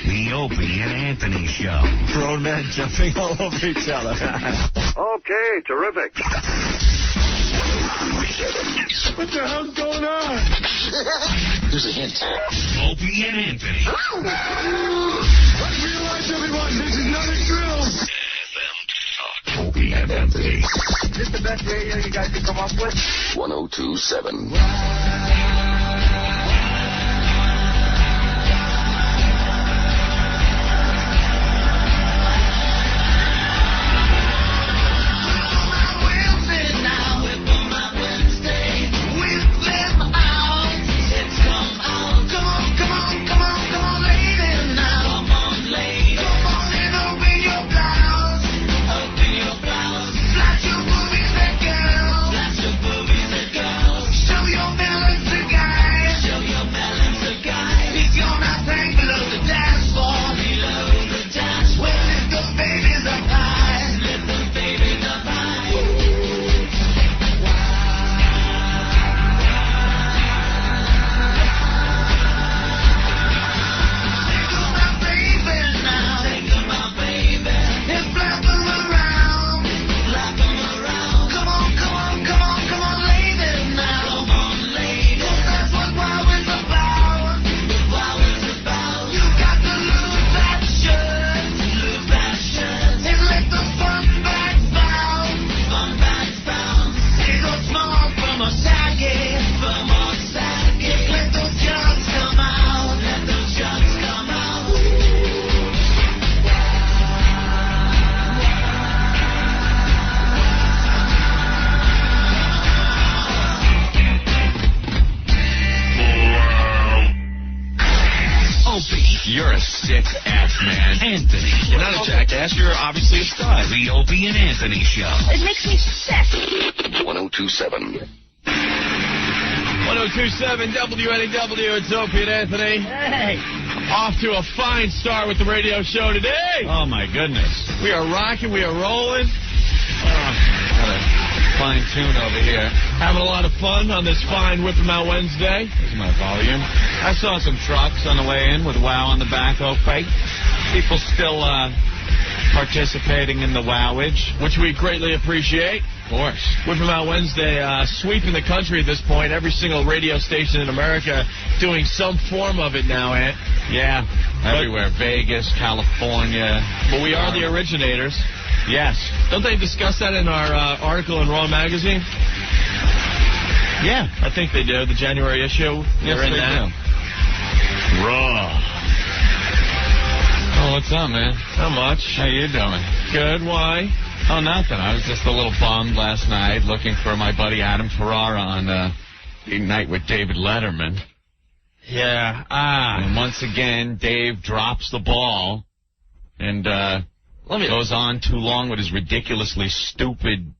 The Opie and Anthony Show. Grown men jumping all over each other. Okay, terrific. What the hell's going on? Here's a hint. Opie and Anthony. Realize, everyone, this is not a drill. Opie and Anthony. Is this the best radio you guys can come up with? 1027. You're a sick-ass man. Anthony. You're not a jackass. You're obviously a stud. The Opie and Anthony Show. It makes me sick. 1027. 1027 WNEW. It's Opie and Anthony. Hey. Off to a fine start with the radio show today. Oh, my goodness. We are rocking. We are rolling. Got a fine tune over here. Having a lot of fun on this fine Whip 'em Out Wednesday. Here's my volume. I saw some trucks on the way in with WOW on the back, Opie. People still participating in the wowage, Which we greatly appreciate. of course. Whip 'em Out Wednesday, sweeping the country at this point. Every single radio station in America doing some form of it now, Ant. Yeah, everywhere. Vegas, California. But we are the originators. Yes. Don't they discuss that in our article in Raw Magazine? Yeah. I think they do. The January issue. Yes, They're in they that. do. Raw. Oh, what's up, man? How much? How you doing? Good. Why? Oh, nothing. I was just a little bummed last night looking for my buddy Adam Ferrara on Eat Night with David Letterman. Yeah. And once again, Dave drops the ball and goes on too long with his ridiculously stupid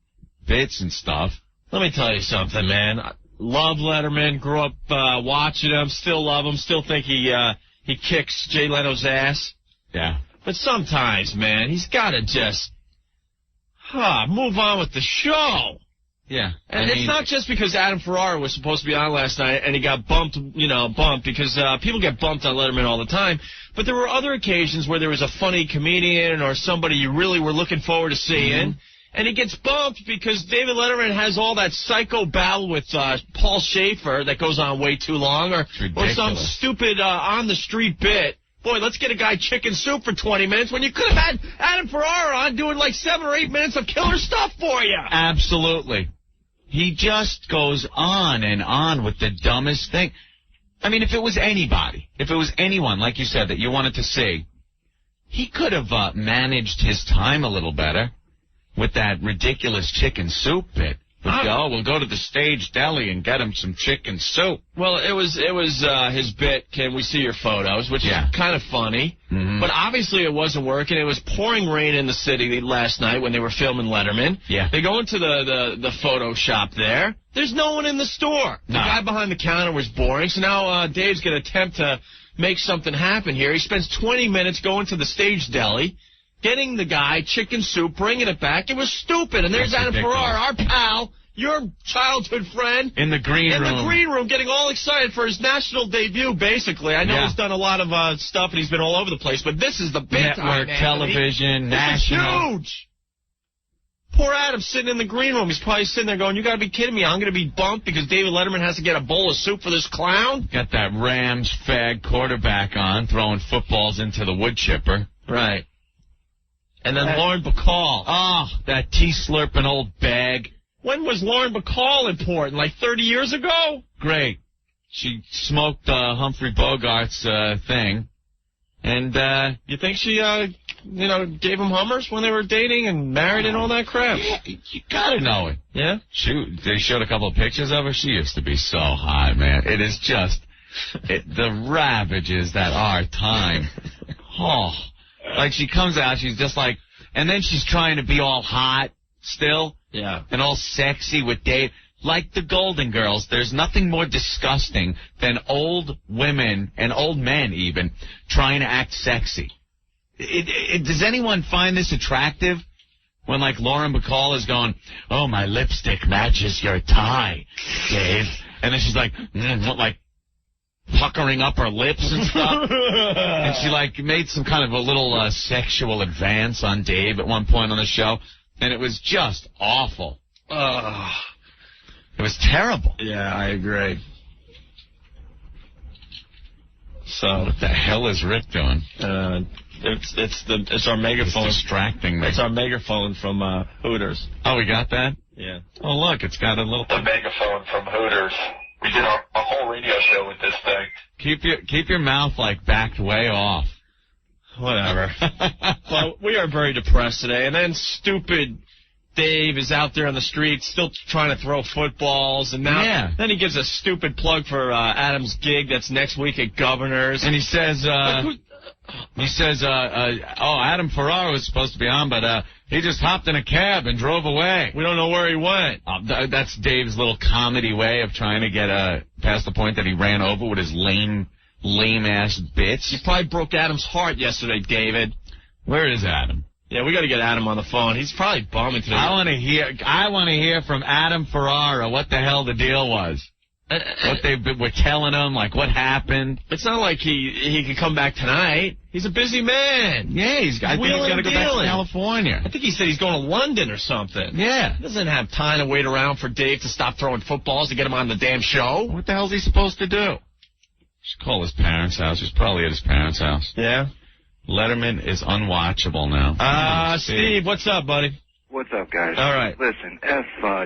bits and stuff. Let me tell you something, man. I love Letterman. Grew up watching him. Still love him. Still think he kicks Jay Leno's ass. Yeah. But sometimes, man, he's got to just move on with the show. Yeah. And it's not just because Adam Ferrara was supposed to be on last night and he got bumped because people get bumped on Letterman all the time. But there were other occasions where there was a funny comedian or somebody you really were looking forward to seeing. Mm-hmm. And he gets bumped because David Letterman has all that psycho battle with Paul Schaefer that goes on way too long, or some stupid on-the-street bit. Boy, let's get a guy chicken soup for 20 minutes when you could have had Adam Ferrara on doing like 7 or 8 minutes of killer stuff for you. Absolutely. He just goes on and on with the dumbest thing. I mean, if it was anybody, if it was anyone, like you said, that you wanted to see, he could have managed his time a little better with that ridiculous chicken soup bit. We'll go to the Stage Deli and get him some chicken soup. Well, it was his bit, Can We See Your Photos, which is kind of funny. Mm-hmm. But obviously it wasn't working. It was pouring rain in the city last night when they were filming Letterman. Yeah. They go into the photo shop there. There's no one in the store. The guy behind the counter was boring. So now Dave's going to attempt to make something happen here. He spends 20 minutes going to the Stage Deli, getting the guy chicken soup, bringing it back. It was stupid. And there's Adam Ferrara, our pal, your childhood friend, in the green room. In the green room, getting all excited for his national debut, basically. I know he's done a lot of stuff, and he's been all over the place, but this is the big time, Network television, national. This is huge. Poor Adam sitting in the green room. He's probably sitting there going, you got to be kidding me. I'm going to be bumped because David Letterman has to get a bowl of soup for this clown? Got that Rams fag quarterback on, throwing footballs into the wood chipper. Right. And then Lauren Bacall. Oh, that tea-slurping old bag. When was Lauren Bacall important? Like 30 years ago? Great. She smoked Humphrey Bogart's thing. And you think she, gave him Hummers when they were dating and married and all that crap? Yeah, you gotta know it. Yeah? They showed a couple of pictures of her. She used to be so hot, man. It is just the ravages that are time. Oh, like she comes out, she's just like, and then she's trying to be all hot still. Yeah. And all sexy with Dave. Like the Golden Girls, there's nothing more disgusting than old women and old men even trying to act sexy. Does anyone find this attractive? When, like, Lauren Bacall is going, oh, my lipstick matches your tie, Dave. And then she's like, puckering up her lips and stuff. And she, like, made some kind of a little sexual advance on Dave at one point on the show. And it was just awful. It was terrible. Yeah, I agree. So what the hell is Rick doing? It's our megaphone. It's distracting me. It's our megaphone from Hooters. Oh, we got that? Yeah. Oh, look, it's got a little. The megaphone from Hooters. We did a whole radio show with this thing. Keep your mouth like backed way off. Whatever. Well, we are very depressed today, and then stupid Dave is out there on the street still trying to throw footballs, and now then he gives a stupid plug for Adam's gig that's next week at Governor's, and he says, Adam Ferrara was supposed to be on, but he just hopped in a cab and drove away. We don't know where he went. That's Dave's little comedy way of trying to get past the point that he ran over with his lame-ass bits. You probably broke Adam's heart yesterday, David. Where is Adam? Yeah, we got to get Adam on the phone. He's probably bumming today. I want to hear from Adam Ferrara what the hell the deal was. What they were telling him, like what happened. It's not like he could come back tonight. He's a busy man. Yeah, I think he's got to go back to California. I think he said he's going to London or something. Yeah. He doesn't have time to wait around for Dave to stop throwing footballs to get him on the damn show. What the hell is he supposed to do? Should call his parents' house. He's probably at his parents' house. Yeah. Letterman is unwatchable now. Steve, what's up, buddy? What's up, guys? All right. Listen,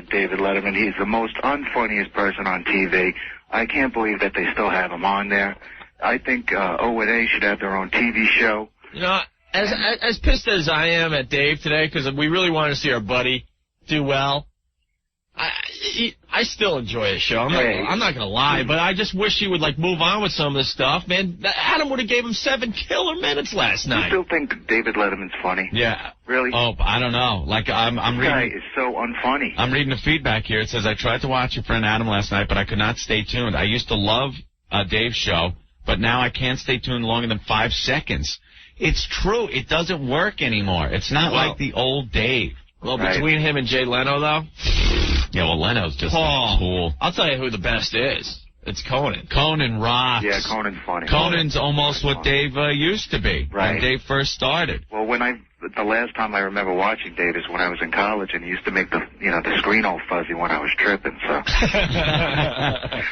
David Letterman. He's the most unfunniest person on TV. I can't believe that they still have him on there. I think O&A should have their own TV show. You know, as pissed as I am at Dave today, because we really wanted to see our buddy do well, I still enjoy his show. I'm not going to lie, but I just wish he would, like, move on with some of this stuff, man. Adam would have gave him 7 killer minutes last night. You still think David Letterman's funny? Yeah. Really? Oh, I don't know. Like, I'm reading. This guy is so unfunny. I'm reading the feedback here. It says, I tried to watch your friend Adam last night, but I could not stay tuned. I used to love Dave's show, but now I can't stay tuned longer than 5 seconds. It's true. It doesn't work anymore. It's not like the old Dave. Well, between him and Jay Leno, though? Yeah, well, Leno's just cool. I'll tell you who the best is. It's Conan. Conan rocks. Yeah, Conan's funny. Conan's almost what Dave used to be when Dave first started. Well, the last time I remember watching Dave is when I was in college, and he used to make the screen all fuzzy when I was tripping. So, all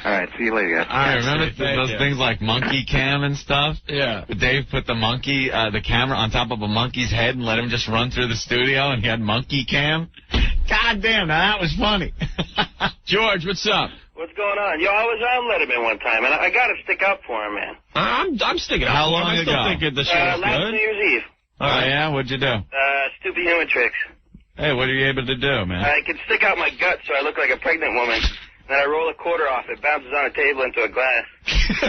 right, see you later, guys. I remember those things like monkey cam and stuff. Yeah. Dave put the camera on top of a monkey's head and let him just run through the studio, and he had monkey cam. God damn, now that was funny. George, what's up? What's going on? Yo, I was on Letterman one time, and I got to stick up for him, man. I'm sticking up. How long I ago? still think the show's last good. New Year's Eve. Oh, yeah? What'd you do? Stupid human tricks. Hey, what are you able to do, man? I can stick out my gut so I look like a pregnant woman. Then I roll a quarter off. It bounces on a table into a glass.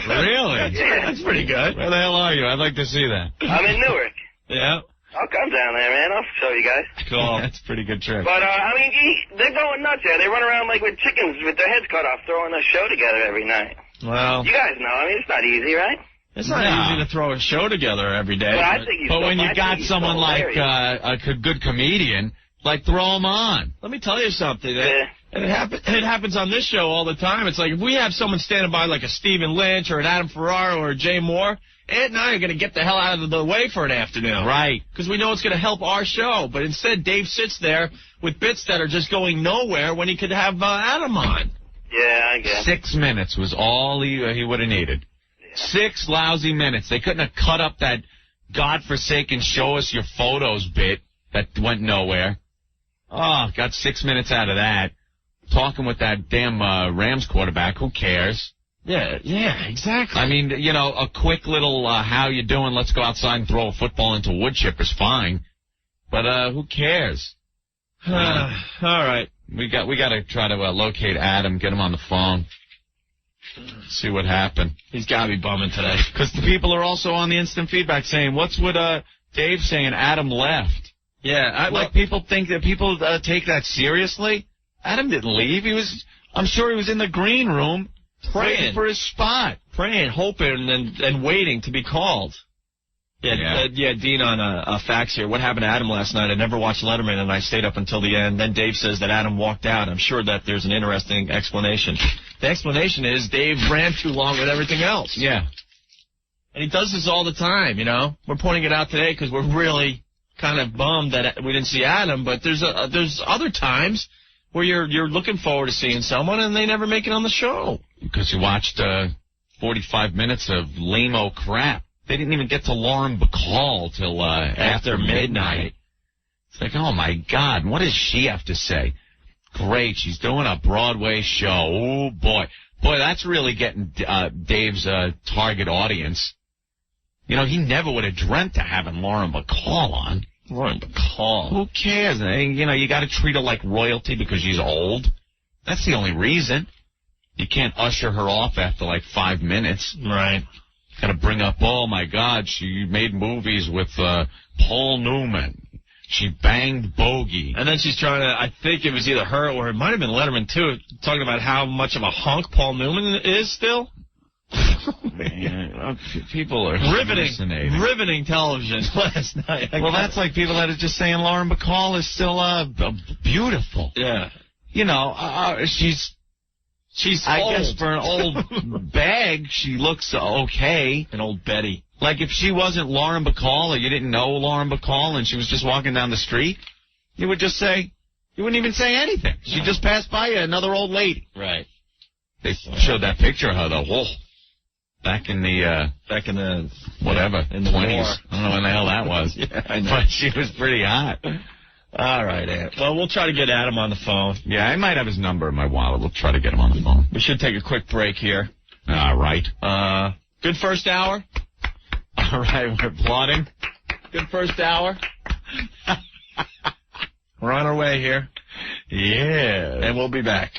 Really? Yeah. That's pretty good. Where the hell are you? I'd like to see that. I'm in Newark. Yeah. I'll come down there, man. I'll show you guys. Cool. That's a pretty good trick. But, they're going nuts there. They run around like with chickens with their heads cut off, throwing a show together every night. Well, you guys know. It's not easy, right? It's not easy to throw a show together every day. Well, I think but when you got someone like a good comedian, like, throw him on. Let me tell you something. And it happens on this show all the time. It's like if we have someone standing by like a Stephen Lynch or an Adam Ferrara or a Jay Moore, Ed and I are going to get the hell out of the way for an afternoon. Right. Because we know it's going to help our show. But instead, Dave sits there with bits that are just going nowhere when he could have Adam on. Yeah, I guess. 6 minutes was all he would have needed. Yeah. 6 lousy minutes. They couldn't have cut up that godforsaken show us your photos bit that went nowhere. Oh, got 6 minutes out of that. Talking with that damn Rams quarterback. Who cares? Yeah, exactly. I mean, you know, a quick little how you doing, let's go outside and throw a football into a wood chipper's fine. But who cares? All right. We got to try to locate Adam, get him on the phone, see what happened. He's got to be bumming today. Because the people are also on the instant feedback saying, what's with Dave saying Adam left? Yeah. People think that people take that seriously. Adam didn't leave. I'm sure he was in the green room praying for his spot. Praying, hoping, and waiting to be called. Yeah, Dean on a fax here. What happened to Adam last night? I never watched Letterman, and I stayed up until the end. Then Dave says that Adam walked out. I'm sure that there's an interesting explanation. The explanation is Dave ran too long with everything else. Yeah. And he does this all the time, you know. We're pointing it out today because we're really kind of bummed that we didn't see Adam. But there's other times where you're looking forward to seeing someone, and they never make it on the show. Because you watched 45 minutes of lame-o crap. They didn't even get to Lauren Bacall till after midnight. It's like, oh, my God, what does she have to say? Great, she's doing a Broadway show. Oh, boy. Boy, that's really getting Dave's target audience. You know, he never would have dreamt of having Lauren Bacall on. Lauren Bacall. Who cares? You know, you got to treat her like royalty because she's old. That's the only reason. You can't usher her off after like 5 minutes. Right. Got to bring up, oh, my God, she made movies with Paul Newman. She banged Bogey. And then she's trying to, I think it was either her or it might have been Letterman, too, talking about how much of a hunk Paul Newman is still. Man, people are riveting television last night. Well, that's like people that are just saying Lauren Bacall is still beautiful. Yeah. You know, she's I old. guess for an old bag, she looks okay. An old Betty. Like if she wasn't Lauren Bacall or you didn't know Lauren Bacall and she was just walking down the street, you would just say, you wouldn't even say anything. She just passed by you, another old lady. Right. They showed that picture of her, though. Whoa. Back in the whatever, in the 20s. war. I don't know when the hell that was. Yeah, I know. But she was pretty hot. All right, Ant. Well, we'll try to get Adam on the phone. Yeah, I might have his number in my wallet. We'll try to get him on the phone. We should take a quick break here. All right. Good first hour. All right, we're applauding. Good first hour. We're on our way here. Yeah. And we'll be back.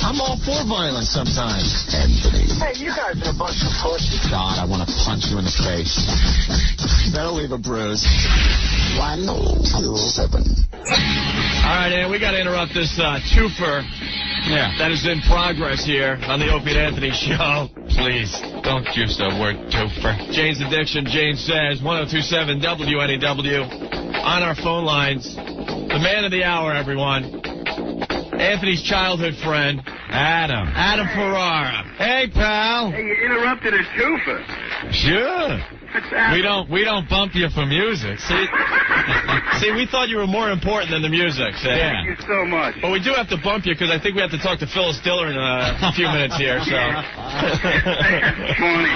I'm all for violence sometimes. Anthony. Hey, you guys are a bunch of pussies. God, I want to punch you in the face. Better leave a bruise. 107. All right, Ant, we got to interrupt this twofer that is in progress here on the Opie and Anthony show. Please, don't use the word twofer. Jane's Addiction, Jane says, 102.7 WNEW. On our phone lines, the man of the hour, everyone. Anthony's childhood friend, Adam Ferrara. Hey, pal. Hey, you interrupted a twofer. Sure. We don't bump you for music. See, we thought you were more important than the music. See? Thank you so much. But we do have to bump you because I think we have to talk to Phyllis Diller in a few minutes here. So. That's funny.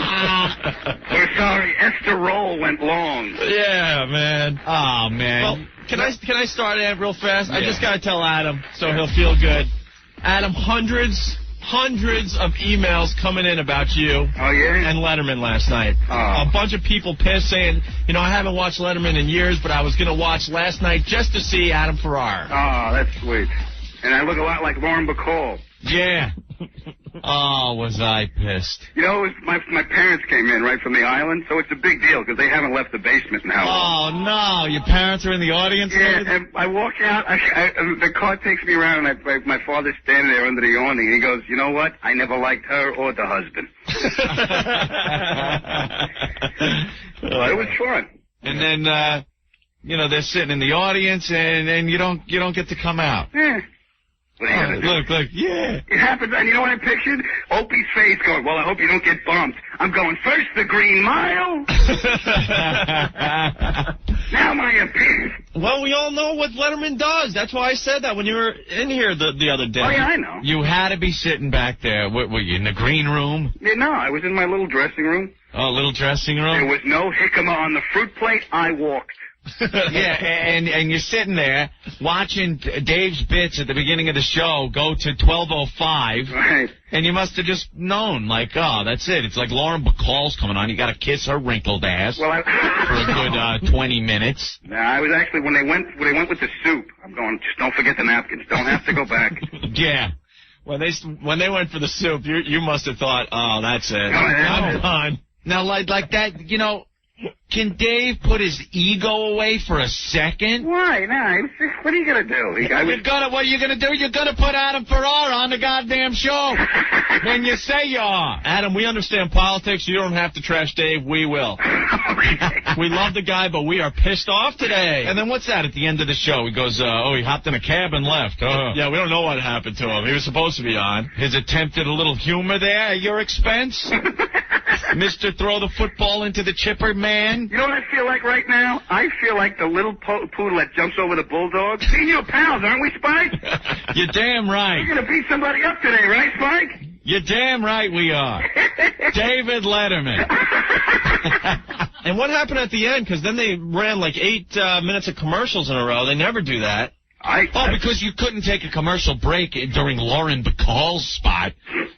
We're sorry. Esther Roll went long. Yeah, man. Oh, man. Well, can I start, Ant, real fast? Yeah. I just got to tell Adam so he'll feel good. Adam, hundreds of emails coming in about you and Letterman last night. A bunch of people pissed saying, you know, I haven't watched Letterman in years, but I was going to watch last night just to see Adam Ferrara. Oh, that's sweet. And I look a lot like Lauren Bacall. Yeah. Oh, was I pissed. You know, my parents came in right from the island, so it's a big deal because they haven't left the basement in how long. Oh, no. Your parents are in the audience? Yeah, and I walk out, the car takes me around, and my father's standing there under the awning, and he goes, you know what? I never liked her or the husband. It was fun. And then, you know, they're sitting in the audience, and you don't get to come out. Yeah. What are you gonna do? Look, yeah. It happens, and you know what I pictured? Opie's face going, well, I hope you don't get bumped. I'm going, first the Green Mile. Now my opinion. Well, we all know what Letterman does. That's why I said that when you were in here the other day. Oh, yeah, I know. You had to be sitting back there. What, were you in the green room? Yeah, no, I was in my little dressing room. Oh, little dressing There room? was no jicama on the fruit plate. I walked. Yeah, and you're sitting there watching Dave's bits at the beginning of the show go to 12:05, Right. and you must have just known, like, oh, that's it. It's like Lauren Bacall's coming on. You got to kiss her wrinkled ass Well, for a good 20 minutes. No, I was actually, when they went with the soup, I'm going, just don't forget the napkins. Don't have to go back. Yeah. When they went for the soup, you must have thought, oh, that's it. I'm done. Now, like that, you know, can Dave put his ego away for a second? Why? No, what are you going to do? What are you going to do? You're going to put Adam Ferrara on the goddamn show when you say you are. Adam, we understand politics. You don't have to trash Dave. We will. We love the guy, but we are pissed off today. And then what's that at the end of the show? He goes, he hopped in a cab and left. Yeah, we don't know what happened to him. He was supposed to be on. His attempt at a little humor there at your expense? Mr. Throw the football into the chipper man? You know what I feel like right now? I feel like the little poodle that jumps over the bulldog. Senior pals, aren't we, Spike? You're damn right. You're going to beat somebody up today, right, Spike? You're damn right we are. David Letterman. And what happened at the end? Because then they ran like 8 minutes of commercials in a row. They never do that. Because you couldn't take a commercial break during Lauren Bacall's spot.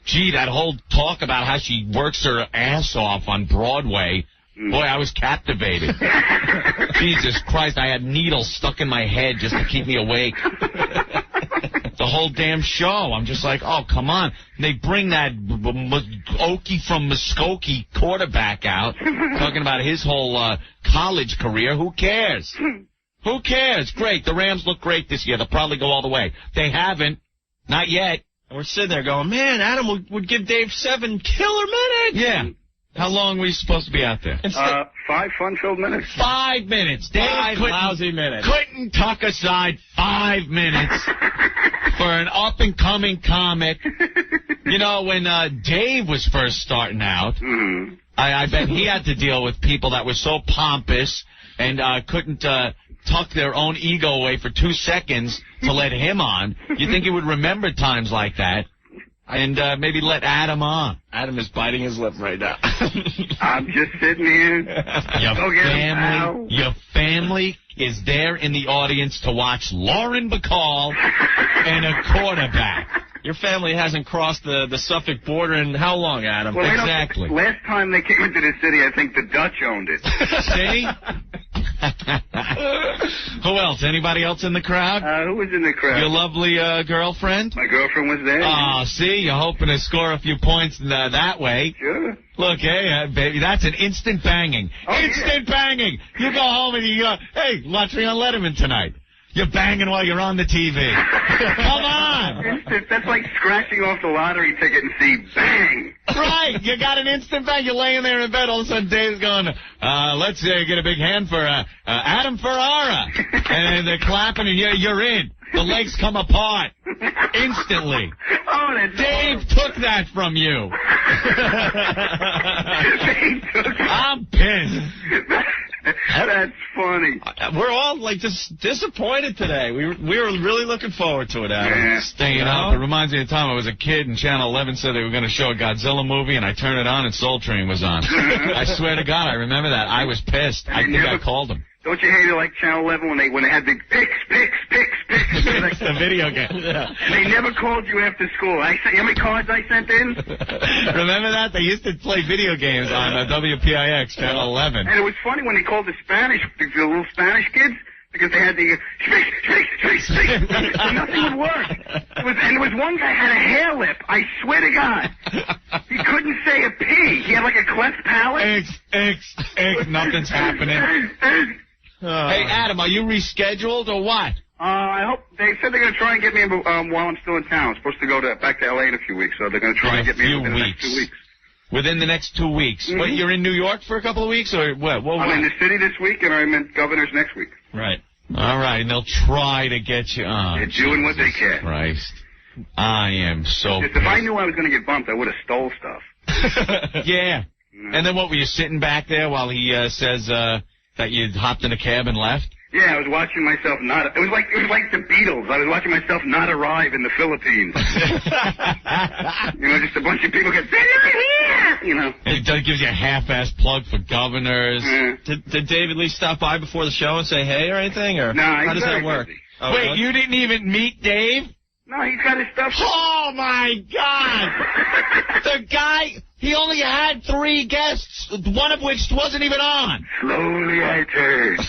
Gee, that whole talk about how she works her ass off on Broadway. Boy, I was captivated. Jesus Christ, I had needles stuck in my head just to keep me awake. The whole damn show. I'm just like, oh, come on. And they bring that Okie from Muskogee quarterback out, talking about his whole college career. Who cares? Who cares? Great. The Rams look great this year. They'll probably go all the way. They haven't. Not yet. And we're sitting there going, man, Adam would give Dave 7 killer minutes. Yeah. How long were you supposed to be out there? 5 fun-filled minutes. 5 minutes. Dave 5 lousy minutes. Couldn't tuck aside 5 minutes for an up-and-coming comic. You know, when Dave was first starting out, I bet he had to deal with people that were so pompous and couldn't tuck their own ego away for 2 seconds to let him on. You think he would remember times like that? And maybe let Adam on. Adam is biting his lip right now. I'm just sitting here. Your family is there in the audience to watch Lauren Bacall and a quarterback. Your family hasn't crossed the Suffolk border in how long, Adam? Well, exactly. Last time they came into the city, I think the Dutch owned it. See? Who else? Anybody else in the crowd? Who was in the crowd? Your lovely girlfriend? My girlfriend was there. Oh, see? You're hoping to score a few points that way. Sure. Look, hey, baby, that's an instant banging. Instant banging! You go home and you go, hey, watch me on Letterman tonight. You're banging while you're on the TV. Come on! Instant. That's like scratching off the lottery ticket and see bang. Right. You got an instant bang. You're laying there in bed. All of a sudden, Dave's going, let's get a big hand for Adam Ferrara. And they're clapping, and you're in. The legs come apart instantly. Oh, Dave took that from you. I'm pissed. That's funny. We're all like just disappointed today. We were really looking forward to it, Adam. Yeah. Staying up. It reminds me of the time I was a kid and Channel 11 said they were going to show a Godzilla movie, and I turned it on and Soul Train was on. I swear to God, I remember that. I was pissed. I think I called him. Don't you hate it like Channel 11 when they had the picks? It's the video game. Yeah. They never called you after school. You know how many cards I sent in? Remember that? They used to play video games on WPIX, Channel 11. And it was funny when they called the little Spanish kids, because they had the and nothing would work. There was one guy had a hair lip. I swear to God. He couldn't say a P. He had like a cleft palate. X. Nothing's happening. Hey, Adam, are you rescheduled or what? I hope they said they're going to try and get me while I'm still in town. I'm supposed to go back to L.A. in a few weeks, so they're going to try and get me within the next 2 weeks. Within the next 2 weeks. Mm-hmm. What, you're in New York for a couple of weeks, or what? I'm in the city this week, and I'm in Governor's next week. Right. All right, and they'll try to get you on. They're doing what they can. Christ. I am so If I knew I was going to get bumped, I would have stole stuff. Yeah. And then what, were you sitting back there while he says that you hopped in a cab and left? Yeah, I was watching myself not... It was like the Beatles. I was watching myself not arrive in the Philippines. Just a bunch of people get... You know. It gives you a half-ass plug for governors. Did Dave at least stop by before the show and say hey or anything? Or no, how does that work? Oh, wait, you didn't even meet Dave? No, he's got his stuff. Oh, my God. The guy, he only had 3 guests, one of which wasn't even on. Slowly I turned.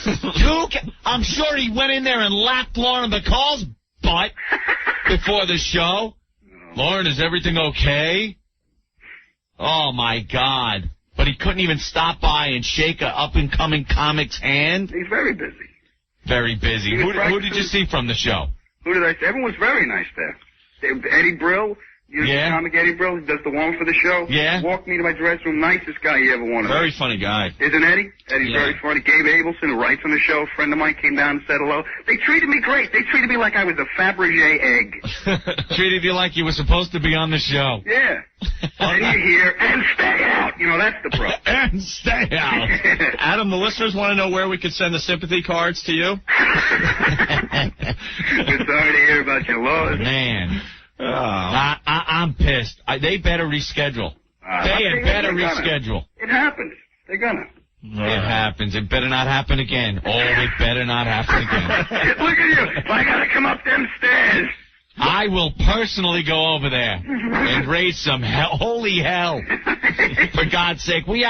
I'm sure he went in there and lapped Lauren Bacall's butt before the show. Lauren, is everything okay? Oh, my God. But he couldn't even stop by and shake a up-and-coming comic's hand? He's very busy. Very busy. Who did you see from the show? Who did I see? Everyone was very nice there. Eddie Brill, comic Eddie Brill, he does the one for the show. Yeah. Walked me to my dressing room. Nicest guy you ever wanted. Very funny guy. Isn't Eddie? Eddie's very funny. Gabe Abelson, who writes on the show, a friend of mine, came down and said hello. They treated me great. They treated me like I was a Fabergé egg. Treated you like you were supposed to be on the show. Yeah. And you're here, and stay out. That's the pro. And stay out. Adam, the listeners want to know where we could send the sympathy cards to you. We're sorry to hear about your loss. Man. I'm pissed. They better reschedule. They better reschedule. It happens. They're gonna. It happens. It better not happen again. Oh, it better not happen again. Look at you. I gotta come up them stairs. I will personally go over there and raise some holy hell. For God's sake. We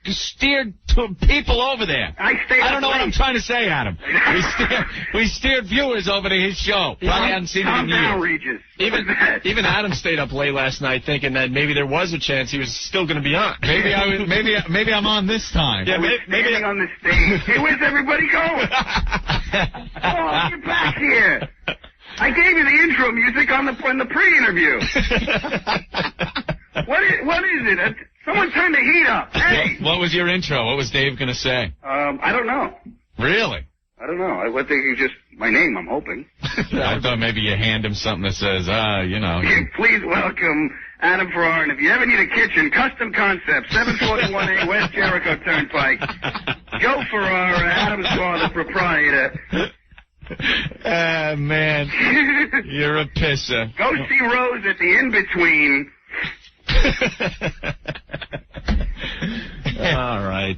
steered people over there. I don't know what I'm trying to say, Adam. We steered viewers over to his show. Probably hadn't seen it in years. Even Adam stayed up late last night thinking that maybe there was a chance he was still going to be on. Maybe I'm on this time. Yeah, maybe on the stage. Hey, where's everybody going? Oh, get back here. I gave you the intro music on the pre-interview. What is it? Someone turn the heat up. Hey. What was your intro? What was Dave going to say? I don't know. Really? I don't know. I think it's just my name, I'm hoping. I thought maybe you hand him something that says, Please welcome Adam Farrar. And if you ever need a kitchen, Custom Concepts, 741A West Jericho Turnpike. Joe Farrar, Adam's father, proprietor. Man. You're a pisser. Go see Rose at the In-Between. All right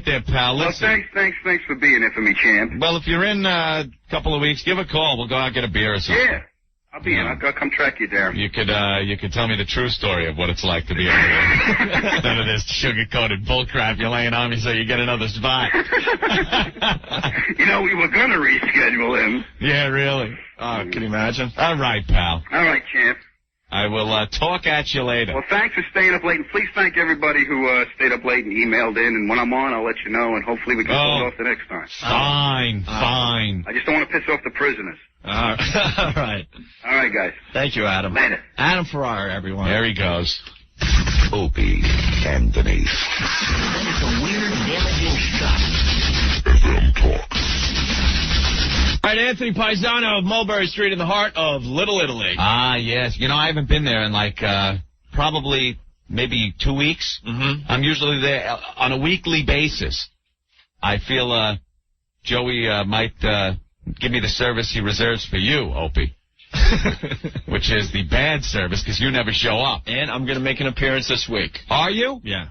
there, pal. Listen. Well, thanks for being there for me, champ. Well, if you're in a couple of weeks, give a call. We'll go out and get a beer or something. Yeah, I'll be in. I'll come track you down. You could tell me the true story of what it's like to be over there. None of this sugar-coated bullcrap you're laying on me so you get another spot. We were gonna reschedule him. Yeah, really. Oh, can you imagine? All right, pal. All right, champ. I will talk at you later. Well, thanks for staying up late, and please thank everybody who stayed up late and emailed in. And when I'm on, I'll let you know, and hopefully we can pull it off the next time. Fine. I just don't want to piss off the prisoners. All right. All right, guys. Thank you, Adam. Later. Adam Farrar, everyone. There he goes. Opie and Denise. It's a weird, damaging stuff. FM Talk. All right, Anthony Paisano of Mulberry Street in the heart of Little Italy. Ah, yes. I haven't been there in probably maybe 2 weeks. Mm-hmm. I'm usually there on a weekly basis. I feel Joey might give me the service he reserves for you, Opie. Which is the bad service because you never show up. And I'm going to make an appearance this week. Are you? Yeah.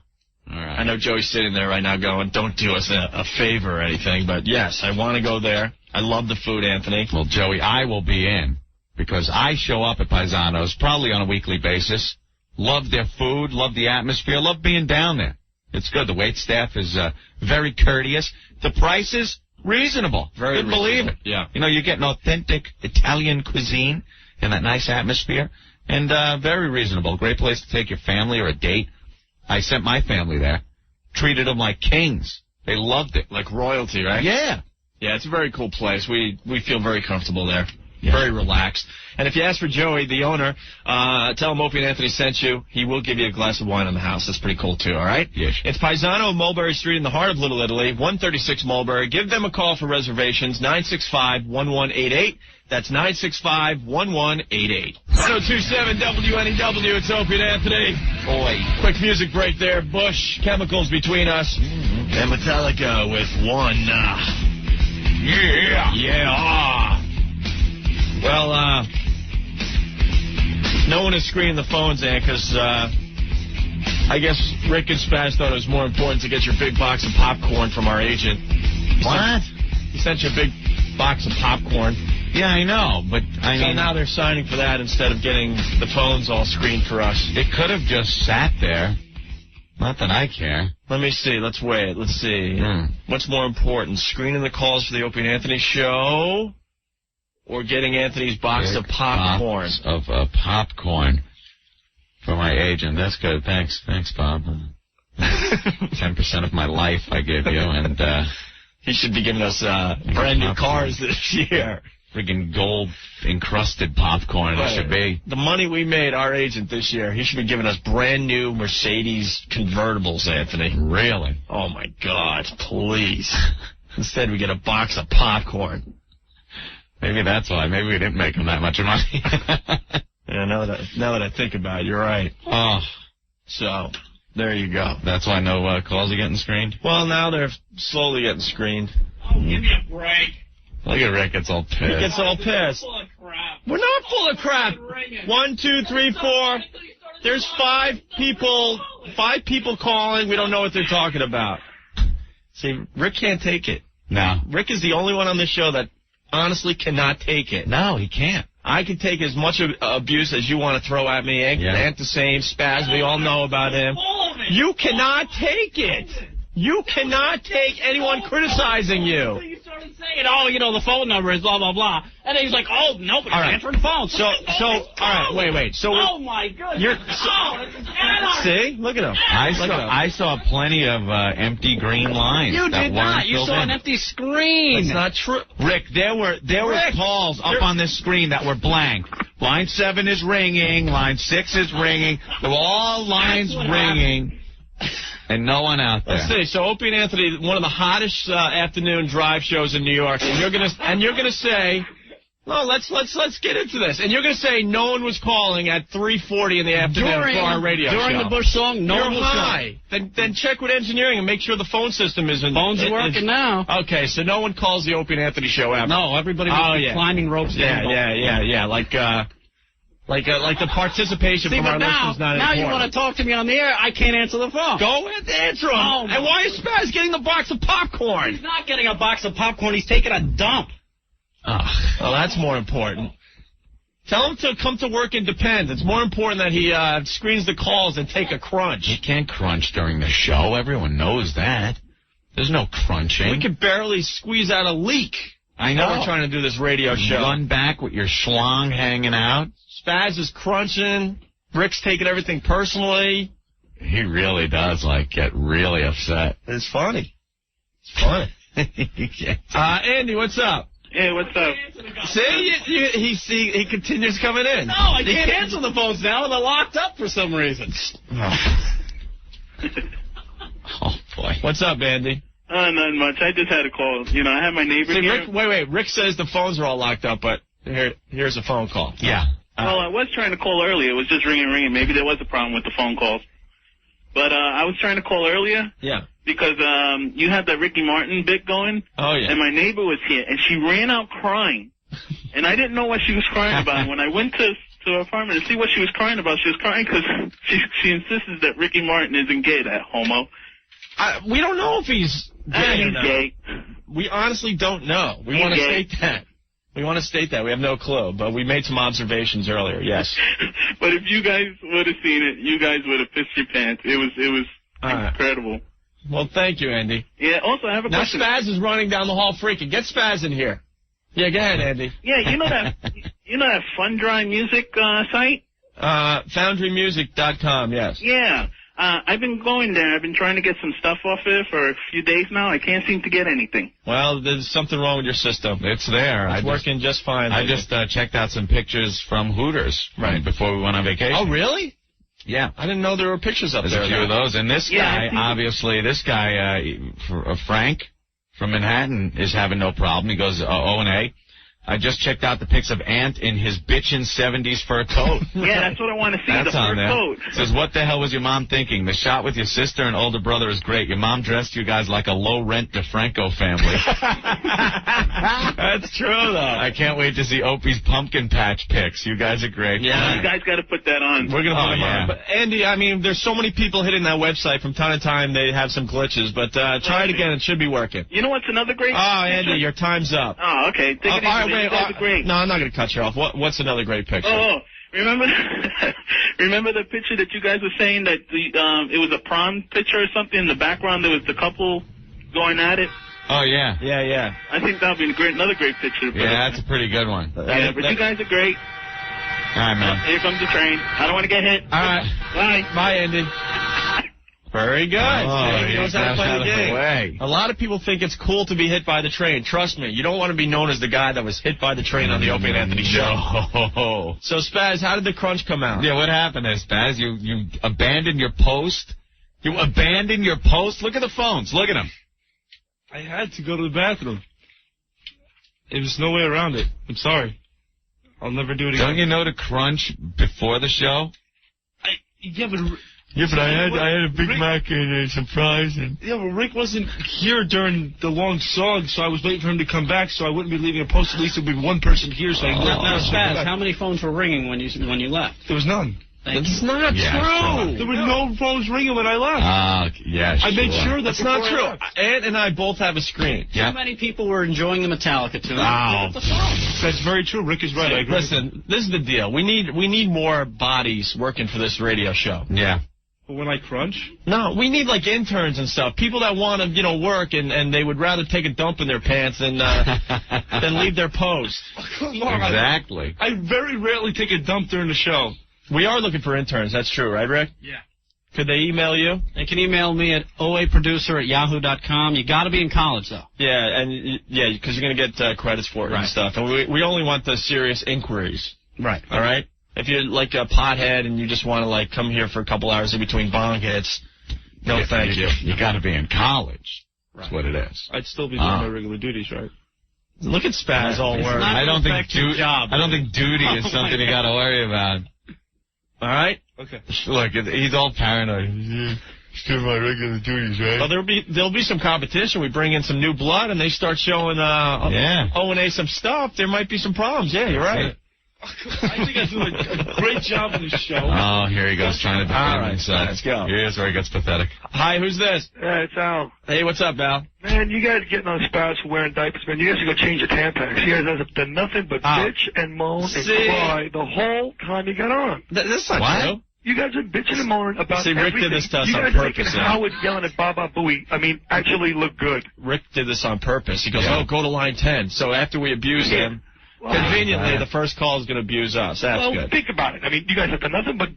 All right. I know Joey's sitting there right now going, don't do us a favor or anything, but yes, I want to go there. I love the food, Anthony. Well, Joey, I will be in because I show up at Paisano's probably on a weekly basis. Love their food, love the atmosphere, love being down there. It's good. The wait staff is very courteous. The price is reasonable. Very Couldn't reasonable. believe it. Yeah. You get an authentic Italian cuisine in that nice atmosphere, and very reasonable. Great place to take your family or a date. I sent my family there. Treated them like kings. They loved it. Like royalty, right? Yeah. Yeah, it's a very cool place. We feel very comfortable there. Yeah. Very relaxed. And if you ask for Joey, the owner, tell him Opie and Anthony sent you. He will give you a glass of wine in the house. That's pretty cool, too, all right? Yes. It's Paisano, Mulberry Street in the heart of Little Italy, 136 Mulberry. Give them a call for reservations, 965-1188. That's 965-1188. 1027 WNEW, it's Opie and Anthony. Boy, quick music break there. Bush, Chemicals Between Us. And Metallica with One. Yeah. Well, no one is screening the phones, Ann, because I guess Rick and Spaz thought it was more important to get your big box of popcorn from our agent. What? He sent you a big box of popcorn. Yeah, I know, but I mean... So now they're signing for that instead of getting the phones all screened for us. It could have just sat there. Not that I care. Let me see. Let's wait. Let's see. What's more important, screening the calls for the Opie and Anthony show or getting Anthony's box of popcorn? Box of popcorn for my agent. That's good. Thanks, Bob. 10% of my life I gave you, and... he should be giving us brand new cars this year. Friggin' gold-encrusted popcorn, it should be. The money we made, our agent, this year, he should be giving us brand new Mercedes convertibles, Anthony. Really? Oh, my God. Please. Instead, we get a box of popcorn. Maybe that's why. Maybe we didn't make him that much money. Yeah, now that I think about it, you're right. Oh. So, there you go. That's why no calls are getting screened? Well, now they're slowly getting screened. Oh, give me a break. Look at Rick, gets all pissed. He gets all pissed. Full of crap. We're not full of crap. 1, 2, 3, 4. There's 5 people calling. We don't know what they're talking about. See, Rick can't take it. No. Rick is the only one on this show that honestly cannot take it. No, he can't. I can take as much abuse as you want to throw at me. Ant the same, Spaz, we all know about him. You cannot take it. You cannot take anyone criticizing you. You started saying, the phone number is blah, blah, blah. And then he's like, oh, nobody's answering the phone. So, all right, wait. So, oh, my goodness. See? Look at him. I saw plenty of empty green lines. You did not. You saw an empty screen. That's not true. Rick, there were calls up on this screen that were blank. Line 7 is ringing. Line 6 is ringing. They were all lines ringing. And no one out there. Let's see. So Opie and Anthony, one of the hottest afternoon drive shows in New York, and you're gonna say, no, let's get into this. And you're gonna say no one was calling at 3:40 in the afternoon for our radio show. During the Bush song, no one was calling. Then check with engineering and make sure the phone system isn't. Phones are working now. Okay, so no one calls the Opie and Anthony show ever. No, everybody was climbing ropes. Yeah. Like the participation from our listeners not important. Now you want to talk to me on the air, I can't answer the phone. Go ahead and answer him. Oh, and why is Spaz getting the box of popcorn? He's not getting a box of popcorn. He's taking a dump. Well, that's more important. Tell him to come to work and depend. It's more important that he screens the calls and take a crunch. He can't crunch during the show. Everyone knows that. There's no crunching. We could barely squeeze out a leak. I know. We're trying to do this radio show. Run back with your schlong hanging out. Spaz is crunching. Rick's taking everything personally. He really does, get really upset. It's funny. Andy, what's up? Hey, what's up? See, he continues coming in. No, I can't answer the phones now. They're locked up for some reason. Oh, boy. What's up, Andy? Not much. I just had a call. I have my neighbor here. Wait. Rick says the phones are all locked up, but here's a phone call. Yeah. Well, I was trying to call earlier. It was just ringing. Maybe there was a problem with the phone calls. But I was trying to call earlier. Yeah. Because you had that Ricky Martin bit going. Oh, yeah. And my neighbor was here, and she ran out crying. And I didn't know what she was crying about. When I went to her apartment to see what she was crying about, she was crying because she insisted that Ricky Martin isn't gay, that homo. We don't know if he's gay or not. Gay. We honestly don't know. We want to state that. We have no clue, but we made some observations earlier, yes. But if you guys would have seen it, you guys would have pissed your pants. It was incredible. Well, thank you, Andy. Yeah, also, I have a question. Now Spaz is running down the hall freaking. Get Spaz in here. Yeah, go ahead, Andy. Yeah, you know that Fun Dry Music site? FoundryMusic.com, yes. Yeah. I've been going there. I've been trying to get some stuff off it for a few days now. I can't seem to get anything. Well, there's something wrong with your system. It's there. It's working just fine. I just checked out some pictures from Hooters before we went on vacation. Oh, really? Yeah. I didn't know there were pictures up there. There's a few of those. And this guy, obviously, Frank from Manhattan is having no problem. He goes, O&A. I just checked out the pics of Ant in his bitchin' 70s fur coat. Yeah, that's what I want to see, That's the on fur there. coat. It says, what the hell was your mom thinking? The shot with your sister and older brother is great. Your mom dressed you guys like a low-rent DeFranco family. That's true, though. I can't wait to see Opie's pumpkin patch pics. You guys are great. Yeah, you guys got to put that on. We're going to put them on. But Andy, I mean, there's so many people hitting that website from time to time. They have some glitches, but try it again. It should be working. You know what's another great picture? Andy, your time's up. Oh, okay. Take it easy. You guys are great. No, I'm not going to cut you off. What's another great picture? Oh, remember the picture that you guys were saying that it was a prom picture or something? In the background, there was the couple going at it. Oh, yeah. Yeah. I think that would be another great picture. Yeah, that's a pretty good one. Yeah, but you guys are great. All right, man. Here comes the train. I don't want to get hit. All right. Bye. Bye, Andy. Very good. He knows how to play the game. A lot of people think it's cool to be hit by the train. Trust me, you don't want to be known as the guy that was hit by the train on the Opie and Anthony show. No. So, Spaz, how did the crunch come out? Yeah, what happened there, Spaz? You abandoned your post? You abandoned your post? Look at the phones. Look at them. I had to go to the bathroom. There was no way around it. I'm sorry. I'll never do it again. Don't you know to crunch before the show? Yeah, but I had a Big Mac and some fries. Yeah, but Rick wasn't here during the long song, so I was waiting for him to come back, so I wouldn't be leaving a post. At least there would be one person here, so I can Now, Spaz, how many phones were ringing when you left? There was none. That's not true. There were no phones ringing when I left. Yeah, I made sure that's not true. Ant and I both have a screen. How many people were enjoying the Metallica tune? Wow. That's very true. Rick is right. I agree. Listen, this is the deal. We need more bodies working for this radio show. Yeah. But when I crunch? No, we need like interns and stuff. People that want to, work and they would rather take a dump in their pants than leave their post. Exactly. I very rarely take a dump during the show. We are looking for interns. That's true, right, Rick? Yeah. Could they email you? They can email me at oaproducer@yahoo.com. You got to be in college, though. Yeah, because you're going to get credits for it and stuff. And we only want the serious inquiries. Right. All right? If you're like a pothead and you just want to come here for a couple hours in between bong hits, no thank you. You got to be in college. That's what it is. I'd still be doing my regular duties, right? Look at Spaz all worried. I don't think duty is something you got to worry about. All right? Okay. Look, he's all paranoid. Still my regular duties, right? Well, there'll be some competition. We bring in some new blood, and they start showing O&A some stuff. There might be some problems. Yeah, you're right. I think I do a great job on this show. Oh, here he goes trying to defend himself. Let's go. Here's where he gets pathetic. Hi, who's this? Yeah, it's Al. Hey, what's up, Al? Man, you guys getting on Spaz for wearing diapers, man. You guys should go change your Tampax. You guys have done nothing but bitch and moan and cry the whole time you got on. That's not true. You guys are bitching and moaning about Rick everything. did this to us you on guys purpose. making Howard yelling at Baba Booey, actually look good. Rick did this on purpose. He goes, go to line 10. So after we abuse him, conveniently, the first call is going to abuse us. That's good. Think about it. You guys have done nothing but...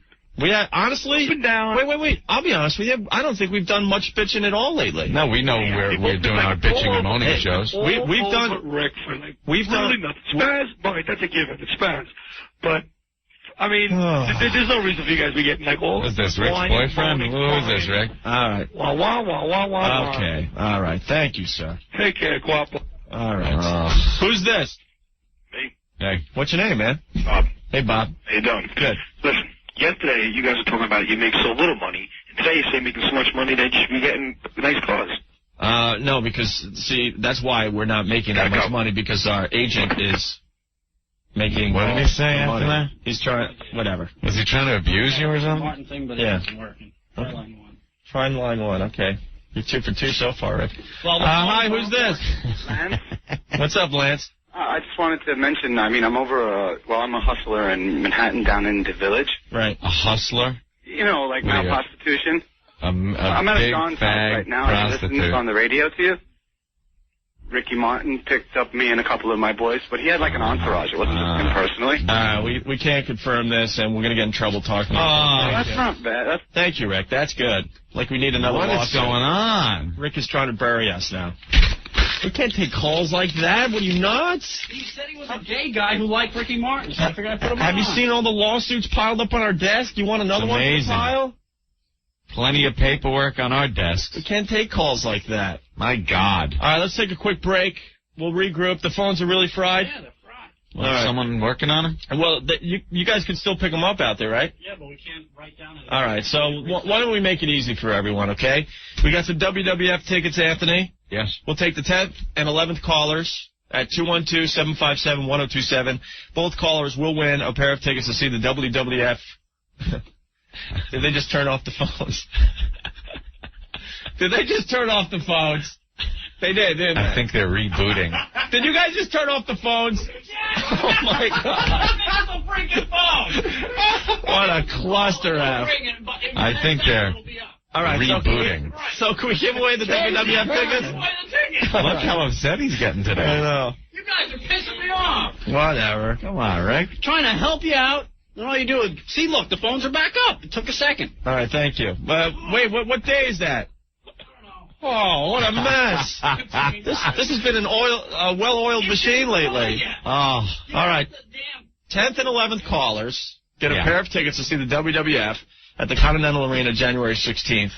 honestly... Up and down. Wait. I'll be honest with you. I don't think we've done much bitching at all lately. No, we know we're doing our bitching and moaning shows. We've done... Rick for we've done... nothing. Spaz, boy, that's a given. It's Spaz. But... there's no reason for you guys to be getting all... Is this Rick's boyfriend? Who is this, Rick? All right. Wah, wah, wah, wah, wah. Okay. All right. Thank you, sir. Take care, Guapo. All right. Who's this? Me. Hey. What's your name, man? Bob. Hey, Bob. How you doing? Good. Listen, yesterday you guys were talking about you make so little money. And today you say you're making so much money that you should be getting nice cars. No, because, see, that's why we're not making that much money, because our agent is... making what did he say after that? He's trying, whatever. Was he trying to abuse you or something? Important thing, but it isn't working. Try line 1. Try line 1, okay. You're 2 for 2 so far, Rick. Well, hi, who's this? Lance? What's up, Lance? I just wanted to mention, I'm over, I'm a hustler in Manhattan down in the Village. Right. A hustler? Like now prostitution. I'm at a John's house right now, and I listen on the radio to you. Ricky Martin picked up me and a couple of my boys, but he had like an entourage. It wasn't just him personally. We can't confirm this, and we're going to get in trouble talking about Oh, that's not bad. Thank you, Rick. That's good. Like we need another lawsuit. What is going on? Rick is trying to bury us now. We can't take calls like that. What are you, nuts? He said he was a gay guy who liked Ricky Martin, so I figured I'd put him on. Have you seen all the lawsuits piled up on our desk? You want another one to pile? Plenty of paperwork on our desks. We can't take calls like that. My God. All right, let's take a quick break. We'll regroup. The phones are really fried. Yeah, they're fried. Well, all right. Someone working on them? Well, you guys can still pick them up out there, right? Yeah, but we can't write down anything. All right, so why don't we make it easy for everyone, okay? We got some WWF tickets, Anthony. Yes. We'll take the 10th and 11th callers at 212-757-1027. Both callers will win a pair of tickets to see the WWF. Did they just turn off the phones? Did they just turn off the phones? They did, didn't they? I think they're rebooting. Did you guys just turn off the phones? Yeah. Oh, my God. That's a freaking phone. What a cluster F. I think they're rebooting. So can we give away the WWF tickets? Look how upset he's getting today. I know. You guys are pissing me off. Whatever. Come on, Rick. Trying to help you out. And all you do is, see, look, the phones are back up. It took a second. All right, thank you. Wait, what day is that? Oh, what a mess. This has been a well-oiled machine lately. Oh, all right. 10th and 11th callers get a pair of tickets to see the WWF at the Continental Arena January 16th.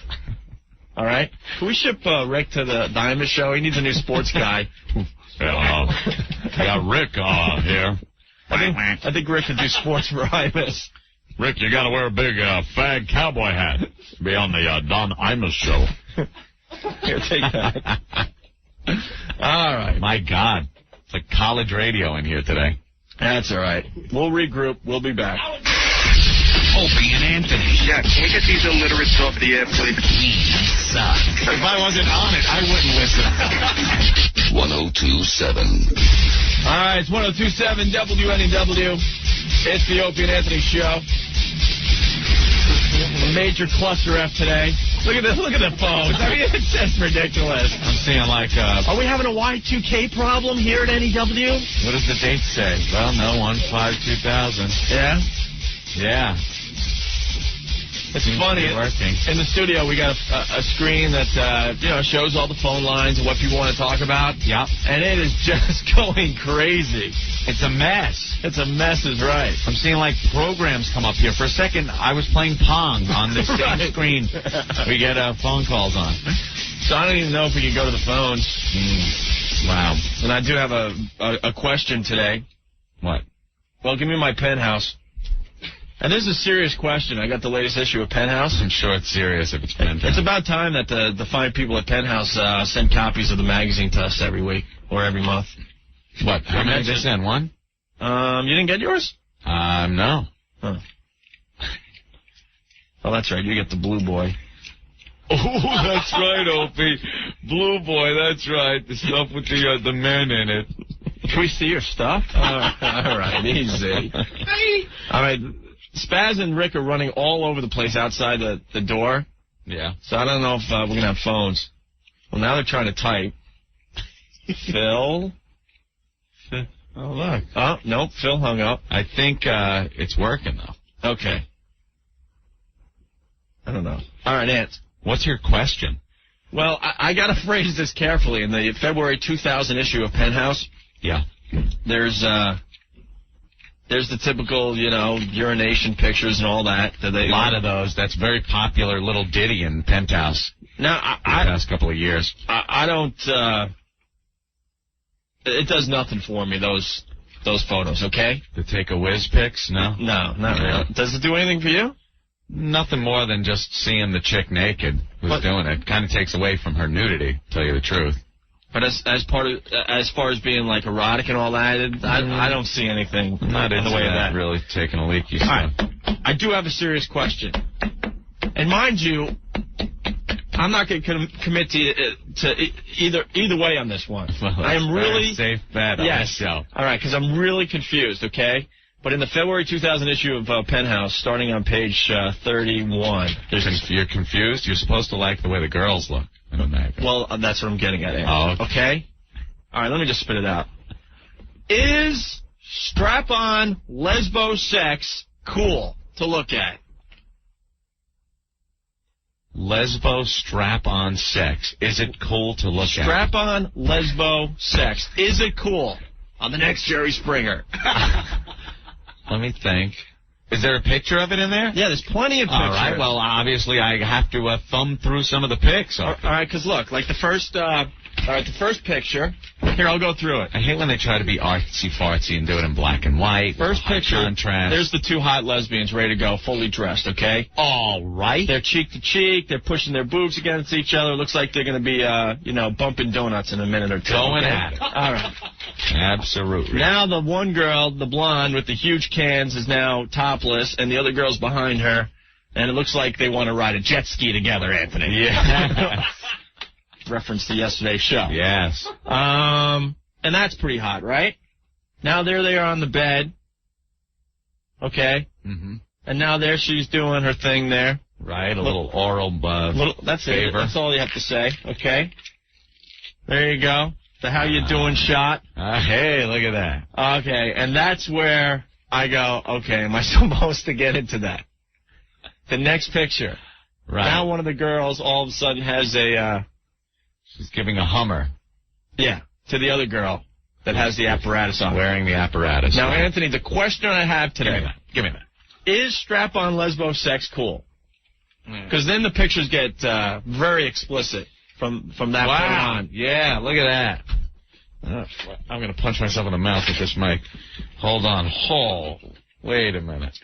All right? Can we ship Rick to the Diamond Show? He needs a new sports guy. Yeah, Rick here. I think Rick could do sports for Imus. Rick, you got to wear a big fag cowboy hat. Be on the Don Imus show. Here, take that. All right. My God. It's like college radio in here today. That's all right. We'll regroup. We'll be back. Opie and Anthony. Yeah, can we get these illiterates off the air, please? Suck. If I wasn't on it, I wouldn't listen. 1027. All right, it's 1027 WNEW. It's the Opie and Anthony show. Major cluster F today. Look at the phones. I mean, it's just ridiculous. I'm seeing like Are we having a Y2K problem here at NEW? What does the date say? Well, no, 1/5/2000. Yeah? Yeah. It's funny. In the studio, we got a screen that shows all the phone lines and what people want to talk about. Yeah. And it is just going crazy. It's a mess. It's a mess is right. I'm seeing like programs come up here. For a second, I was playing Pong on this same screen. We get phone calls on. So I don't even know if we can go to the phones. Wow. And I do have a question today. What? Well, give me my Penthouse. And this is a serious question. I got the latest issue of Penthouse. I'm sure it's serious if it's Penthouse. It's about time that the fine people at Penthouse send copies of the magazine to us every week or every month. What? How many did they send? One? You didn't get yours? No. Huh. Oh, that's right. You get the Blue Boy. Oh, that's right, Opie. Blue Boy, that's right. The stuff with the men in it. Can we see your stuff? All right, easy. All right, Spaz and Rick are running all over the place outside the door. Yeah. So I don't know if we're going to have phones. Well, now they're trying to type. Phil? Oh, look. Oh, nope, Phil hung up. I think it's working, though. Okay. I don't know. All right, Ant. What's your question? Well, I got to phrase this carefully. In the February 2000 issue of Penthouse, there's the typical, urination pictures and all that. A lot of those. That's very popular little ditty in Penthouse. Now, the past couple of years. I don't. It does nothing for me. Those photos. Okay. To take a whiz pics? No. No, not really. Does it do anything for you? Nothing more than just seeing the chick naked who's doing it. Kind of takes away from her nudity, to tell you the truth. But as far as being like erotic and all that, I don't see anything not in the way of that. Really taking a leaky stuff. All right. I do have a serious question, and mind you, I'm not going to commit to either way on this one. Well, I am really safe bet on this show. All right, because I'm really confused. Okay. But in the February 2000 issue of Penthouse, starting on page 31, you're confused. You're supposed to like the way the girls look in the magazine. Well, that's what I'm getting at. Oh, okay. All right, let me just spit it out. Is strap-on lesbo sex cool to look at? Lesbo strap-on sex. Is it cool to look at? Strap-on lesbo sex. Is it cool? On the next Jerry Springer. Let me think. Is there a picture of it in there? Yeah, there's plenty of pictures. All right, well, obviously I have to thumb through some of the pics. All right, because look, like the first picture. Here, I'll go through it. I hate when they try to be artsy-fartsy and do it in black and white. First picture, contrast. There's the two hot lesbians ready to go, fully dressed, okay? All right. They're cheek to cheek. They're pushing their boobs against each other. Looks like they're going to be, bumping donuts in a minute or two. Going okay? at it. All right. Absolutely. Now the one girl, the blonde with the huge cans, is now topless, and the other girl's behind her, and it looks like they want to ride a jet ski together, Anthony. Yeah. Reference to yesterday's show. Yes. And that's pretty hot, right? Now there they are on the bed. Okay. Mm-hmm. And now there she's doing her thing there. Right, a little oral that's favor. It. That's all you have to say. Okay. There you go. The how you doing shot. Hey, look at that. Okay, and that's where I go, okay, am I supposed to get into that? The next picture. Right. Now one of the girls all of a sudden has a... she's giving a Hummer. Yeah, to the other girl that has the apparatus on. Wearing the apparatus. Now, right. Anthony, the question I have today... Give me that. Is strap-on lesbo sex cool? Because then the pictures get very explicit from that point on. Yeah, look at that. I'm going to punch myself in the mouth with this mic. Hold on. Wait a minute.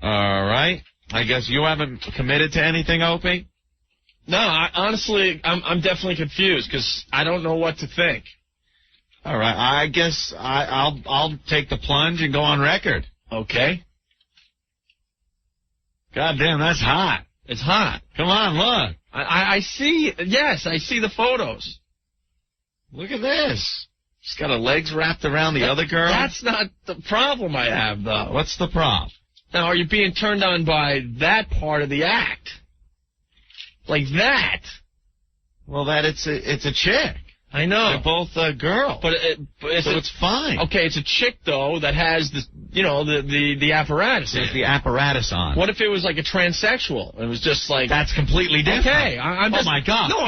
All right. I guess you haven't committed to anything, Opie? No, honestly, I'm definitely confused because I don't know what to think. All right. I guess I'll take the plunge and go on record. Okay. God damn, that's hot. It's hot. Come on, look. I see. Yes, I see the photos. Look at this. She's got her legs wrapped around the other girl. That's not the problem I have, though. What's the problem? Now, are you being turned on by that part of the act? Like that? Well, it's a chick. I know. They're both girls. But it's fine. Okay, it's a chick, though, that has the apparatus. There's the apparatus on. What if it was like a transsexual? It was just like... That's completely different. Okay, I'm just... Oh, my God. No,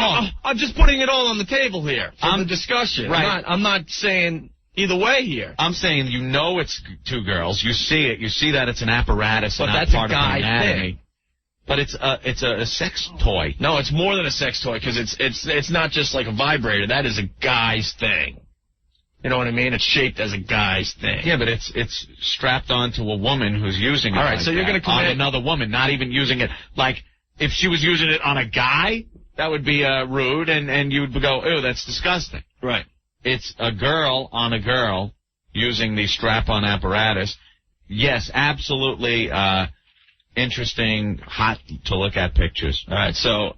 I'm just putting it all on the table here for the discussion. Right. I'm not saying either way here. I'm saying it's two girls. You see it. You see that it's an apparatus and not part of the anatomy. Thing. But it's a sex toy. No, it's more than a sex toy because it's not just like a vibrator. That is a guy's thing. You know what I mean? It's shaped as a guy's thing. Yeah, but it's strapped onto a woman who's using it. All right, so you're going to on another woman, not even using it. Like if she was using it on a guy, that would be rude, and you would go, ew, that's disgusting. Right. It's a girl on a girl using the strap-on apparatus. Yes, absolutely. Interesting, hot to look at pictures. All right, so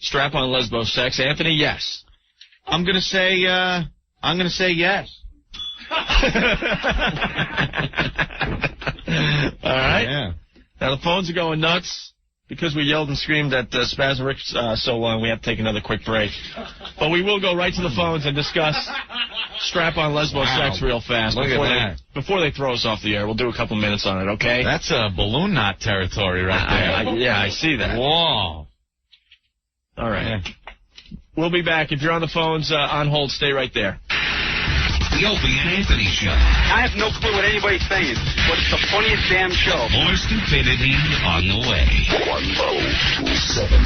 strap-on lesbo sex, Anthony, yes. I'm gonna say yes. All right. Yeah. Now the phones are going nuts because we yelled and screamed at Spaz and Rick so long. We have to take another quick break, but we will go right to the phones and discuss strap-on lesbo sex real fast. Look at that. Before they throw us off the air, we'll do a couple minutes on it, okay? That's a balloon knot territory right there. Yeah, I see that. Whoa. All right. Yeah. We'll be back. If you're on the phones, on hold, stay right there. The Opie and Anthony Show. I have no clue what anybody's saying, but it's the funniest damn show. More stupidity on the way. 1027.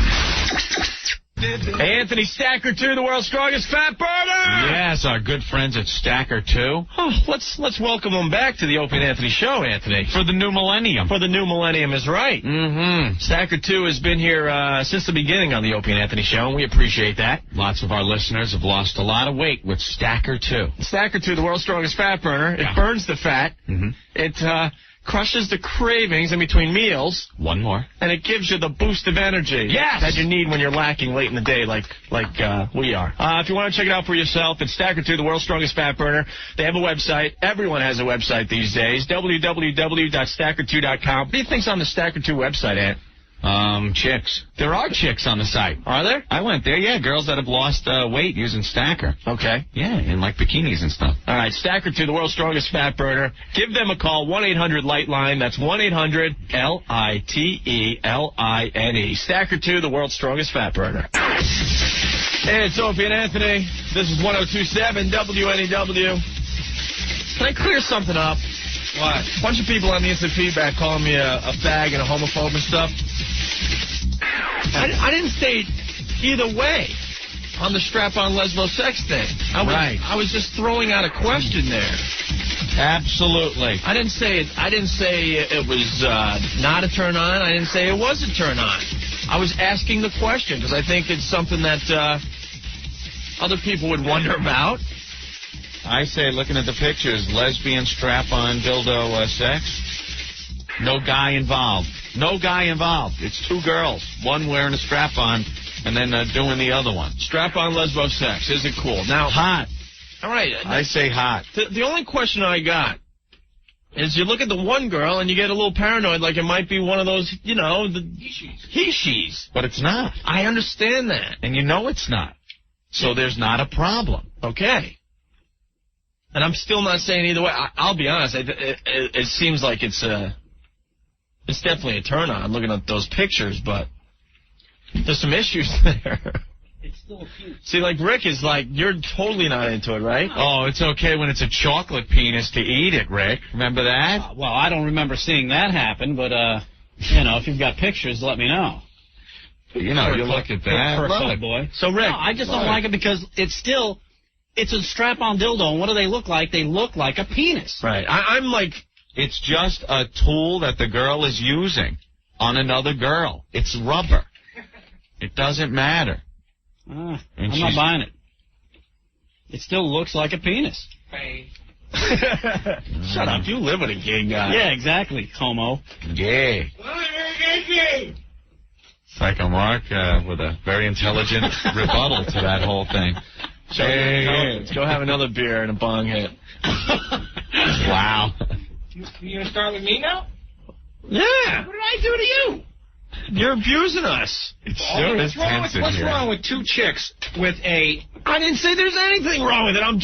Hey, Anthony, Stacker 2, the world's strongest fat burner! Yes, our good friends at Stacker 2. Oh, let's welcome them back to the Opie and Anthony Show, Anthony. For the new millennium. For the new millennium is right. Mm-hmm. Stacker 2 has been here since the beginning on the Opie and Anthony Show, and we appreciate that. Lots of our listeners have lost a lot of weight with Stacker 2. Stacker 2, the world's strongest fat burner. It burns the fat. Mm-hmm. It crushes the cravings in between meals. One more. And it gives you the boost of energy that you need when you're lacking late in the day like we are. If you want to check it out for yourself, it's Stacker 2, the world's strongest fat burner. They have a website. Everyone has a website these days, www.stacker2.com. What do you think's on the Stacker 2 website, Ant? Chicks. There are chicks on the site. Are there? I went there, yeah. Girls that have lost weight using Stacker. Okay. Yeah, in like bikinis and stuff. All right, Stacker 2, the world's strongest fat burner. Give them a call, 1-800-LIGHTLINE. That's 1-800-LITELINE. Stacker 2, the world's strongest fat burner. Hey, it's Opie and Anthony. This is 102.7 WNEW. Can I clear something up? What? A bunch of people on the instant feedback calling me a fag and a homophobe and stuff. I didn't say either way on the strap-on lesbo sex thing. I was just throwing out a question there. Absolutely. I didn't say it was not a turn on. I didn't say it was a turn on. I was asking the question because I think it's something that other people would wonder about. I say, looking at the pictures, lesbian strap-on dildo sex, no guy involved. No guy involved. It's two girls, one wearing a strap-on and then doing the other one. Strap-on lesbo sex. Is it cool? Now, hot. All right. I say hot. The only question I got is you look at the one girl and you get a little paranoid like it might be one of those, you know, the he-she's. But it's not. I understand that. And you know it's not. So there's not a problem. Okay. And I'm still not saying either way. I'll be honest. It seems like it's definitely a turn on looking at those pictures, but there's some issues there. It's still cute. See, like Rick is like, you're totally not into it, right? Oh, it's okay when it's a chocolate penis to eat it, Rick. Remember that? Well, I don't remember seeing that happen, but, you know, if you've got pictures, let me know. You know, you look at that. Look, boy. So, Rick. No, I just don't like it because it's a strap-on dildo, and what do they look like? They look like a penis. Right. I'm like... It's just a tool that the girl is using on another girl. It's rubber. It doesn't matter. I'm not buying it. It still looks like a penis. Shut up. You live with a gay guy. Yeah, exactly, homo. Gay. Psycho Mark with a very intelligent rebuttal to that whole thing. Let's go have another beer and a bong hit. Wow. You gonna start with me now? Yeah. What did I do to you? You're abusing us. It's sure is tense in What's here. wrong with two chicks with a... I didn't say there's anything wrong with it. I'm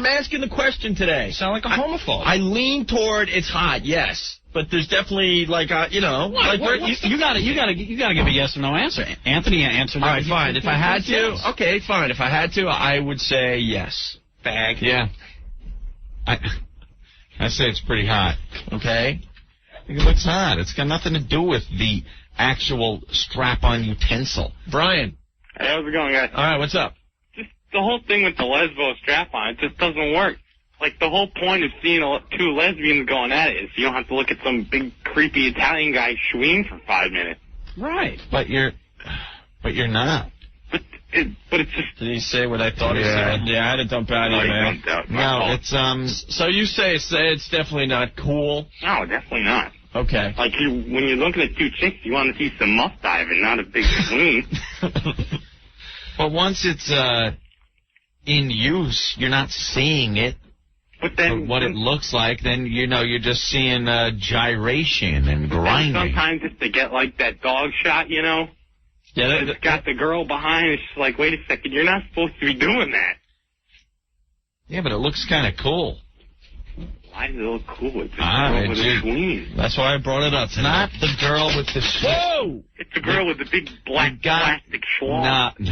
asking the question today. You sound like a homophobe. I lean toward it's hot, yes. But there's definitely, like, you know... What? You gotta give a yes or no answer. Anthony answered. All right, fine. If I had to... Okay, fine. If I had to, I would say yes. Fag. Yeah. I say it's pretty hot. Okay. I think it looks hot. It's got nothing to do with the actual strap-on utensil. Brian. Hey, how's it going, guys? All right, what's up? Just the whole thing with the lesbo strap-on, it just doesn't work. Like, the whole point of seeing two lesbians going at it is you don't have to look at some big, creepy Italian guy schween for 5 minutes. Right. But you're not. But it's just... Did he say what I thought he said? Yeah, I had to dump out of you, man. No, it's, So you say it's definitely not cool? No, definitely not. Okay. Like, when you're looking at two chicks, you want to see some muff diving, not a big swing. But once it's in use, you're not seeing it. But then... what it looks like, then, you know, you're just seeing gyration and grinding. Sometimes it's to get, like, that dog shot, you know? Yeah, it's got the girl behind. It's just like, wait a second, you're not supposed to be doing that. Yeah, but it looks kind of cool. Why does it look cool? It's a girl with a swing. That's why I brought it up. It's not the girl with the Whoa! It's the girl with the big black plastic schlong. No.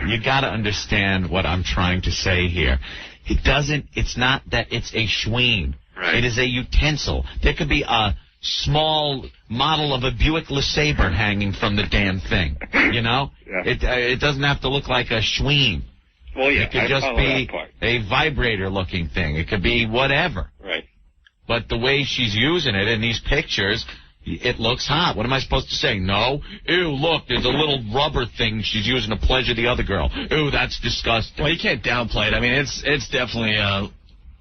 You got to understand what I'm trying to say here. It's not that it's a schween. Right. It is a utensil. There could be a small model of a Buick LeSabre hanging from the damn thing, you know? Yeah. It doesn't have to look like a schween. Well, yeah, it could just be a vibrator-looking thing. It could be whatever. Right. But the way she's using it in these pictures, it looks hot. What am I supposed to say? No? Ew, look, there's a little rubber thing she's using to pleasure the other girl. Ew, that's disgusting. Well, you can't downplay it. I mean, it's definitely a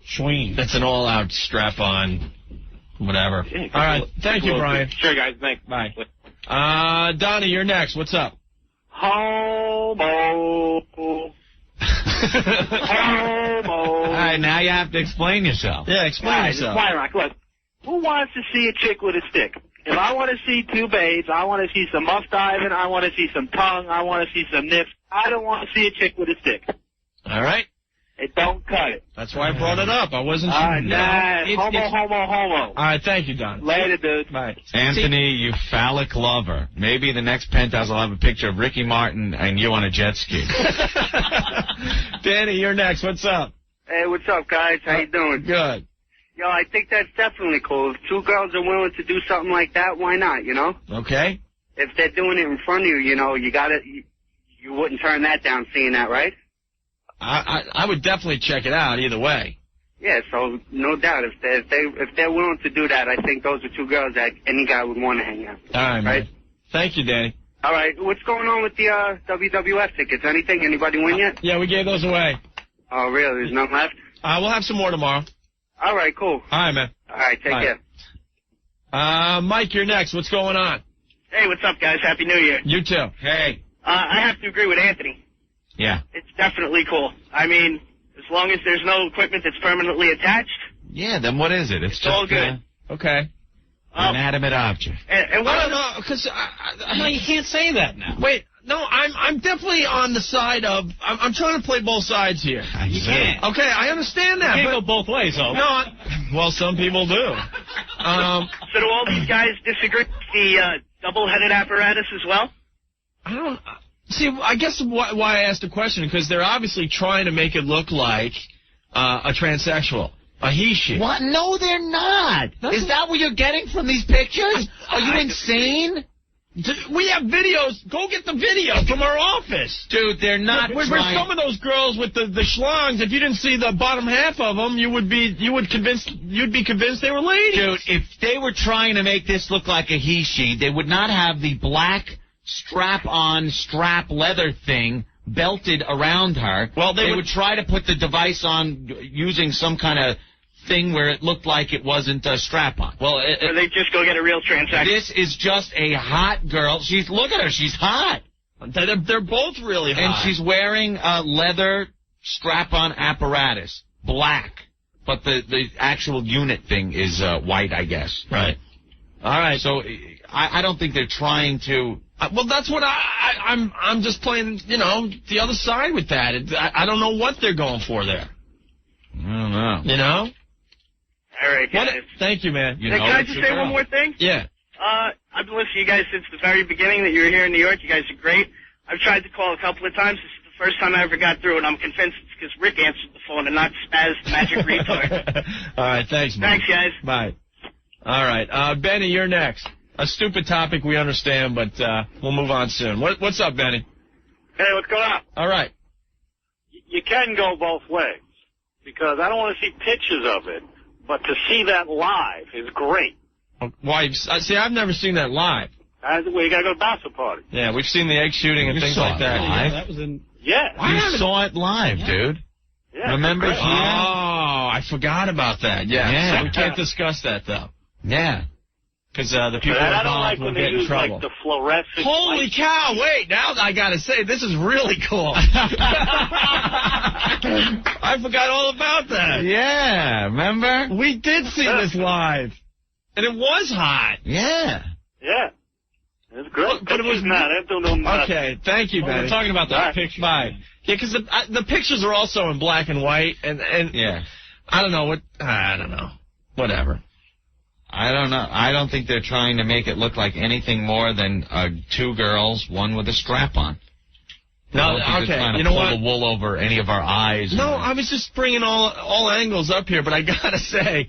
schween. It's an all-out strap-on... Whatever. Yeah, all right. Thank you, Brian. Sure, guys. Thanks. Bye. Donnie, you're next. What's up? Homo. Homo. All right, now you have to explain yourself. Yeah, explain yourself. Rock, look. Who wants to see a chick with a stick? If I want to see two babes, I want to see some muff diving, I want to see some tongue, I want to see some nips. I don't want to see a chick with a stick. All right. It don't cut it. That's why I brought it up. I wasn't sure. Nah, homo. All right, thank you, Don. Later, dude. Bye. Anthony, you phallic lover. Maybe the next penthouse will have a picture of Ricky Martin and you on a jet ski. Danny, you're next. What's up? Hey, what's up, guys? How you doing? Good. Yo, I think that's definitely cool. If two girls are willing to do something like that, why not, you know? Okay. If they're doing it in front of you, you know, you wouldn't turn that down seeing that, right? I would definitely check it out either way. Yeah, so no doubt. If they're willing to do that, I think those are two girls that any guy would want to hang out. All right, man. Thank you, Danny. All right, what's going on with the WWF tickets? Anything? Anybody win yet? Yeah, we gave those away. Oh, really? There's none left? We'll have some more tomorrow. All right, cool. All right, man. All right, take care. Mike, you're next. What's going on? Hey, what's up, guys? Happy New Year. You too. Hey. I have to agree with Anthony. Yeah. It's definitely cool. I mean, as long as there's no equipment that's permanently attached. Yeah, then what is it? It's just all good. Okay. An inanimate object. And what I don't know, because no, you can't say that now. Wait, no, I'm definitely on the side of. I'm trying to play both sides here. You can't. Okay, I understand that. You can't go both ways, though. No, well, some people do. So do all these guys disagree with the double-headed apparatus as well? I don't. See, I guess why I asked the question, because they're obviously trying to make it look like a transsexual. A he-she. What? No, they're not. Is that what you're getting from these pictures? Are you insane? We have videos. Go get the video from our office. Dude, they're not Where some of those girls with the schlongs, if you didn't see the bottom half of them, you'd be convinced they were ladies. Dude, if they were trying to make this look like a he-she, they would not have the black strap-on strap leather thing belted around her. Well, they would try to put the device on using some kind of thing where it looked like it wasn't a strap-on. Well, Or they just go get a real transsexual. This is just a hot girl. Look at her. She's hot. They're both really hot. And she's wearing a leather strap-on apparatus, black. But the actual unit thing is white, I guess. Right. All right. So I don't think they're trying to. Well, that's what I'm just playing, the other side with that. I don't know what they're going for there. I don't know. You know? All right, guys. Thank you, man. Can I just say one more thing? Yeah. I've been listening to you guys since the very beginning that you were here in New York. You guys are great. I've tried to call a couple of times. This is the first time I ever got through, and I'm convinced it's because Rick answered the phone and not Spaz, the magic retard. All right, thanks, man. Thanks, guys. Bye. All right, Benny, you're next. A stupid topic, we understand, but we'll move on soon. What's up, Benny? Hey, what's going on? All right. You can go both ways, because I don't want to see pictures of it, but to see that live is great. Why? See, I've never seen that live. Well, you got to go to the bachelor party. Yeah, we've seen the egg shooting and things like that. Live? That was in. Yeah. You saw it live, dude. Yeah, remember here? Oh, I forgot about that. Yeah. So we can't discuss that, though. Yeah. Because the people I don't like involved will when get they in use trouble. like the fluorescent. Holy light. cow! Wait, now I gotta say this is really cool. I forgot all about that. Yeah, remember? We did see this live, and it was hot. Yeah. Yeah. It's great. But it was not. Okay, thank you, Benny. We're talking about that picture. Bye. Yeah, because the pictures are also in black and white, and yeah. I don't know. Whatever. I don't know. I don't think they're trying to make it look like anything more than two girls, one with a strap on. No, okay. you You know pull what? the wool over any of our eyes. No, I was just bringing all angles up here, but I gotta say,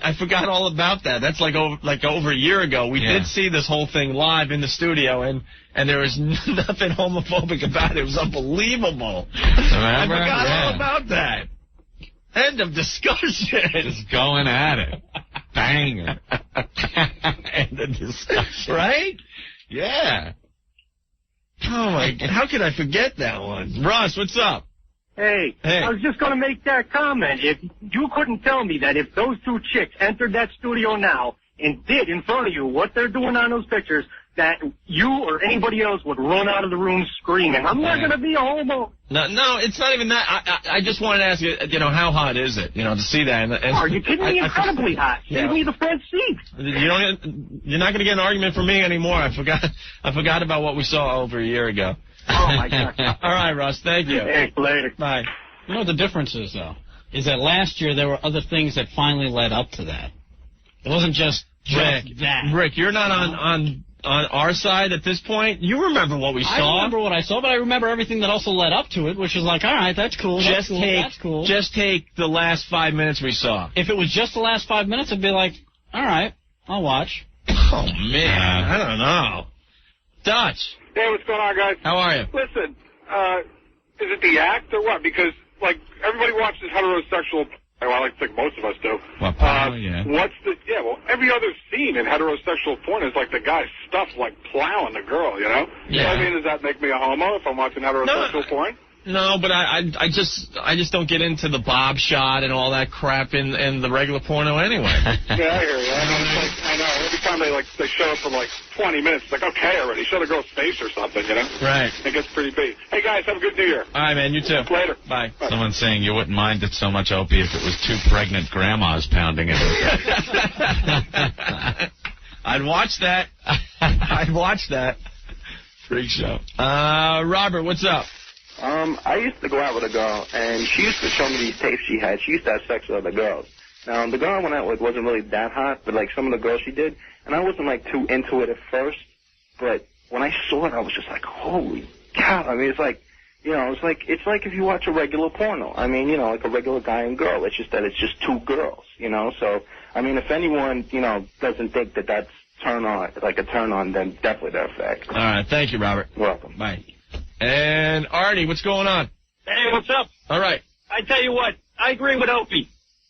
I forgot all about that. That's like over a year ago. We did see this whole thing live in the studio, and there was nothing homophobic about it. It was unbelievable. I forgot all about that. End of discussion. Just going at it. Banging. End of discussion. Right? Yeah. Oh, my God. How could I forget that one? Ross, what's up? Hey, I was just going to make that comment. If you couldn't tell me that if those two chicks entered that studio now and did in front of you what they're doing on those pictures, that you or anybody else would run out of the room screaming, I'm not going to be a homo. No, it's not even that. I just wanted to ask you, how hot is it, to see that? Are you kidding me? Incredibly hot. Save me the front seat. You're not going to get an argument from me anymore. I forgot about what we saw over a year ago. Oh, my God. All right, Russ, thank you. Hey, later. Bye. You know what the difference is, though? Is that last year there were other things that finally led up to that. It wasn't just that. Rick, you're not on our side at this point. You remember what we saw. I remember what I saw, but I remember everything that also led up to it, which is like, all right, that's cool. That's cool. Just take the last 5 minutes we saw. If it was just the last 5 minutes, I'd be like, all right, I'll watch. Oh, man. I don't know. Dutch. Hey, what's going on, guys? How are you? Listen, is it the act or what? Because, like, everybody watches heterosexual. Well, I like to think most of us do. Yeah. Well, every other scene in heterosexual porn is like the guy stuffed like plowing the girl, Yeah. So, I mean, does that make me a homo if I'm watching heterosexual porn? No, but I just don't get into the bob shot and all that crap in the regular porno anyway. Yeah, I hear you. I know. Every time they show it for like 20 minutes, it's like, okay, already. Show the girl's face or something, Right. It gets pretty big. Hey, guys, have a good New Year. All right, man. You too. Later. Bye. Someone's saying you wouldn't mind it so much, Opie, if it was 2 pregnant grandmas pounding it. I'd watch that. I'd watch that. Freak show. Robert, what's up? I used to go out with a girl, and she used to show me these tapes she had. She used to have sex with other girls. Now, the girl I went out with wasn't really that hot, but, like, some of the girls she did, and I wasn't, like, too into it at first, but when I saw it, I was just like, holy cow. I mean, it's like, it's like if you watch a regular porno. I mean, like a regular guy and girl. It's just that it's just 2 girls, So, I mean, if anyone, doesn't think that that's a turn on, then definitely they're a fact. All right. Thank you, Robert. You're welcome. Bye. And Artie, what's going on? Hey, what's up? All right. I tell you what, I agree with Opie.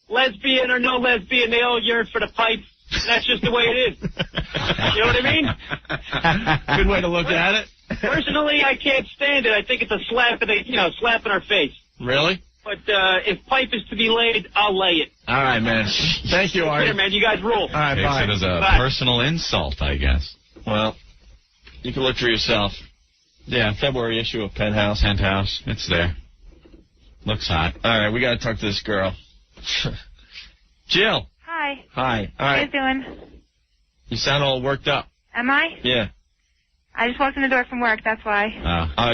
Lesbian or no lesbian, they all yearn for the pipe. That's just the way it is. You know what I mean? Good way to look at it. Personally, I can't stand it. I think it's a slap in our face. Really? But if pipe is to be laid, I'll lay it. All right, man. Thank you, Artie. Here, man, you guys rule. All right, bye. Takes it as a personal insult, I guess. Well, you can look for yourself. Yeah, February issue of Penthouse. It's there. Looks hot. All right, we got to talk to this girl. Jill. Hi. Hi. All right. How you doing? You sound all worked up. Am I? Yeah. I just walked in the door from work, that's why.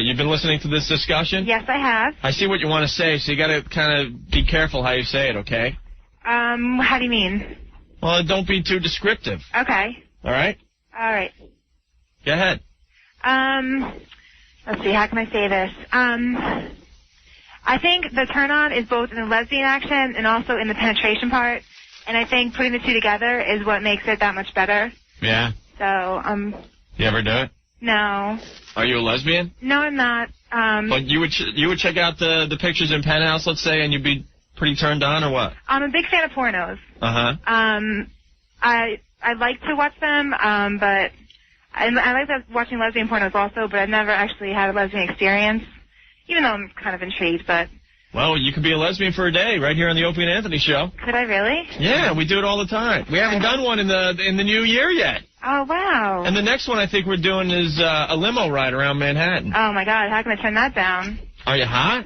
You've been listening to this discussion? Yes, I have. I see what you want to say, so you got to kind of be careful how you say it, okay? How do you mean? Well, don't be too descriptive. Okay. All right? All right. Go ahead. Let's see, how can I say this? I think the turn-on is both in the lesbian action and also in the penetration part, and I think putting the two together is what makes it that much better. Yeah? So, You ever do it? No. Are you a lesbian? No, I'm not. But you would check out the pictures in Penthouse, let's say, and you'd be pretty turned on, or what? I'm a big fan of pornos. Uh-huh. I like to watch them, but I like watching lesbian pornos also, but I've never actually had a lesbian experience, even though I'm kind of intrigued, but... Well, you could be a lesbian for a day right here on the Opie and Anthony show. Could I really? Yeah, we do it all the time. We haven't done one in the new year yet. Oh, wow. And the next one I think we're doing is a limo ride around Manhattan. Oh, my God. How can I turn that down? Are you hot?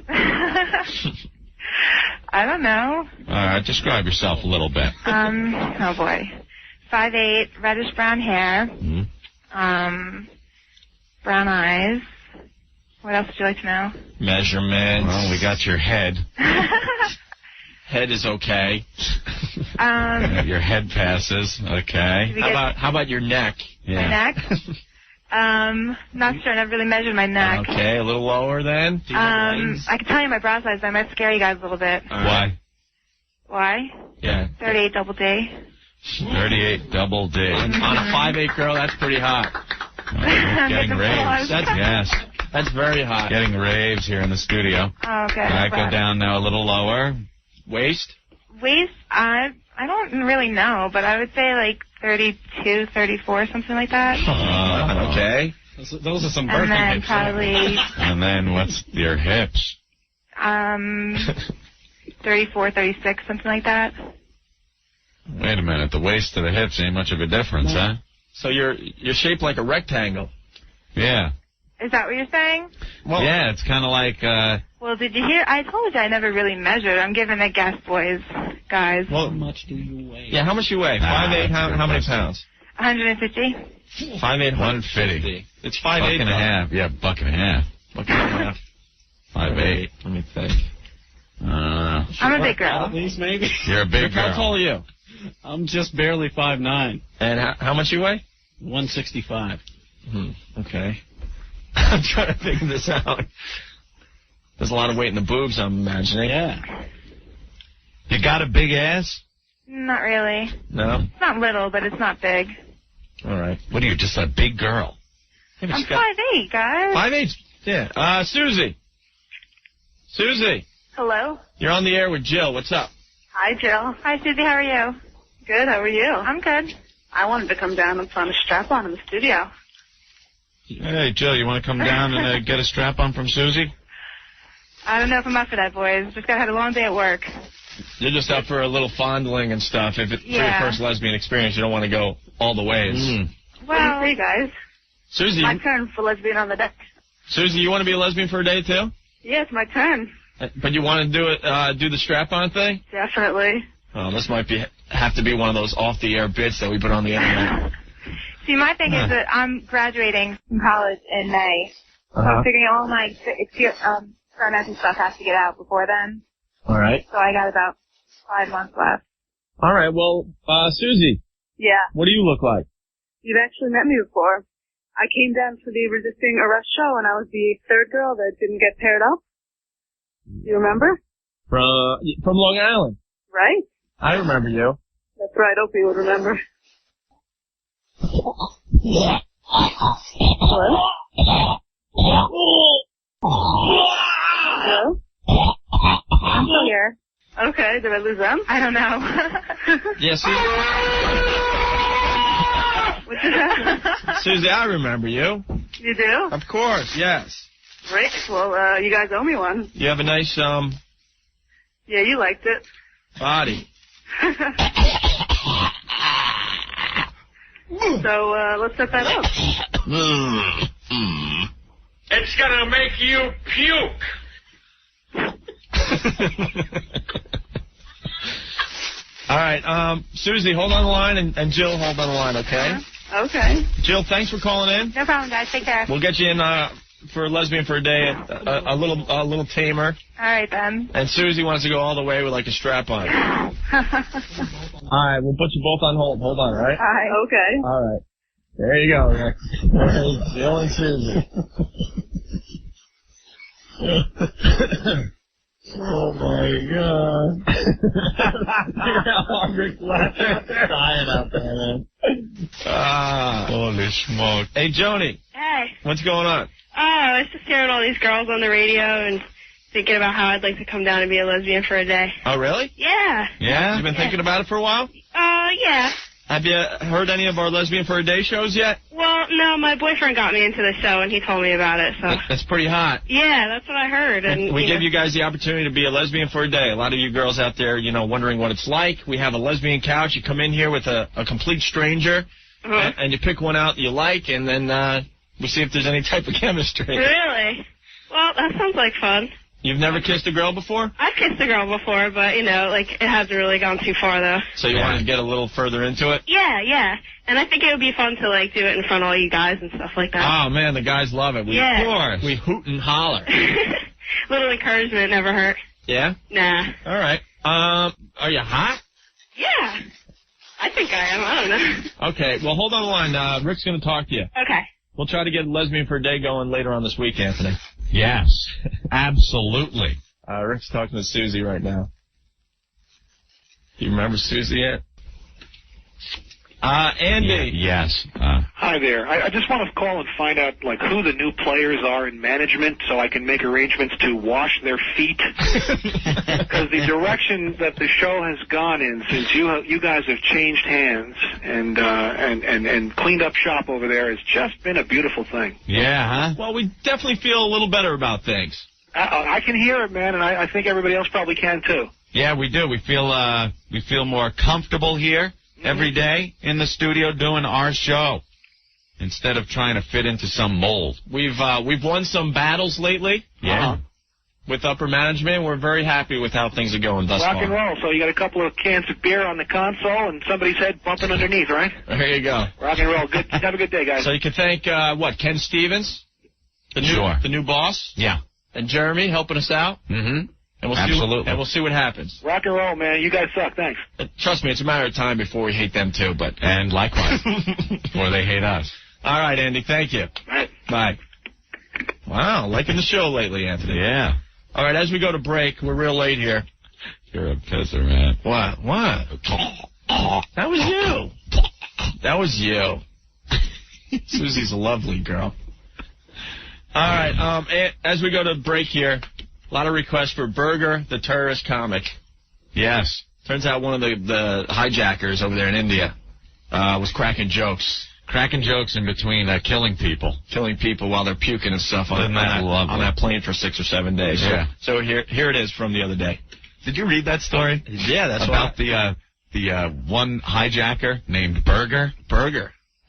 I don't know. All right, describe yourself a little bit. Oh, boy. 5'8", reddish-brown hair. Mm-hmm. Brown eyes. What else would you like to know? Measurements. Well, we got your head. Head is okay. Your head passes. Okay. How about your neck? Yeah. My neck? Not sure. I never really measured my neck. Okay, a little lower then. I can tell you my bra size, but I might scare you guys a little bit. Why? Why? Yeah. 38 double D. 38 double D. On a 5'8" girl, that's pretty hot. Getting raves. Yes. That's very hot. Getting raves here in the studio. Oh, okay. All right, go down now a little lower. Waist? Waist? I don't really know, but I would say like 32, 34, something like that. Okay. Those are some birthday And then hips. probably... And then what's your hips? 34, 36, something like that. Wait a minute. The waist to the hips ain't much of a difference, huh? So you're shaped like a rectangle. Yeah. Is that what you're saying? Well, yeah, it's kind of like. Well, did you hear? I told you I never really measured. I'm giving a guess, guys. Well, How much do you weigh? Yeah, how much you weigh? 5'8". How many pounds? 150. 5'8", 150. It's 5'8". Buck and a half. Yeah, buck and a half. Buck and a half. 5'8". Let me think. I'm a big girl. At least maybe. You're a big girl. How tall are you? I'm just barely 5'9". And how much you weigh? 165. Okay. I'm trying to figure this out. There's a lot of weight in the boobs, I'm imagining. Yeah. You got a big ass? Not really. No? It's not little, but it's not big. All right. What are you, just a big girl? I'm 5'8", guys. 5'8", yeah. Susie. Susie. Hello? You're on the air with Jill. What's up? Hi, Jill. Hi, Susie. How are you? Good. How are you? I'm good. I wanted to come down and find a strap-on in the studio. Hey, Jill, you want to come down and get a strap-on from Susie? I don't know if I'm up for that, boys. Just got had a long day at work. You're just up for a little fondling and stuff. If it's for your first lesbian experience, you don't want to go all the ways. Well, hey, guys. Susie. My turn for lesbian on the deck. Susie, you want to be a lesbian for a day, too? Yeah, it's my turn. But you want to do the strap-on thing? Definitely. Oh, this might have to be one of those off-the-air bits that we put on the internet. See, my thing is that I'm graduating from college in May. So I'm figuring all my experiments and stuff has to get out before then. All right. So I got about 5 months left. All right, well, Susie. Yeah. What do you look like? You've actually met me before. I came down for the resisting arrest show, and I was the third girl that didn't get paired up. You remember? From Long Island. Right? I remember you. That's right, Opie would remember. Hello? Hello? I'm still here. Okay, did I lose them? I don't know. Yes, What just happened? Susie, I remember you. You do? Of course, yes. Great. Well, you guys owe me one. You have a nice, Yeah, you liked it. body. So, let's set that up. It's gonna make you puke. All right, Susie, hold on the line, and Jill, hold on the line, okay? Okay. Jill, thanks for calling in. No problem, guys. Take care. We'll get you in for a lesbian for a day, a little tamer. All right, then. And Susie wants to go all the way with like a strap on. All right, we'll put you both on hold. Hold on, all right? Hi. Okay. All right. There you go, Rick. Jill and Susie. Oh my God! Rick's laughing, dying out there, man. Holy smoke! Hey, Joni. Hey. What's going on? Oh, I was just hearing all these girls on the radio and thinking about how I'd like to come down and be a lesbian for a day. Oh, really? Yeah. Yeah. You've been thinking about it for a while? Yeah. Have you heard any of our Lesbian for a Day shows yet? Well, no, my boyfriend got me into the show and he told me about it, so. That's pretty hot. Yeah, that's what I heard. And we give you guys the opportunity to be a lesbian for a day. A lot of you girls out there, wondering what it's like. We have a lesbian couch. You come in here with a complete stranger, and you pick one out that you like, and then we see if there's any type of chemistry. Really? Well, that sounds like fun. You've never kissed a girl before? I've kissed a girl before, but, it hasn't really gone too far, though. So you want to get a little further into it? Yeah. And I think it would be fun to, do it in front of all you guys and stuff like that. Oh, man, the guys love it. Yeah. Of course. We hoot and holler. Little encouragement never hurt. Yeah? Nah. All right. Are you hot? Yeah. I think I am. I don't know. Okay, well, hold on the line. Rick's going to talk to you. Okay. We'll try to get Lesbian for a Day going later on this week, Anthony. Yes, absolutely. Rick's talking to Susie right now. Do you remember Susie yet? Andy. Yes. Hi there. I just want to call and find out, who the new players are in management so I can make arrangements to wash their feet. Because the direction that the show has gone in since you guys have changed hands and cleaned up shop over there has just been a beautiful thing. Yeah, huh? Well, we definitely feel a little better about things. I can hear it, man, and I think everybody else probably can, too. Yeah, we do. We feel more comfortable here every day in the studio doing our show. instead of trying to fit into some mold. We've won some battles lately. Yeah. With upper management, we're very happy with how things are going thus far. Rock and roll. So you got a couple of cans of beer on the console and somebody's head bumping underneath, right? There you go. Rock and roll. Good. Have a good day, guys. So you can thank, Ken Stevens? The new boss? Yeah. And Jeremy helping us out? Mm-hmm. And we'll Absolutely. See, and we'll see what happens. Rock and roll, man. You guys suck. Thanks. Trust me, it's a matter of time before we hate them, too. And likewise. Or they hate us. All right, Andy. Thank you. All right. Bye. Wow, liking the show lately, Anthony. Yeah. All right, as we go to break, we're real late here. You're a pisser, man. What? That was you. That was you. Susie's a lovely girl. All right, as we go to break here, a lot of requests for Burger, the terrorist comic. Yes. Turns out one of the hijackers over there in India was cracking jokes. Cracking jokes in between killing people. Killing people while they're puking and stuff on that plane for 6 or 7 days. Yeah. So here it is from the other day. Did you read that story? Yeah, that's about the one hijacker named Burger.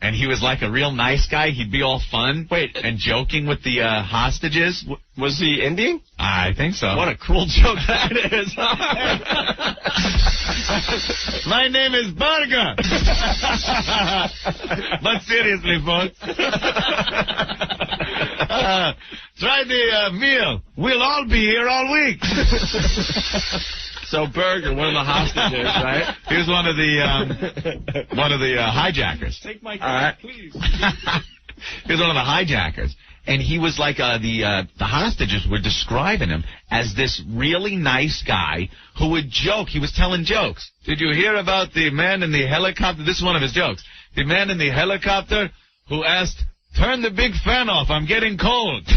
And he was like a real nice guy. He'd be all fun. And joking with the hostages. Was he Indian? I think so. What a cruel joke that is. My name is Burger. But seriously, folks. Try the meal. We'll all be here all week. So Burger, one of the hostages, right? He was one of the hijackers. Take my card, please. He was one of the hijackers. And he was like, the hostages were describing him as this really nice guy who would joke. He was telling jokes. Did you hear about the man in the helicopter? This is one of his jokes. The man in the helicopter who asked, "Turn the big fan off, I'm getting cold."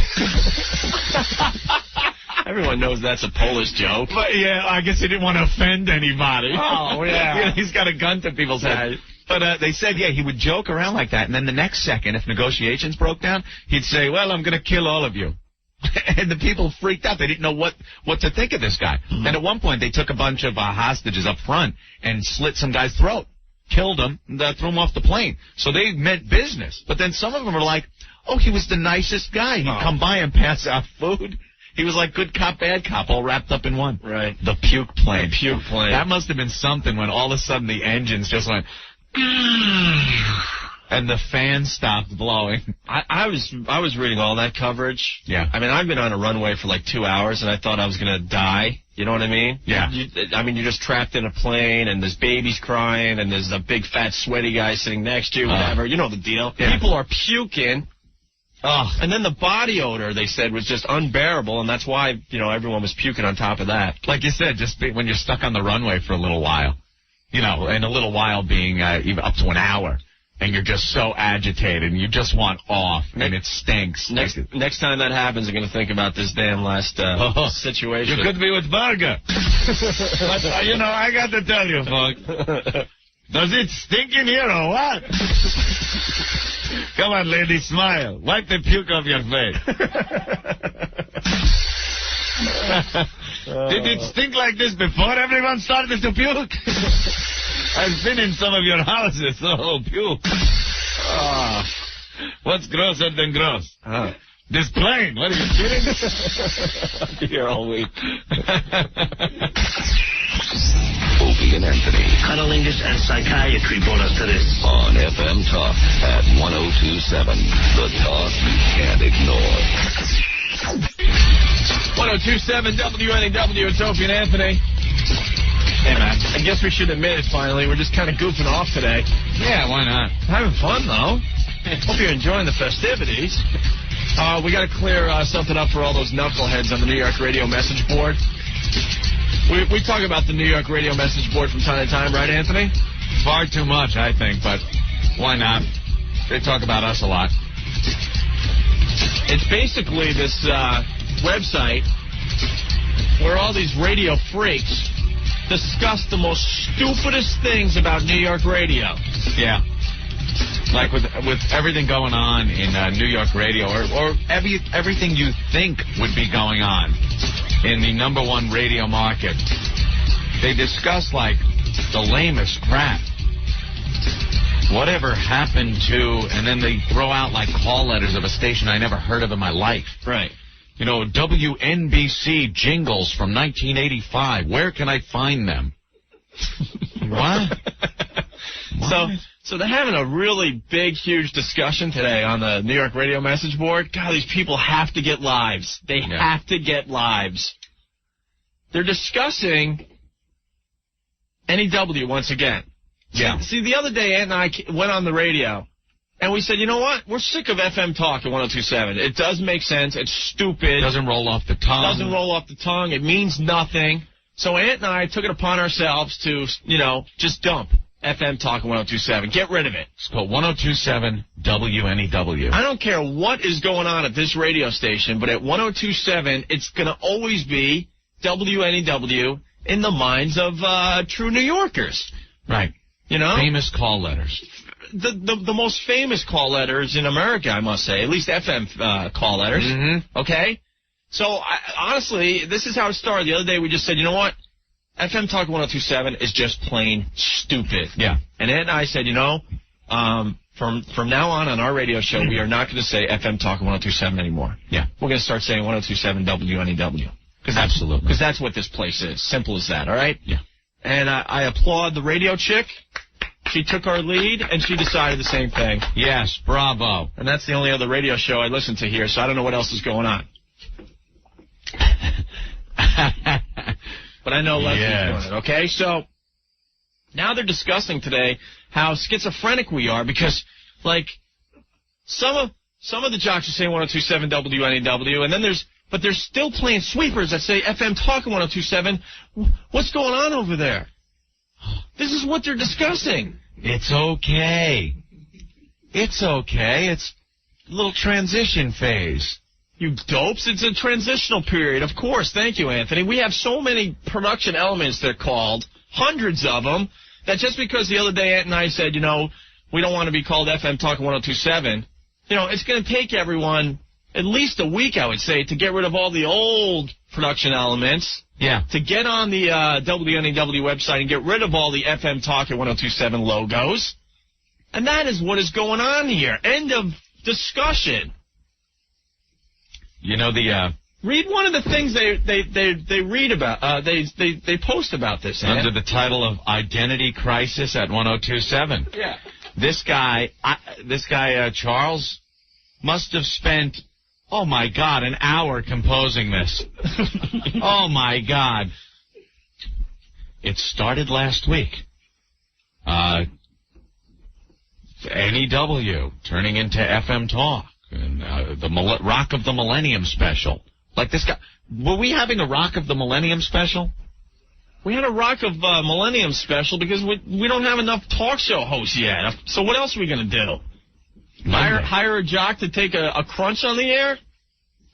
Everyone knows that's a Polish joke. But yeah, I guess he didn't want to offend anybody. Oh, yeah. He's got a gun to people's heads. But they said, yeah, he would joke around like that. And then the next second, if negotiations broke down, he'd say, "Well, I'm going to kill all of you." And the people freaked out. They didn't know what to think of this guy. Mm-hmm. And at one point, they took a bunch of hostages up front and slit some guy's throat. Killed him, and threw him off the plane. So they meant business. But then some of them were like, "Oh, he was the nicest guy. He'd come by and pass out food." He was like good cop, bad cop, all wrapped up in one. Right. The puke plane. The puke plane. That must have been something when all of a sudden the engines just went, and the fan stopped blowing. I was reading all that coverage. Yeah. I mean, I've been on a runway for like 2 hours, and I thought I was going to die. You know what I mean? Yeah. You're just trapped in a plane, and there's babies crying, and there's a big, fat, sweaty guy sitting next to you, whatever. You know the deal. Yeah. People are puking. And then the body odor, they said, was just unbearable, and that's why, everyone was puking on top of that. Like you said, when you're stuck on the runway for a little while, and a little while being even up to an hour, and you're just so agitated, and you just want off, and it stinks. Next time that happens, I'm going to think about this damn last situation. You could be with Burger. But, I got to tell you, folks. Does it stink in here or what? Come on, lady, smile. Wipe the puke off your face. Did it stink like this before everyone started to puke? I've been in some of your houses, so puke. What's grosser than gross? This plane. What are you kidding? I'll be here all week. Opie and Anthony. Cunnilingus and Psychiatry brought us to this. On FM Talk at 102.7. The talk you can't ignore. 102.7 WNEW. It's Opie and Anthony. Hey, man. I guess we should admit it finally. We're just kind of goofing off today. Yeah, why not? Having fun, though. Hope you're enjoying the festivities. We got to clear something up for all those knuckleheads on the New York radio message board. We talk about the New York radio message board from time to time, right, Anthony? Far too much, I think, but why not? They talk about us a lot. It's basically this website where all these radio freaks discuss the most stupidest things about New York radio. Yeah. Like with everything going on in New York radio, or everything you think would be going on in the #1 radio market, they discuss like the lamest crap. Whatever happened to, and then they throw out like call letters of a station I never heard of in my life. Right. You know, WNBC jingles from 1985. Where can I find them? What? So they're having a really big, huge discussion today on the New York radio message board. God, these people have to get lives. They have to get lives. They're discussing NEW once again. Yeah. See, the other day, Ant and I went on the radio, and we said, you know what? We're sick of FM talk at 102.7. It doesn't make sense. It's stupid. Doesn't roll off the tongue. Doesn't roll off the tongue. It means nothing. So Ant and I took it upon ourselves to, just dump FM talk at 102.7. Get rid of it. It's called 102.7 WNEW. I don't care what is going on at this radio station, but at 102.7, it's going to always be WNEW in the minds of true New Yorkers. Right. You know? Famous call letters. The most famous call letters in America, I must say. At least FM call letters. Mm-hmm. Okay? So, honestly, this is how it started. The other day we just said, you know what? FM Talk 102.7 is just plain stupid. Yeah. And Ed and I said, from now on our radio show, we are not going to say FM Talk 102.7 anymore. Yeah. We're going to start saying 102.7 WNEW. Absolutely. Because that's what this place is. Simple as that, all right? Yeah. And I applaud the radio chick. She took our lead, and she decided the same thing. Yes, bravo. And that's the only other radio show I listen to here, so I don't know what else is going on. But I know Leslie's doing it, okay? So now they're discussing today how schizophrenic we are because, some of the jocks are saying 102.7 WNEW, and then but they're still playing sweepers that say FM Talk 102.7. What's going on over there? This is what they're discussing. It's okay. It's okay. It's a little transition phase. You dopes, it's a transitional period. Of course, thank you, Anthony. We have so many production elements, they're called, hundreds of them, that just because the other day Ant and I said, we don't want to be called FM Talk 102.7, it's going to take everyone at least a week, I would say, to get rid of all the old production elements. Yeah. To get on the WNEW website and get rid of all the FM Talk at 102.7 logos. And that is what is going on here. End of discussion. Read one of the things they read about. They post about this. Under the title of Identity Crisis at 102.7. Yeah. This guy Charles must have spent, oh my God, an hour composing this. Oh my God. It started last week. NEW turning into FM Talk. And the Rock of the Millennium special. Like this guy. Were we having a Rock of the Millennium special? We had a Rock of Millennium special because we don't have enough talk show hosts yet. So what else are we going to do? Hire a jock to take a crunch on the air?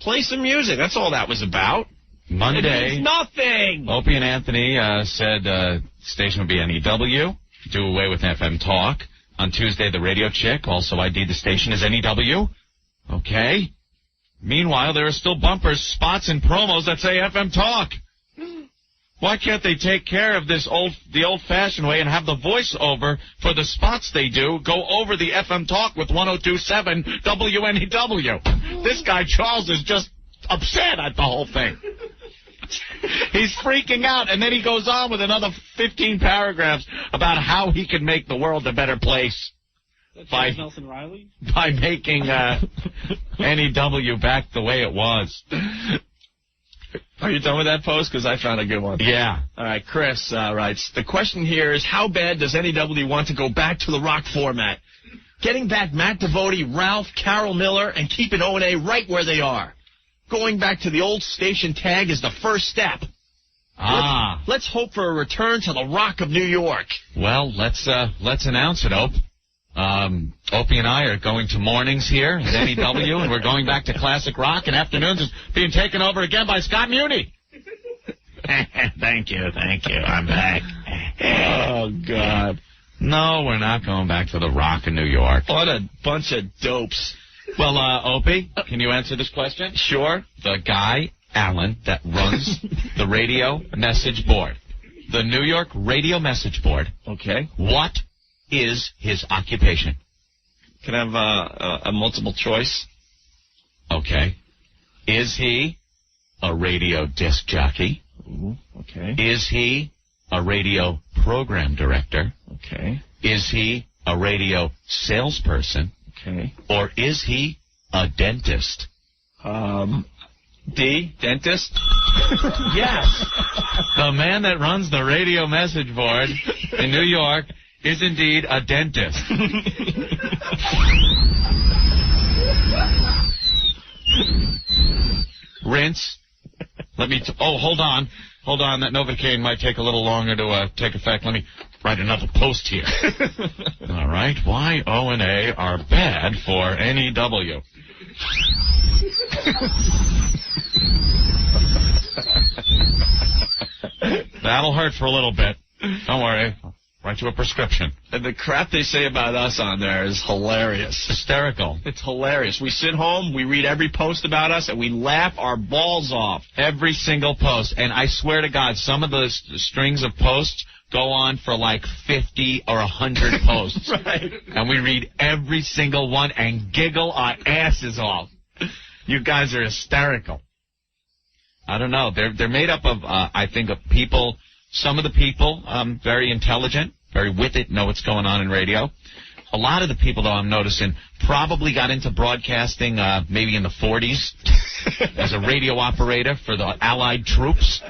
Play some music. That's all that was about. Monday. It means nothing. Opie and Anthony said the station would be NEW. Do away with FM Talk. On Tuesday, the radio chick also ID'd the station as NEW. Okay. Meanwhile, there are still bumpers, spots, and promos that say FM Talk. Why can't they take care of the old-fashioned way and have the voiceover for the spots they do go over the FM Talk with 102.7 WNEW? This guy, Charles, is just upset at the whole thing. He's freaking out, and then he goes on with another 15 paragraphs about how he can make the world a better place. By Nelson Riley? By making NEW back the way it was. Are you done with that post? Because I found a good one. Yeah. All right, Chris writes, the question here is, how bad does NEW want to go back to the rock format? Getting back Matt Devotie, Ralph, Carol Miller, and keeping O&A right where they are. Going back to the old station tag is the first step. Let's hope for a return to the rock of New York. Well, let's announce it, Ope. Opie and I are going to mornings here at NEW, and we're going back to classic rock, and afternoons is being taken over again by Scott Muni. Thank you. I'm back. Oh, God. No, we're not going back to the rock in New York. What a bunch of dopes. Well, Opie, can you answer this question? Sure. The guy, Alan, that runs the radio message board, the New York radio message board. Okay. What is his occupation? Can I have a multiple choice? Okay. Is he a radio disc jockey? Ooh, okay. Is he a radio program director? Okay. Is he a radio salesperson? Okay. Or is he a dentist? D, dentist? Yes. The man that runs the radio message board in New York is indeed a dentist. Rinse. Let me... hold on. Hold on. That Novocaine might take a little longer to take effect. Let me write another post here. All right. Y, O, and A are bad for NEW. That'll hurt for a little bit. Don't worry. I'll write you a prescription. And the crap they say about us on there is hilarious. Hysterical. It's hilarious. We sit home, we read every post about us, and we laugh our balls off. Every single post. And I swear to God, some of the strings of posts go on for like 50 or 100 posts. Right. And we read every single one and giggle our asses off. You guys are hysterical. I don't know. They're made up of, I think, of people. Some of the people, very intelligent, very with it, know what's going on in radio. A lot of the people, though, I'm noticing, probably got into broadcasting maybe in the 40s as a radio operator for the Allied troops,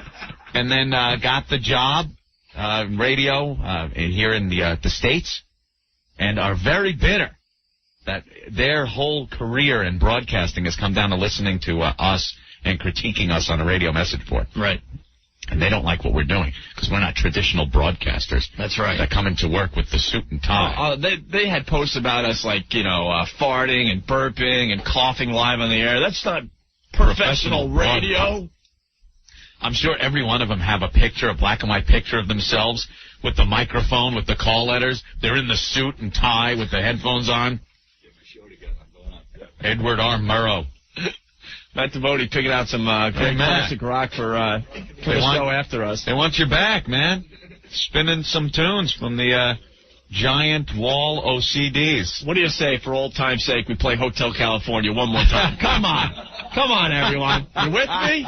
and then got the job in radio here in the States, and are very bitter that their whole career in broadcasting has come down to listening to us and critiquing us on a radio message board. Right. And they don't like what we're doing because we're not traditional broadcasters. That's right. That come into work with the suit and tie. They had posts about us like, farting and burping and coughing live on the air. That's not professional radio. I'm sure every one of them have a picture, a black and white picture of themselves with the microphone, with the call letters. They're in the suit and tie with the headphones on. Edward R. Murrow. Matt Devote picking out some great classic rock for the show after us. They want you back, man. Spinning some tunes from the giant wall OCDs. What do you say, for old time's sake, we play Hotel California one more time? Come on. Come on, everyone. You with me?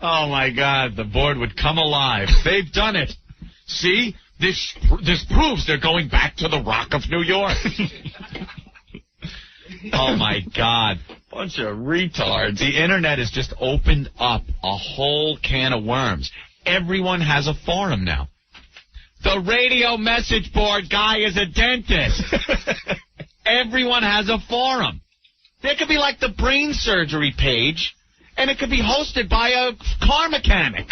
Oh, my God. The board would come alive. They've done it. See? This proves they're going back to the Rock of New York. Oh, my God. Bunch of retards. The Internet has just opened up a whole can of worms. Everyone has a forum now. The radio message board guy is a dentist. Everyone has a forum. There could be like the brain surgery page, and it could be hosted by a car mechanic.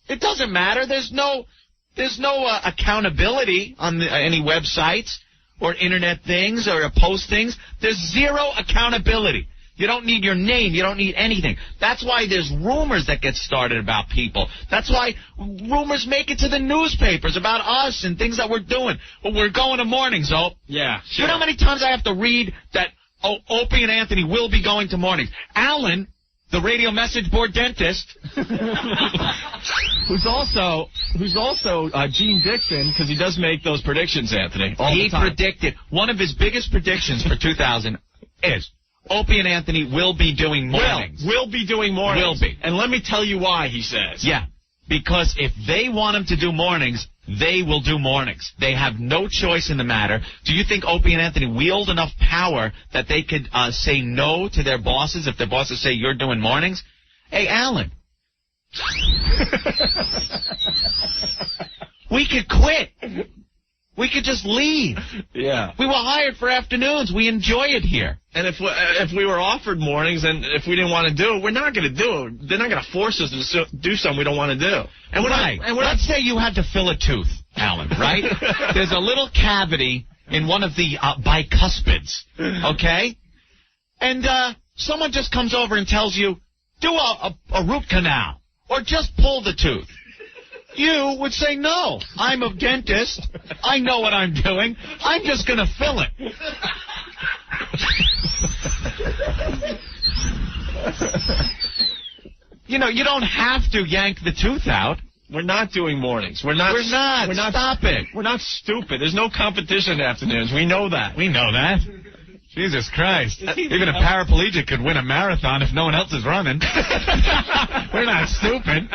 It doesn't matter. There's no accountability on any websites or Internet things or postings. There's zero accountability. You don't need your name. You don't need anything. That's why there's rumors that get started about people. That's why rumors make it to the newspapers about us and things that we're doing. Well, we're going to mornings, Yeah, sure. You know how many times I have to read that Opie and Anthony will be going to mornings? Alan, the radio message board dentist, who's also Gene Dixon, because he does make those predictions, Anthony. He predicted, one of his biggest predictions for 2000 is Opie and Anthony will be doing mornings. Will be doing mornings. Will be. And let me tell you why, he says. Yeah, because if they want him to do mornings, they will do mornings. They have no choice in the matter. Do you think Opie and Anthony wield enough power that they could say no to their bosses if their bosses say you're doing mornings? Hey, Alan. We could quit. We could just leave. Yeah. We were hired for afternoons. We enjoy it here. And if we were offered mornings and if we didn't want to do it, we're not going to do it. They're not going to force us to do something we don't want to do. And let's say you had to fill a tooth, Alan, right? There's a little cavity in one of the bicuspids, okay? And someone just comes over and tells you, do a root canal or just pull the tooth. You would say, no, I'm a dentist. I know what I'm doing. I'm just going to fill it. You know, you don't have to yank the tooth out. We're not doing mornings. We're not. Stop it. We're not stupid. There's no competition in afternoons. We know that. We know that. Jesus Christ. Even a paraplegic could win a marathon if no one else is running. We're not stupid.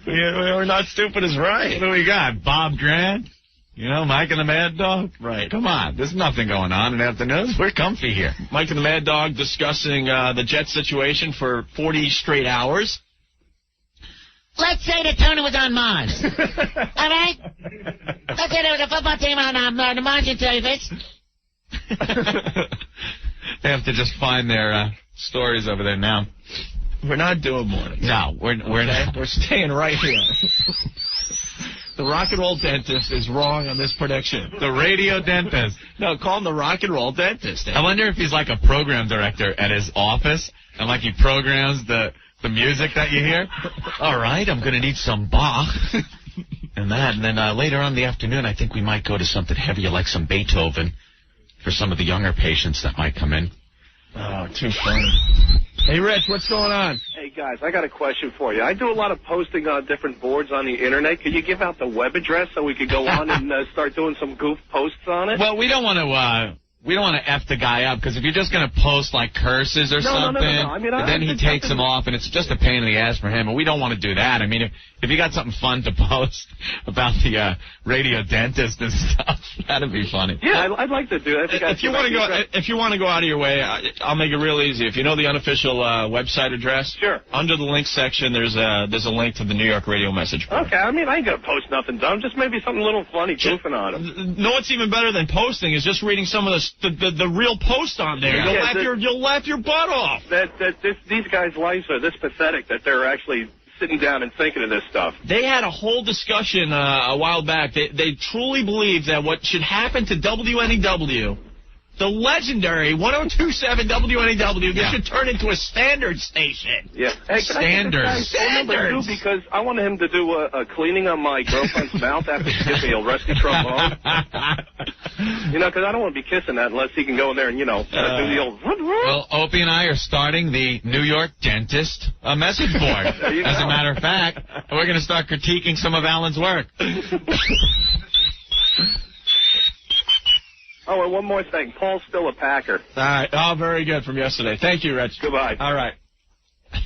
We're not stupid is right. What do we got? Bob Grant? You know, Mike and the Mad Dog? Right. Come on. There's nothing going on in afternoons. We're comfy here. Mike and the Mad Dog discussing the Jets situation for 40 straight hours. Let's say the tournament was on Mars. All right? Let's say there was a football team on the Martian surface. They have to just find their stories over there now. We're not doing mornings. No, we're not. We're staying right here. The rock and roll dentist is wrong on this prediction. The radio dentist. No, call him the rock and roll dentist. I wonder if he's like a program director at his office, and like he programs the music that you hear. All right, I'm going to need some Bach and that. And then later on in the afternoon, I think we might go to something heavier like some Beethoven for some of the younger patients that might come in. Oh, too funny. Hey, Rich, what's going on? Hey, guys, I got a question for you. I do a lot of posting on different boards on the Internet. Could you give out the web address so we could go on and start doing some goof posts on it? Well, we don't want to F the guy up, because if you're just going to post, like, curses or something, I mean, then he takes them off, and it's just a pain in the ass for him, and we don't want to do that. I mean, if you got something fun to post about the radio dentist and stuff, that'd be funny. Yeah, I'd like to do that. If you want to go out of your way, I'll make it real easy. If you know the unofficial website address, sure. Under the link section, there's a link to the New York radio message board. Okay, I mean, I ain't gonna post nothing dumb. Just maybe something a little funny, goofing on it. No, what's even better than posting is just reading some of the real posts on there. Yeah. You'll laugh your butt off. These guys' lives are this pathetic that they're actually sitting down and thinking of this stuff. They had a whole discussion a while back. They truly believe that what should happen to WNEW, the legendary 102.7 WNEW, this should turn into a standard station. Yeah. Hey, Standards. Standards. Because I wanted him to do a cleaning on my girlfriend's mouth after she gives me a rusty trombone. You know, because I don't want to be kissing that unless he can go in there and, do the old... Well, Opie and I are starting the New York dentist message board. As a matter of fact, we're going to start critiquing some of Alan's work. Oh, and one more thing. Paul's still a Packer. All right. Oh, very good from yesterday. Thank you, Rich. Goodbye. All right.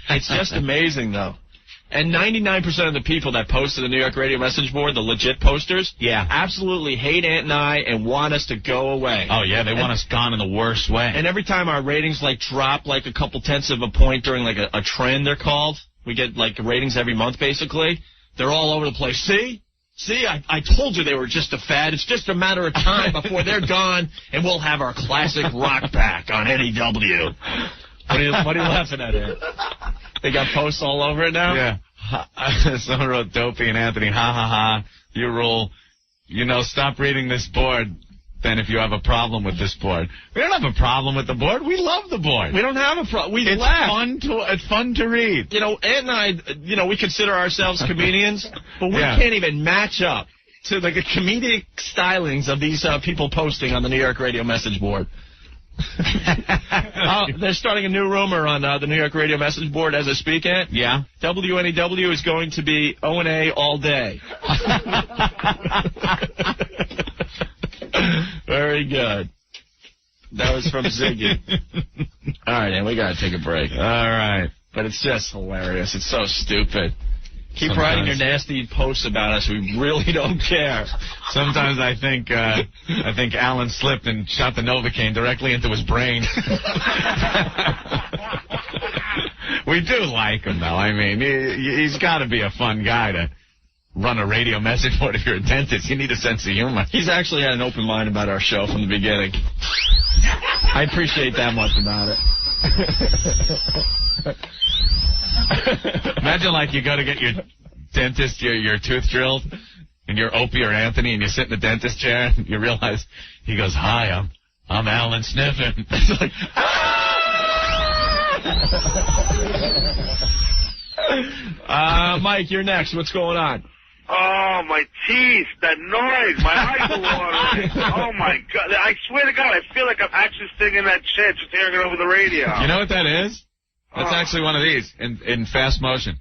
It's just amazing, though. And 99% of the people that post to the New York radio message board, the legit posters, absolutely hate Ant and I and want us to go away. Oh, yeah, they want us gone in the worst way. And every time our ratings, drop, a couple tenths of a point during, a trend, they're called. We get, ratings every month, basically. They're all over the place. See, I told you they were just a fad. It's just a matter of time before they're gone, and we'll have our classic rock back on NEW. What are you laughing at here? They got posts all over it now? Yeah. Someone wrote Dopey and Anthony, ha, ha, ha, you rule. Stop reading this board then if you have a problem with this board. We don't have a problem with the board. We love the board. We don't have a problem. It's fun to read. Ant and I, we consider ourselves comedians, but we can't even match up to the comedic stylings of these people posting on the New York radio message board. They're starting a new rumor on the New York radio message board as I speak, Ant. Yeah. WNEW is going to be O&A all day. Very good. That was from Ziggy. All right, and we got to take a break. All right. But it's just hilarious. It's so stupid. Keep writing your nasty posts about us. We really don't care. Sometimes I think Alan slipped and shot the Novocaine directly into his brain. We do like him, though. I mean, he's got to be a fun guy to run a radio message board if you're a dentist. You need a sense of humor. He's actually had an open mind about our show from the beginning. I appreciate that much about it. Imagine you go to get your dentist, your tooth drilled, and you're Opie or Anthony, and you sit in the dentist chair, and you realize he goes, "Hi, I'm Alan Sniffin." It's like, Mike, you're next. What's going on? Oh, my teeth, that noise, my eyes are watering. Oh, my God. I swear to God, I feel like I'm actually sitting in that chair just hearing it over the radio. You know what that is? That's actually one of these in fast motion.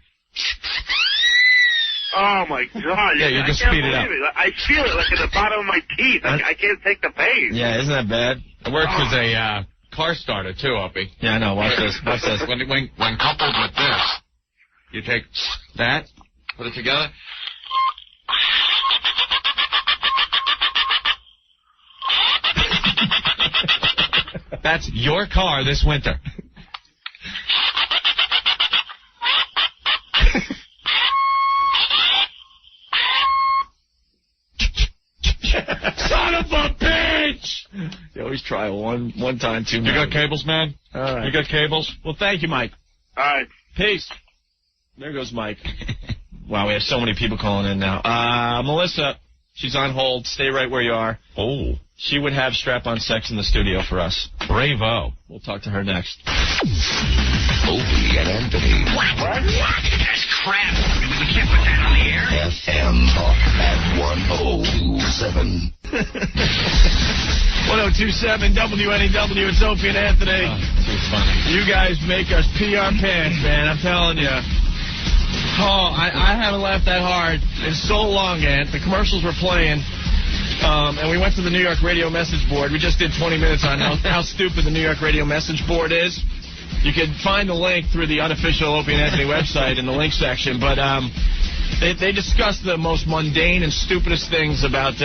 Oh my God! Yeah, you I just can't speed it up. believe I feel it like at the bottom of my teeth. I can't take the pain. Yeah, isn't that bad? It works as a car starter too, Opie. Yeah, I know. Watch this. Watch this. When coupled with this, you take that, put it together. That's your car this winter. Son of a bitch! You always try one time too many. You got cables, man? All right. You got cables? Well, thank you, Mike. All right. Peace. There goes Mike. Wow, we have so many people calling in now. Melissa, she's on hold. Stay right where you are. Oh. She would have strap-on sex in the studio for us. Bravo. We'll talk to her next. Opie and Anthony. What? That's crap. We can't put that on the air. FM Talk at 1027. 1027 WNEW. It's Opie and Anthony. Too funny. You guys make us pee our pants, man. I'm telling you. Oh, I haven't laughed that hard in so long, Ant. The commercials were playing, and we went to the New York radio message board. We just did 20 minutes on how stupid the New York radio message board is. You can find the link through the unofficial Opie and Anthony website in the link section, but they discuss the most mundane and stupidest things about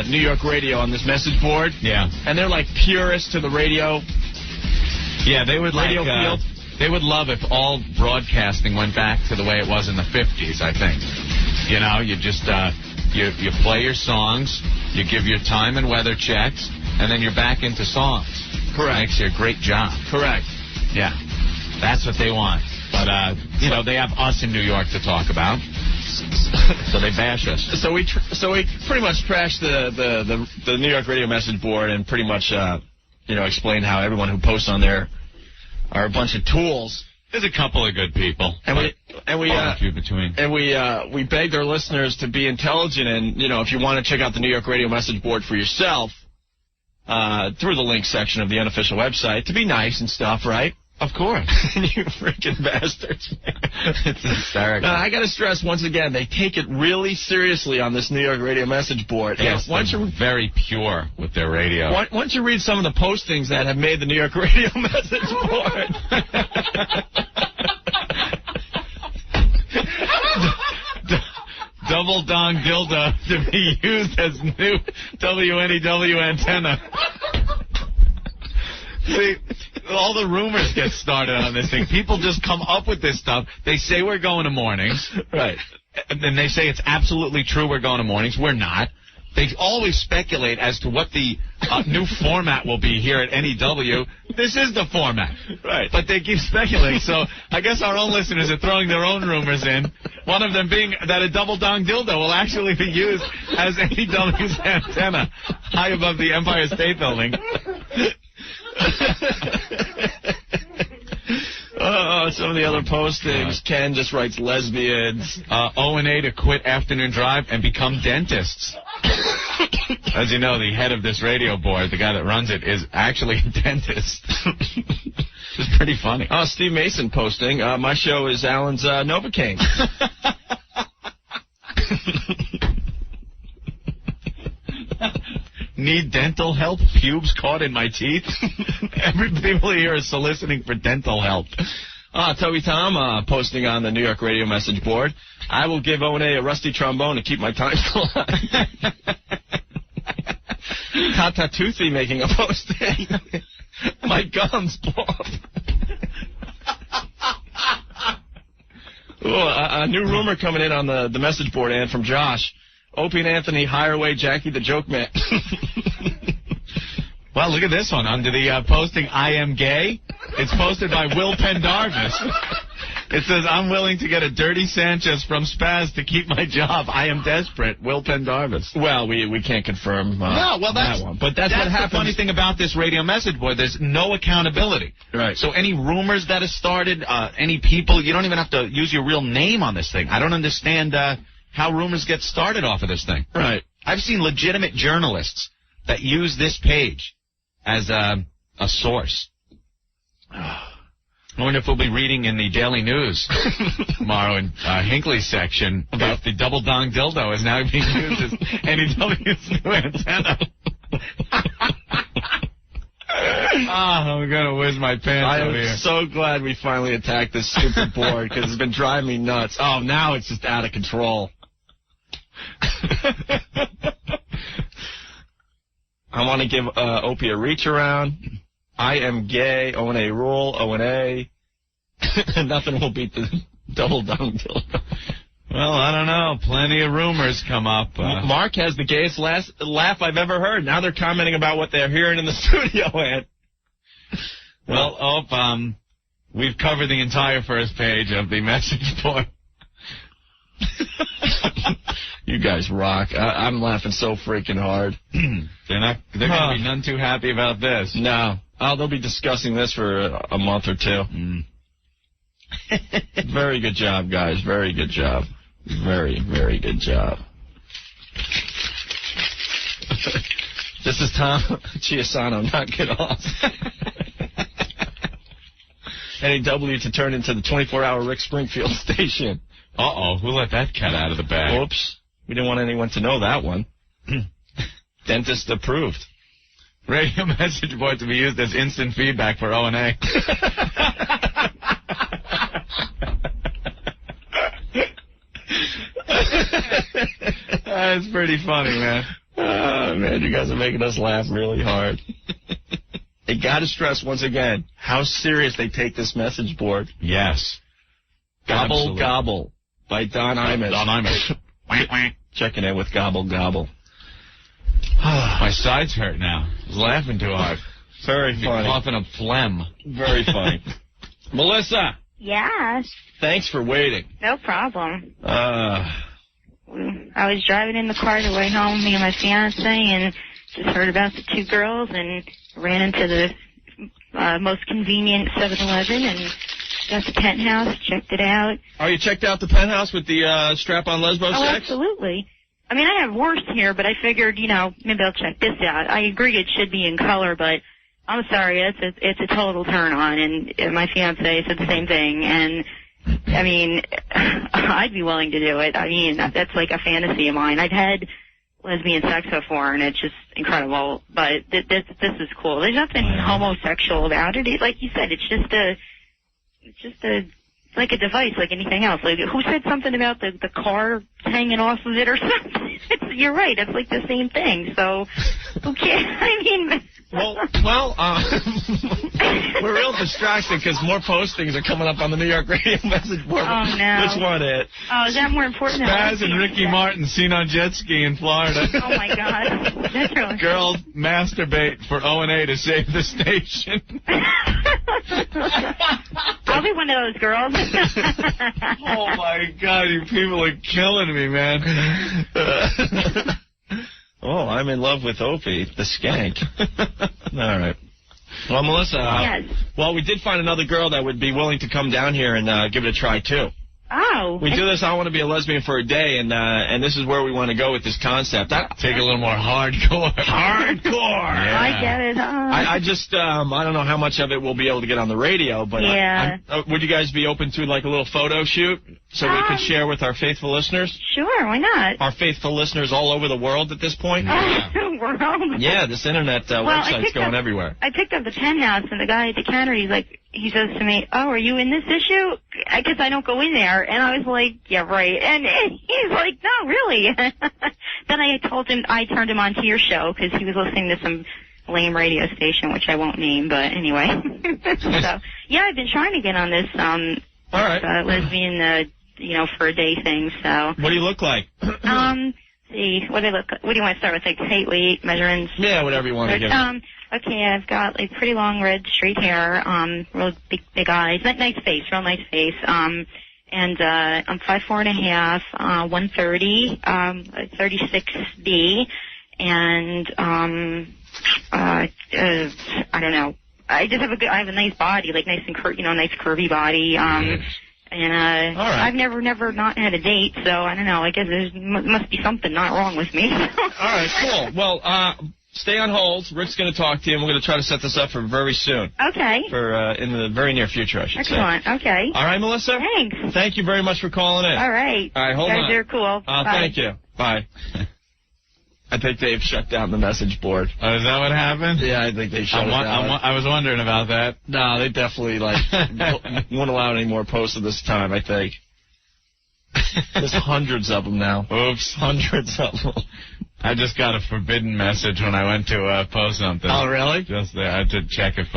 New York radio on this message board. Yeah. And they're like purists to the radio. Yeah, they would Radio field. They would love if all broadcasting went back to the way it was in the 50s, I think. You know, you just, you play your songs, you give your time and weather checks, and then you're back into songs. Correct. Makes you a great job. Correct. Yeah. That's what they want. But, you know, they have us in New York to talk about. So they bash us. So we pretty much trashed the New York radio message board and pretty much, you know, explained how everyone who posts on there are a bunch of tools. There's a couple of good people. And we begged our listeners to be intelligent, and you know, if you want to check out the New York radio message board for yourself, through the link section of the unofficial website, to be nice and stuff, right? Of course. You freaking bastards. It's hysterical. Now, I got to stress once again, they take it really seriously on this New York radio message board. Yes, they're very pure with their radio. Once you read some of the postings that have made the New York radio message board. Double dong dildo to be used as new WNEW antenna. See, all the rumors get started on this thing. People just come up with this stuff. They say we're going to mornings. Right. And then they say it's absolutely true we're going to mornings. We're not. They always speculate as to what the new format will be here at NEW. This is the format. Right. But they keep speculating. So I guess our own listeners are throwing their own rumors in. One of them being that a double dong dildo will actually be used as NEW's antenna high above the Empire State Building. Some of the other postings. Ken just writes lesbians. O&A to quit afternoon drive and become dentists. As you know, the head of this radio board, the guy that runs it, is actually a dentist. It's pretty funny. Oh, Steve Mason posting. My show is Alan's Novocaine. Need dental help? Pubes caught in my teeth? Every people here is soliciting for dental help. Toby Tom posting on the New York radio message board. I will give O&A a rusty trombone to keep my time alive. Tata Toothy making a posting. My gums blow up. A new rumor coming in on the message board, and from Josh. Opie and Anthony hire away Jackie the Joke Man. Well, look at this one. Under the posting, I am gay, it's posted by Will Pendarvis. It says, I'm willing to get a dirty Sanchez from Spaz to keep my job. I am desperate. Will Pendarvis. Well, we can't confirm that one. But that's what happens. The funny thing about this radio message board. There's no accountability. Right. So any rumors that have started, any people, you don't even have to use your real name on this thing. I don't understand how rumors get started off of this thing. Right. I've seen legitimate journalists that use this page as a source. I wonder if we'll be reading in the Daily News tomorrow in Hinckley's section if the double dong dildo is now being used as NEW's new antenna. I'm going to whiz my pants over here. I'm so glad we finally attacked this stupid board because it's been driving me nuts. Oh, now it's just out of control. I want to give Opie a reach around. I am gay. O&A rule. O&A. Nothing will beat the double dong dildo. Well, I don't know. Plenty of rumors come up. Mark has the gayest laugh I've ever heard. Now they're commenting about what they're hearing in the studio, Ed. Well, we've covered the entire first page of the message board. You guys rock. I'm laughing so freaking hard. They're going to be none too happy about this. No. Oh, they'll be discussing this for a month or two. Very good job, guys. Very good job. Very, very good job. This is Tom Chiasano. Knock it off. NEW to turn into the 24-hour Rick Springfield station. Uh-oh. Who let that cat out of the bag? Whoops. We didn't want anyone to know that one. Dentist approved. Radio message board to be used as instant feedback for O&A. That's pretty funny, man. Oh, man, you guys are making us laugh really hard. They got to stress once again how serious they take this message board. Yes. Gobble, Absolutely. Gobble by Don Imus. Don Imus. Checking in with Gobble, Gobble. My sides hurt now. I was laughing too hard. Very funny. Coughing up phlegm. Very funny. Melissa. Yes. Thanks for waiting. No problem. I was driving in the car the way home, me and my fiance, and just heard about the two girls and ran into the most convenient 7-Eleven and got the penthouse, checked it out. Oh, you checked out the penthouse with the strap-on lesbo Oh, sex? absolutely. I mean, I have worse here, but I figured, maybe I'll check this out. I agree it should be in color, but I'm sorry, it's a total turn on, and my fiance said the same thing, and I mean, I'd be willing to do it. I mean, that's like a fantasy of mine. I've had lesbian sex before, and it's just incredible, but this is cool. There's nothing homosexual about it. Like you said, it's like a device, like anything else. Like, who said something about the car hanging off of it or something? You're right. It's like the same thing. So, who cares? I mean, we're real distracted because more postings are coming up on the New York radio message board. Oh, no. Which one, Ed? Oh, is that more important than Spaz and Ricky Martin seen on jet ski in Florida. Oh, my God. That's really... Girls masturbate for O&A to save the station. I'll be one of those girls. Oh, my God. You people are killing me, man. Oh, I'm in love with Opie, the skank. All right. Well, Melissa, yes. Well, we did find another girl that would be willing to come down here and give it a try, too. Oh. We do this, I want to be a lesbian for a day, and this is where we want to go with this concept. Take a little more hardcore. Hardcore! Yeah. I get it. I just, I don't know how much of it we'll be able to get on the radio, but yeah. Would you guys be open to, like, a little photo shoot so we could share with our faithful listeners? Sure, why not? Our faithful listeners all over the world at this point? World? Yeah, this internet website's going everywhere. I picked up the penthouse, and the guy at the counter, he says to me, "Oh, are you in this issue? I guess I don't go in there." And I was like, "Yeah, right." And he's like, "No, really." Then I turned him on to your show because he was listening to some lame radio station, which I won't name, but anyway. So, yeah, I've been trying to get on this all right. lesbian, for a day thing. So. What do you look like? See, what do you want to start with? Like height, weight, measurements? Yeah, whatever you want to give. Okay, I've got like pretty long red straight hair, real big eyes, nice face, real nice face. And I'm 5'4.5", 130, 36D, and I don't know. I have a nice body, like nice and nice curvy body. And right. I've never not had a date, so I don't know. I guess there must be something not wrong with me. All right, cool. Well, stay on hold. Rick's going to talk to you, and we're going to try to set this up for very soon. Okay. For in the very near future, I should say. Excellent. Okay. All right, Melissa? Thanks. Thank you very much for calling in. All right. All right, hold you on. guys are cool. Bye. Thank you. Bye. I think they've shut down the message board. Oh, is that what happened? Yeah, I think they shut it down. I was wondering about that. No, they definitely won't allow any more posts at this time, I think. There's hundreds of them now. Oops. Hundreds of them. I just got a forbidden message when I went to post something. Oh, really? Just there. I had to check if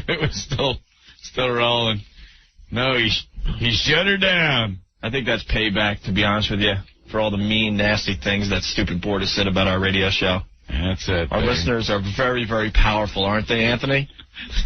it was still rolling. No, he shut her down. I think that's payback, to be honest with you, for all the mean, nasty things that stupid board has said about our radio show. Yeah, that's it. Our listeners are very, very powerful, aren't they, Anthony?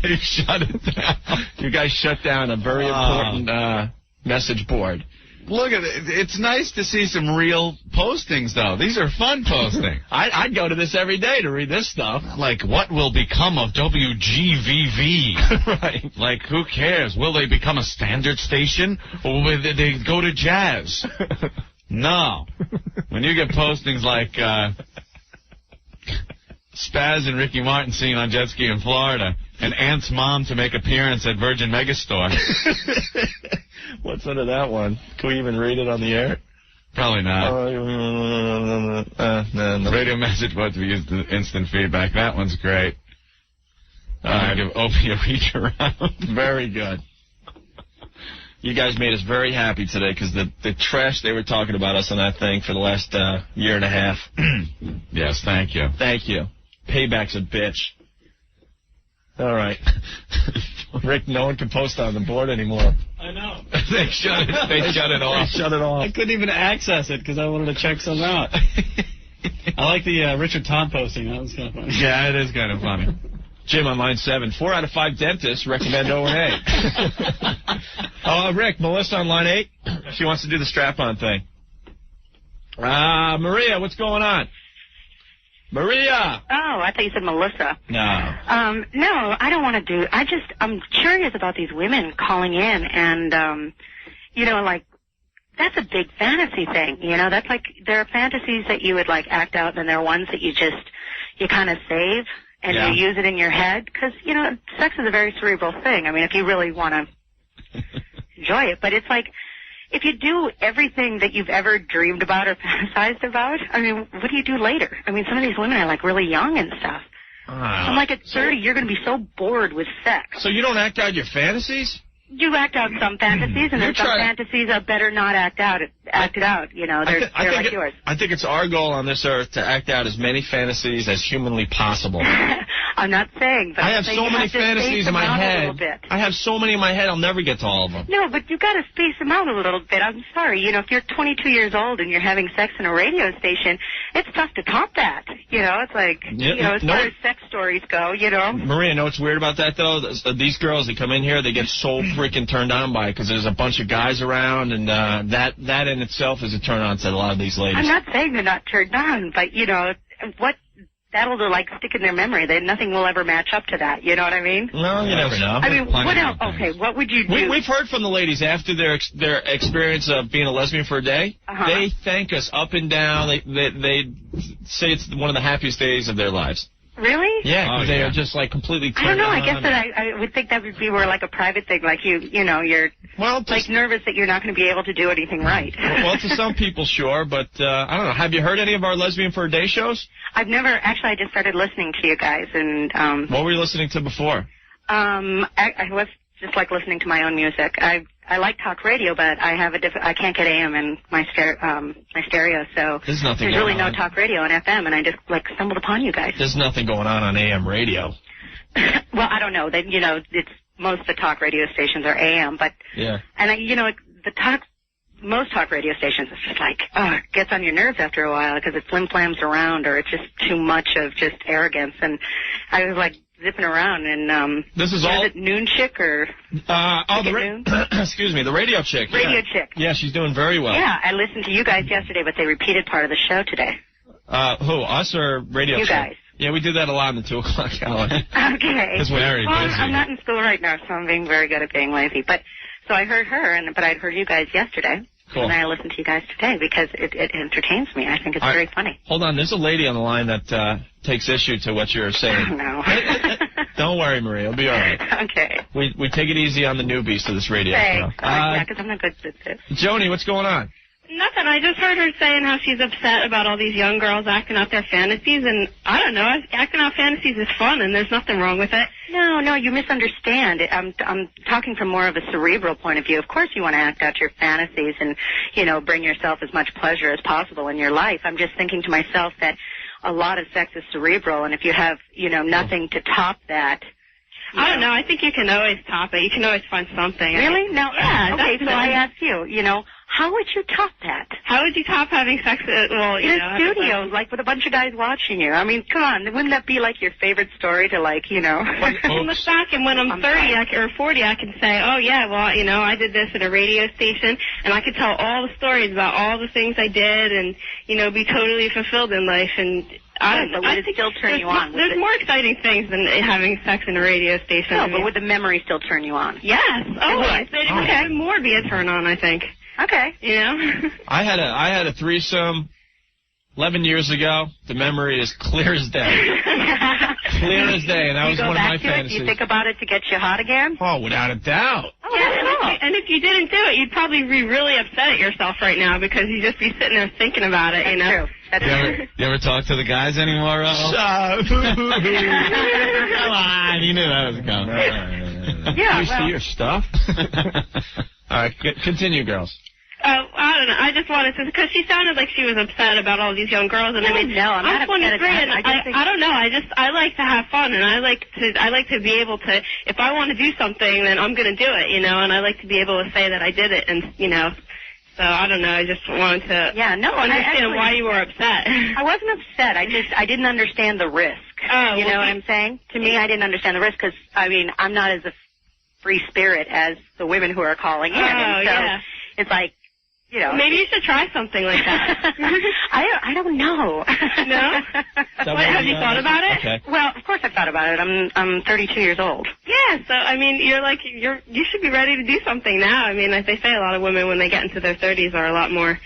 You shut it down. You guys shut down a very important message board. Look at it. It's nice to see some real postings, though. These are fun postings. I'd go to this every day to read this stuff. Like, what will become of WGVV? Right. Like, who cares? Will they become a standard station, or will they go to jazz? No. When you get postings like Spaz and Ricky Martin seen on jet ski in Florida, and Aunt's mom to make appearance at Virgin Megastore. What's under that one? Can we even read it on the air? Probably not. No. Radio message board to be used in instant feedback. That one's great. Give Opie a reach around. Very good. You guys made us very happy today because the trash they were talking about us on that thing for the last year and a half. Yes, thank you. Thank you. Payback's a bitch. All right. Rick, no one can post on the board anymore. I know. They shut it off. They shut it off. I couldn't even access it because I wanted to check something out. I like the Richard Todd posting. That was kind of funny. Yeah, it is kind of funny. Jim on line 7. 4 out of 5 dentists recommend O&A. Rick, Melissa on line 8. She wants to do the strap-on thing. Maria, what's going on? Maria! Oh, I thought you said Melissa. No. No, I don't want to do... I'm curious about these women calling in and, that's a big fantasy thing, That's like, there are fantasies that you would, act out, and there are ones that you kind of save, and you use it in your head, because, sex is a very cerebral thing. I mean, if you really want to enjoy it, but it's like... If you do everything that you've ever dreamed about or fantasized about, I mean, what do you do later? I mean, some of these women are, really young and stuff. I'm like, at 30, you're going to be so bored with sex. So you don't act out your fantasies? You act out some fantasies, and then some fantasies are better not acted out. They're like yours. I think it's our goal on this earth to act out as many fantasies as humanly possible. I'm not saying, but I have so many fantasies in my head. I have so many in my head, I'll never get to all of them. No, but you've got to space them out a little bit. I'm sorry. If you're 22 years old and you're having sex in a radio station, it's tough to top that. It's like, as far as sex stories go, Maria, know what's weird about that, though? These girls that come in here, they get so freaking turned on by it because there's a bunch of guys around, and that in itself is a turn on to a lot of these ladies. I'm not saying they're not turned on, but, what... That'll stick in their memory. Nothing will ever match up to that. You know what I mean? Well, you never know. I mean, what else? Okay, what would you do? We've heard from the ladies after their experience of being a lesbian for a day. They thank us up and down. They say it's one of the happiest days of their lives. Really? Yeah, because they are just completely turned on. I don't know. I guess that I would think that would be more like a private thing, like you're nervous that you're not going to be able to do anything right. Well, to some people, sure, but I don't know. Have you heard any of our Lesbian for a Day shows? I've never. Actually, I just started listening to you guys, and what were you listening to before? I was just listening to my own music. I like talk radio, but I can't get AM in my stereo, so there's really no talk radio on FM, and I just stumbled upon you guys. There's nothing going on AM radio. Well, I don't know. That it's most of the talk radio stations are AM, but and most talk radio stations, it's just it gets on your nerves after a while because it flim-flams around, or it's just too much of just arrogance. And I was zipping around, and this is it Noon Chick or excuse me, the radio chick. Chick. Yeah, she's doing very well. Yeah, I listened to you guys yesterday, but they repeated part of the show today. Who, us or radio you chick? You guys. Yeah, we do that a lot in the 2 o'clock hour. Okay. It's very busy. I'm not in school right now, so I'm being very good at being lazy. But so I heard her, but I'd heard you guys yesterday. Cool. And I listen to you guys today because it entertains me. I think it's All very right. funny. Hold on. There's a lady on the line that takes issue to what you're saying. No. Don't worry, Maria. It'll be all right. Okay. We take it easy on the newbies to this radio Thanks. show. Yeah, because I'm not good at this. Joni, what's going on? Nothing. I just heard her saying how she's upset about all these young girls acting out their fantasies, and I don't know. Acting out fantasies is fun, and there's nothing wrong with it. No, you misunderstand. I'm talking from more of a cerebral point of view. Of course you want to act out your fantasies and, bring yourself as much pleasure as possible in your life. I'm just thinking to myself that a lot of sex is cerebral, and if you have, nothing to top that. I don't know. I think you can always top it. You can always find something. Really? No. Yeah. Okay, so I ask you, how would you top that? How would you top having sex in a studio, like with a bunch of guys watching you? I mean, come on. Wouldn't that be like your favorite story to I look back, and when I'm 30 or 40, I can say, oh, yeah, well, I did this at a radio station, and I could tell all the stories about all the things I did and, be totally fulfilled in life. And I don't know. Would it still turn you on? There's more exciting things than having sex in a radio station. No, but would the memory still turn you on? Yes. Oh, it would even more be a turn on, I think. Okay. I had a threesome 11 years ago. The memory is clear as day. Clear as day, and that was one of my fantasies. Do you think about it to get you hot again? Oh, without a doubt. Oh, yeah, and if you didn't do it, you'd probably be really upset at yourself right now because you'd just be sitting there thinking about it, True. That's true. You ever talk to the guys anymore, Come on, you knew that was coming. Used to your stuff. All right, continue, girls. I don't know. I just wanted to, because she sounded like she was upset about all these young girls, and I'm not 23, upset. and I don't know. I like to have fun, and I like to be able to. If I want to do something, then I'm going to do it, and I like to be able to say that I did it, and So I don't know. I just wanted to understand why you were upset. I wasn't upset. I didn't understand the risk. Oh, you know what I'm saying? To me, I didn't understand the risk because I'm not as a free spirit as the women who are calling in. And so it's like. Maybe you should try something like that. I don't know. No? Have you thought about it? Okay. Well, of course I've thought about it. I'm 32 years old. Yeah, so you should be ready to do something now. As they say, a lot of women when they get into their 30s are a lot more,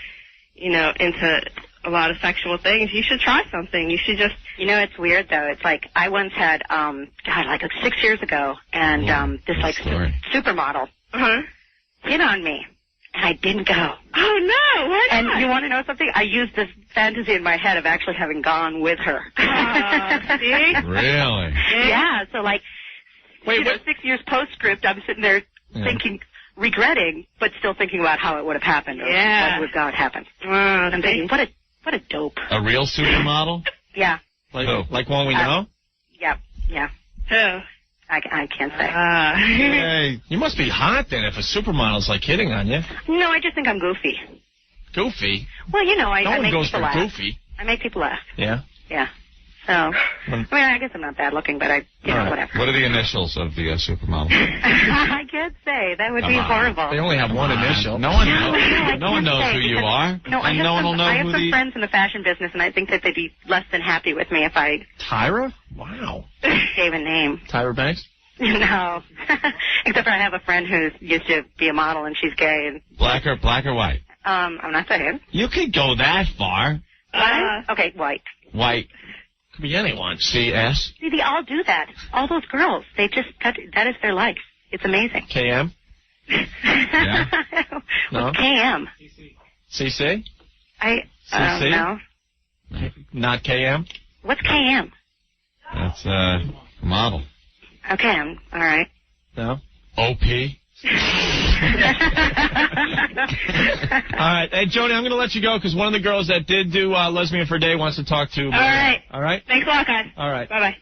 into a lot of sexual things. You should try something. You should just. It's weird though. It's like I once had, like 6 years ago, and this supermodel hit on me. And I didn't go. Oh, no. Why not? And you want to know something? I used this fantasy in my head of actually having gone with her. See? Really? Yeah. So, 6 years postscript, I'm sitting there thinking, regretting, but still thinking about how it would have happened. Or what would have happened. I'm thinking, what a dope. A real supermodel? Yeah. Like one we know? Yeah. Who? I can't say. Hey, you must be hot then if a supermodel's hitting on you. No, I just think I'm goofy. Goofy? Well, I no one make goes people for laugh. goofy. I make people laugh. Yeah? Yeah. So, I guess I'm not bad looking, but whatever. What are the initials of the supermodel? I can't say. That would be horrible. They only have one initial. No one knows who you are. No, and no one will know I have who some friends in the fashion business, and I think that they'd be less than happy with me if I Tyra? Wow. gave a name. Tyra Banks? No. Except for I have a friend who used to be a model, and she's gay. And Black or white? I'm not saying. You could go that far. Okay, white. White. Could be anyone. CS? See, they all do that. All those girls, they just, that is their life. It's amazing. KM? Yeah. No? KM? CC? CC? No. Not KM? What's KM? That's model. Okay, all right. No? OP? All right. Hey, Joni, I'm going to let you go because one of the girls that did do Lesbian for a Day wants to talk to Maria. All right. All right? Thanks a lot, guys. All right. Bye-bye.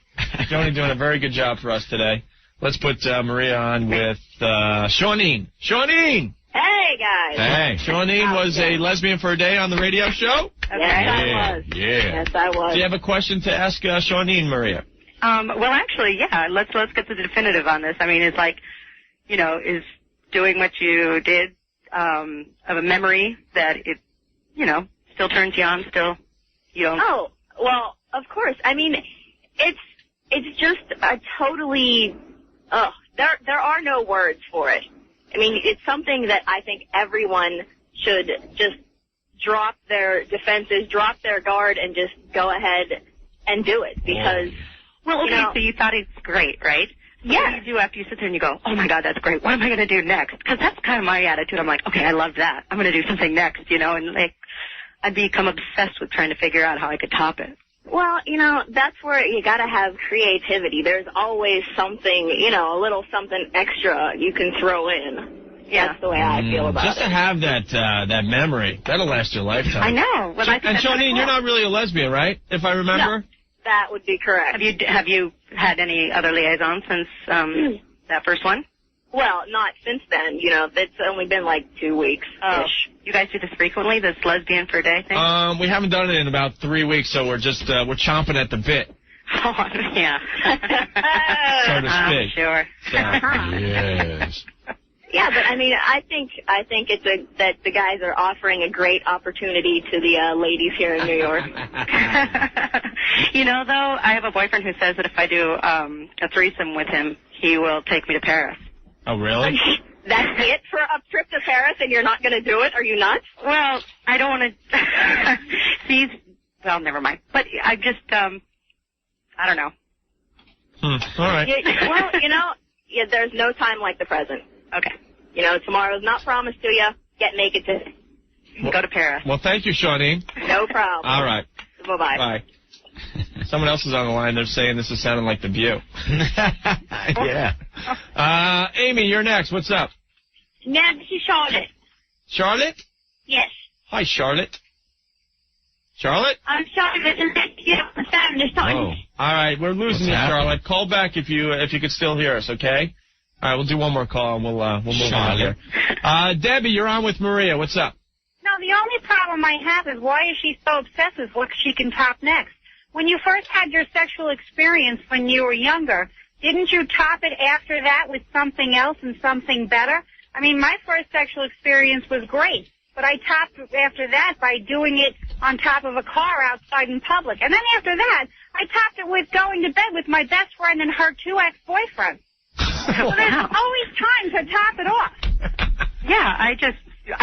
Joni doing a very good job for us today. Let's put Maria on with Shawneen. Shawneen! Hey, guys. Hey. Shawneen was a Lesbian for a Day on the radio show? Yes, I was. Yeah. Yes, I was. Do you have a question to ask Shawneen, Maria? Well, actually, yeah. Let's get to the definitive on this. It's like, is doing what you did of a memory that it, still turns you on, still you don't. Oh, well, of course. It's just a totally. There are no words for it. It's something that I think everyone should just drop their defenses, drop their guard, and just go ahead and do it because, Well, okay, you know, so you thought it's great, right? So yeah. What do you do after you sit there and you go, oh, my God, that's great. What am I going to do next? Because that's kind of my attitude. I'm like, okay, I love that. I'm going to do something next, you know, and, like, I'd become obsessed with trying to figure out how I could top it. Well, you know, that's where you got to have creativity. There's always something, you know, a little something extra you can throw in. Yeah. That's the way I feel about Just it. to have that memory, that'll last your lifetime. I know. Well, I think And that's kinda Shawneen, cool. you're not really a lesbian, right? If I remember. No, that would be correct. Have you had any other liaisons since that first one? Well, not since then. You know, it's only been like 2 weeks. Oh. You guys do this frequently, this lesbian for a day thing? We haven't done it in about 3 weeks, so we're just we're chomping at the bit, Oh, yeah. so to speak. Sure. So, yes. Yeah, but I mean, I think it's that the guys are offering a great opportunity to the ladies here in New York. You know, though, I have a boyfriend who says that if I do a threesome with him, he will take me to Paris. Oh, really? That's it for a trip to Paris, and you're not going to do it? Are you nuts? Well, I don't want to. See, well, never mind. But I just, I don't know. All right. Well, you know, there's no time like the present. Okay. You know, tomorrow's not promised to you. Get naked today. Go to Paris. Well, thank you, Shawneen. No problem. All right. Bye-bye. Bye. Someone else is on the line. They're saying this is sounding like The View. Yeah. Amy, you're next. What's up? Now, this is Charlotte. Charlotte? Yes. Hi, Charlotte. Charlotte? I'm sorry, but the phone is starting. Oh. All right, we're losing you, Charlotte. Call back if you could still hear us, okay? All right, we'll do one more call and we'll move on here. Debbie, you're on with Maria. What's up? No, the only problem I have is why is she so obsessed with what she can top next? When you first had your sexual experience when you were younger, didn't you top it after that with something else and something better? I mean, my first sexual experience was great, but I topped it after that by doing it on top of a car outside in public. And then after that, I topped it with going to bed with my best friend and her 2 ex-boyfriends. So there's always time to top it off. Yeah, I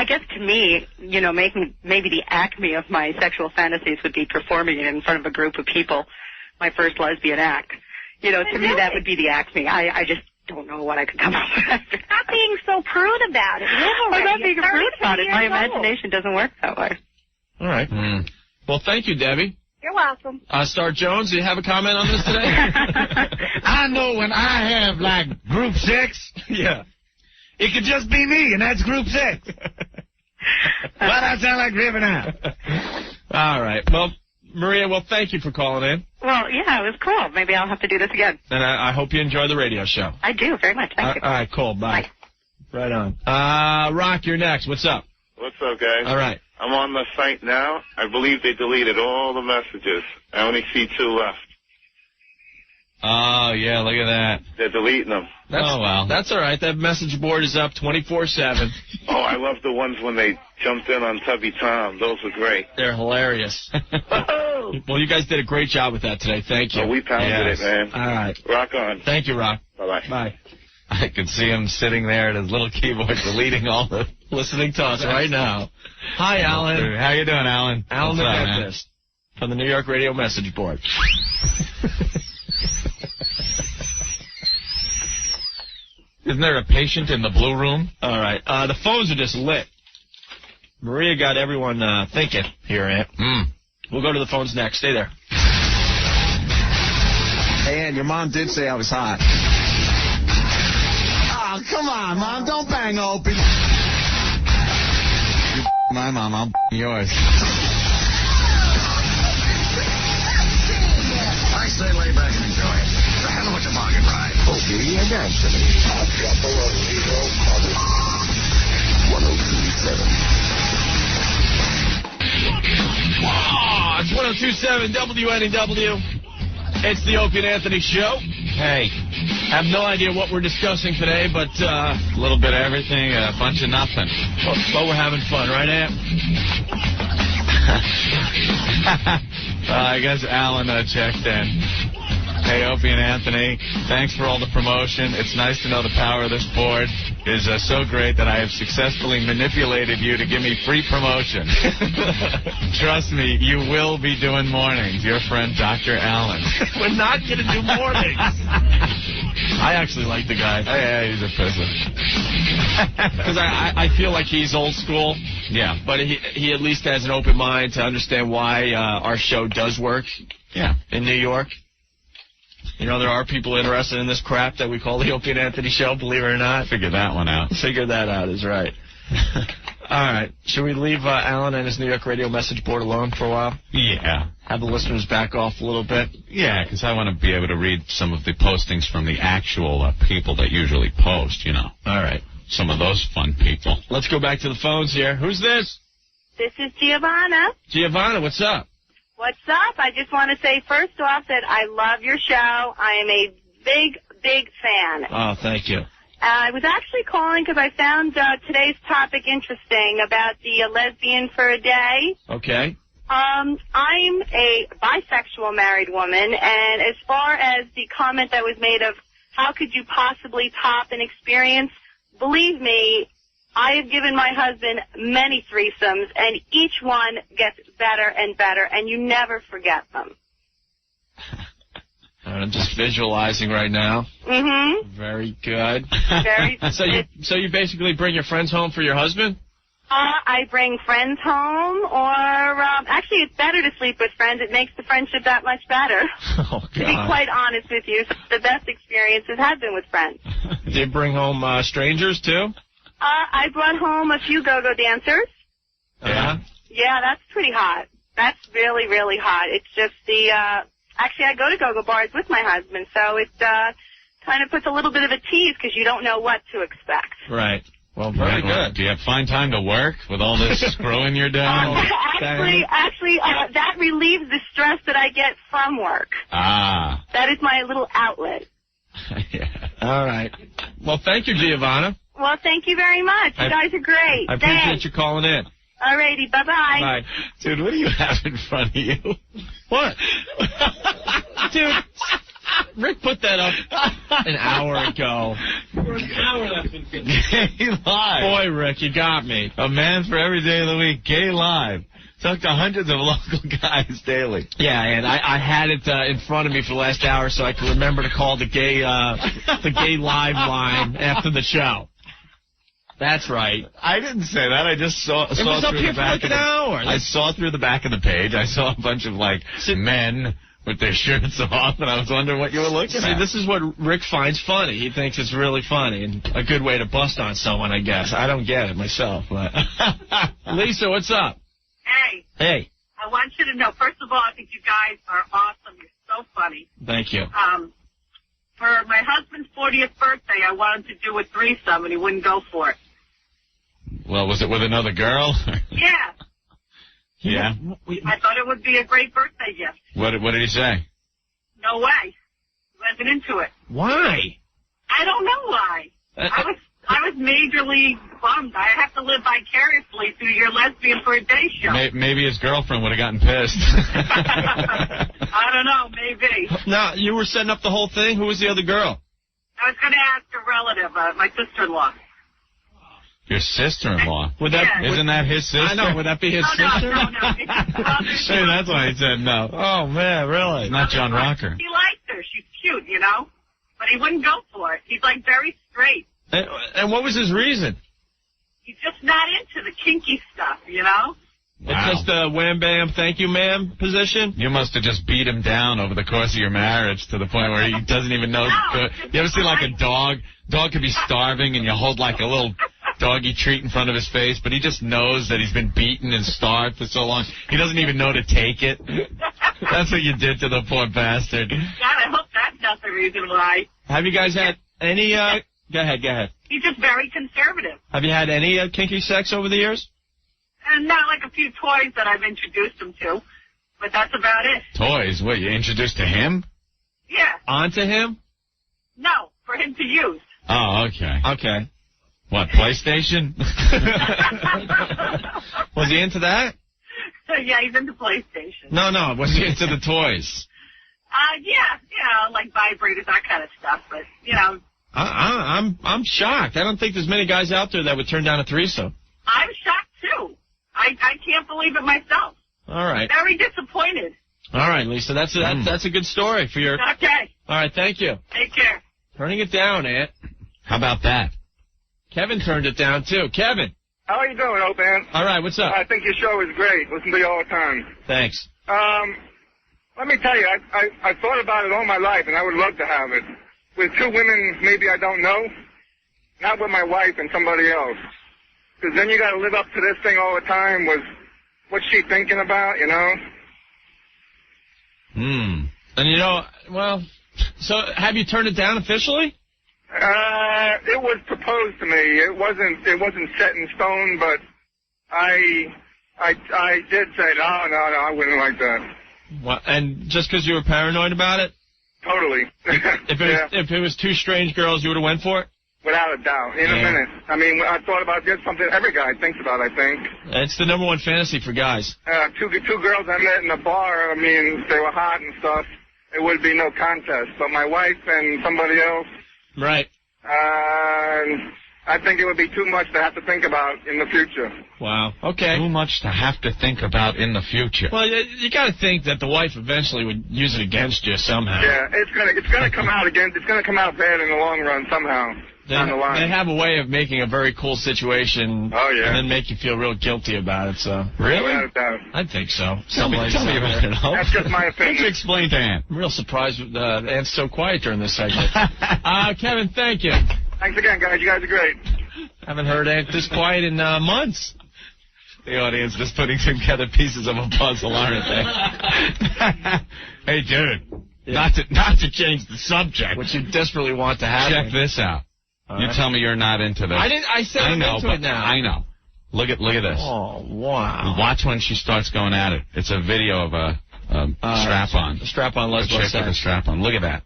guess to me, you know, maybe the acme of my sexual fantasies would be performing it in front of a group of people, my first lesbian act. You know, to me that would be the acme. I just don't know what I could come up with. Stop being so prude about it. I'm not being prude about it. My imagination doesn't work that way. All right. Well, thank you, Debbie. You're welcome. Star Jones, do you have a comment on this today? I know when I have, like, group sex. Yeah. It could just be me, and that's group sex. But I sound like ripping out. All right. Well, Maria, thank you for calling in. Well, yeah, it was cool. Maybe I'll have to do this again. And I hope you enjoy the radio show. I do, very much. Thank you. All right, cool. Bye. Right on. Rock, you're next. What's up? What's up, guys? All right. I'm on the site now. I believe they deleted all the messages. I only see 2 left. Oh, yeah, look at that. They're deleting them. That's all right. That message board is up 24/7. Oh, I love the ones when they jumped in on Tubby Tom. Those were great. They're hilarious. Well, you guys did a great job with that today. Thank you. Oh, we pounded it, man. All right. Rock on. Thank you, Rock. Bye-bye. Bye. I could see him sitting there at his little keyboard deleting all the... Listening to us right now. Hi, Alan. How you doing, Alan? Alan the What's up, man? dentist from the New York radio message board. Isn't there a patient in the blue room? All right. The phones are just lit. Maria got everyone thinking here, Ant. We'll go to the phones next. Stay there. Hey, Ann, your mom did say I was hot. Oh, come on, Mom. Don't bang Opie. You my mom, I'll yours. I say lay back and enjoy it. The hell of a toboggan ride. Opie and Anthony. 1027. Oh, it's 102.7 WNEW. It's the Opie and Anthony Show. Hey. I have no idea what we're discussing today, but a little bit of everything, a bunch of nothing. But we're having fun, right, Ant? I guess Alan checked in. Hey, Opie and Anthony, thanks for all the promotion. It's nice to know the power of this board is so great that I have successfully manipulated you to give me free promotion. Trust me, you will be doing mornings. Your friend, Dr. Allen. We're not going to do mornings. I actually like the guy. Yeah, he's a pussy. Because I feel like he's old school. Yeah. But he at least has an open mind to understand why our show does work. Yeah. In New York. You know, there are people interested in this crap that we call the Opie and Anthony Show, believe it or not. Figure that one out. Figure that out is right. All right. Should we leave Alan and his New York radio message board alone for a while? Yeah. Have the listeners back off a little bit? Yeah, because I want to be able to read some of the postings from the actual people that usually post, you know. All right. Some of those fun people. Let's go back to the phones here. Who's this? This is Giovanna. Giovanna, what's up? What's up? I just want to say first off that I love your show. I am a big, big fan. Oh, thank you. I was actually calling because I found today's topic interesting about the lesbian for a day. Okay. I'm a bisexual married woman, and as far as the comment that was made of how could you possibly top an experience, believe me, I have given my husband many threesomes, and each one gets better and better, and you never forget them. I'm just visualizing right now. Mm-hmm. Very good. Very So you basically bring your friends home for your husband? I bring friends home, or actually it's better to sleep with friends. It makes the friendship that much better. Oh, God. To be quite honest with you, the best experiences have been with friends. Do you bring home strangers, too? I brought home a few go-go dancers. Yeah? Yeah, that's pretty hot. That's really, really hot. It's just actually I go to go-go bars with my husband, so it kind of puts a little bit of a tease because you don't know what to expect. Right. Well, very good. Do you have fine time to work with all this screwing you're doing? Actually, that relieves the stress that I get from work. Ah. That is my little outlet. Yeah. All right. Well, thank you, Giovanna. Well, thank you very much. You guys are great. I appreciate you calling in. All righty. Bye-bye. Bye. Dude, what do you have in front of you? What? Dude, Rick put that up an hour ago. For an hour, that's been good. Gay Live. Boy, Rick, you got me. A man for every day of the week. Gay Live. Talk to hundreds of local guys daily. Yeah, and I had it in front of me for the last hour so I could remember to call the gay live line after the show. That's right. I didn't say that. I just saw it was up through here the back for like an hour. I saw through the back of the page. I saw a bunch of men with their shirts off, and I was wondering what you were looking at. This is what Rick finds funny. He thinks it's really funny and a good way to bust on someone, I guess. I don't get it myself, but Lisa, what's up? Hey. Hey. I want you to know, first of all, I think you guys are awesome. You're so funny. Thank you. For my husband's 40th birthday, I wanted to do a threesome, and he wouldn't go for it. Well, was it with another girl? Yeah. Yeah? I thought it would be a great birthday gift. What did he say? No way. He wasn't into it. Why? I don't know why. I was majorly bummed. I have to live vicariously through your Lesbian for a Day show. Maybe his girlfriend would have gotten pissed. I don't know, maybe. Now, you were setting up the whole thing? Who was the other girl? I was going to ask a relative, my sister-in-law. Your sister-in-law? Isn't that his sister? I know. Would that be his sister? No. Hey, that's why he said no. Oh, man, really? Not John Rocker. He liked her. She's cute, you know? But he wouldn't go for it. He's, very straight. And what was his reason? He's just not into the kinky stuff, you know? Wow. It's just a wham, bam, thank you, ma'am position? You must have just beat him down over the course of your marriage to the point where he doesn't even know. You ever see a dog? Dog could be starving and you hold a little doggy treat in front of his face, but he just knows that he's been beaten and starved for so long. He doesn't even know to take it. That's what you did to the poor bastard. God, I hope that's not the reason why. Have you guys had any, Go ahead. He's just very conservative. Have you had any kinky sex over the years? And not a few toys that I've introduced him to, but that's about it. Toys? What, you introduced to him? Yeah. Onto him? No, for him to use. Oh, okay. Okay. What, PlayStation? Was he into that? Yeah, he's into PlayStation. No, was he into the toys? Yeah, like vibrators, that kind of stuff. But, you know. I'm shocked. I don't think there's many guys out there that would turn down a threesome. I'm shocked, too. I can't believe it myself. All right. Very disappointed. All right, Lisa. That's a good story for your... Okay. All right, thank you. Take care. Turning it down, Aunt. How about that? Kevin turned it down, too. Kevin. How are you doing, Open? All right, what's up? I think your show is great. Listen to you all the time. Thanks. Let me tell you, I thought about it all my life, and I would love to have it. With two women maybe I don't know, not with my wife and somebody else. Because then you got to live up to this thing all the time with what's she thinking about, you know? And you know, well, so have you turned it down officially? It was proposed to me. It wasn't set in stone, but I did say, no, I wouldn't like that. What, and just because you were paranoid about it? Totally. If it was two strange girls, you would have went for it? Without a doubt. In a minute. I mean, I thought about this, something every guy thinks about, I think. It's the number one fantasy for guys. Two girls I met in a bar, I mean, they were hot and stuff. It would be no contest. But my wife and somebody else. Right. I think it would be too much to have to think about in the future. Wow. Okay. Too much to have to think about in the future. Well, you got to think that the wife eventually would use it against you somehow. Yeah, it's gonna come out again. It's gonna come out bad in the long run somehow. Down the line. They have a way of making a very cool situation. Oh yeah. And then make you feel real guilty about it. So really, I think so. Tell me about it. That's just my opinion. Why don't you explain to Aunt? I'm real surprised Aunt's so quiet during this segment. Kevin, thank you. Thanks again, guys. You guys are great. Haven't heard Aunt this quiet in months. The audience just putting together pieces of a puzzle, aren't they? Hey, dude. Yeah. Not to change the subject. Which you desperately want to happen. Check this out. You tell me you're not into this. I said I'm into it now. I know. Look at this. Oh, wow. Watch when she starts going at it. It's a video of a strap-on. A strap-on lesbian. A chick with a strap-on. Look at that.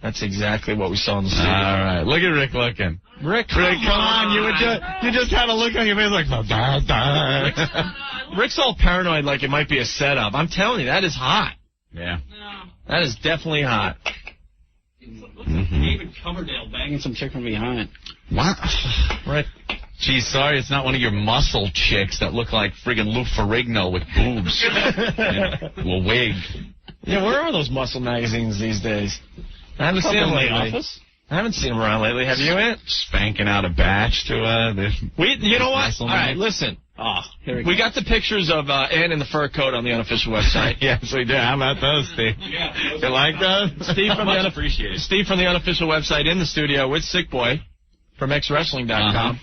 That's exactly what we saw in the studio. All right. Look at Rick looking. Rick, come on. You just had a look on your face like, Rick's all paranoid like it might be a setup. I'm telling you, that is hot. Yeah. That is definitely hot. David Coverdale banging some chick from behind. What? Right. Geez, sorry, it's not one of your muscle chicks that look like friggin' Lou Ferrigno with boobs. A wig. Yeah, where are those muscle magazines these days? I haven't seen them lately. Office? I haven't seen them around lately. Have you, Aunt? Spanking out a batch to you know what? All right, listen. We got the pictures of Ann in the fur coat on the unofficial website. Yes, we do. How about those, Steve? Yeah. You like those? Steve from the unofficial website in the studio with Sick Boy from xwrestling.com.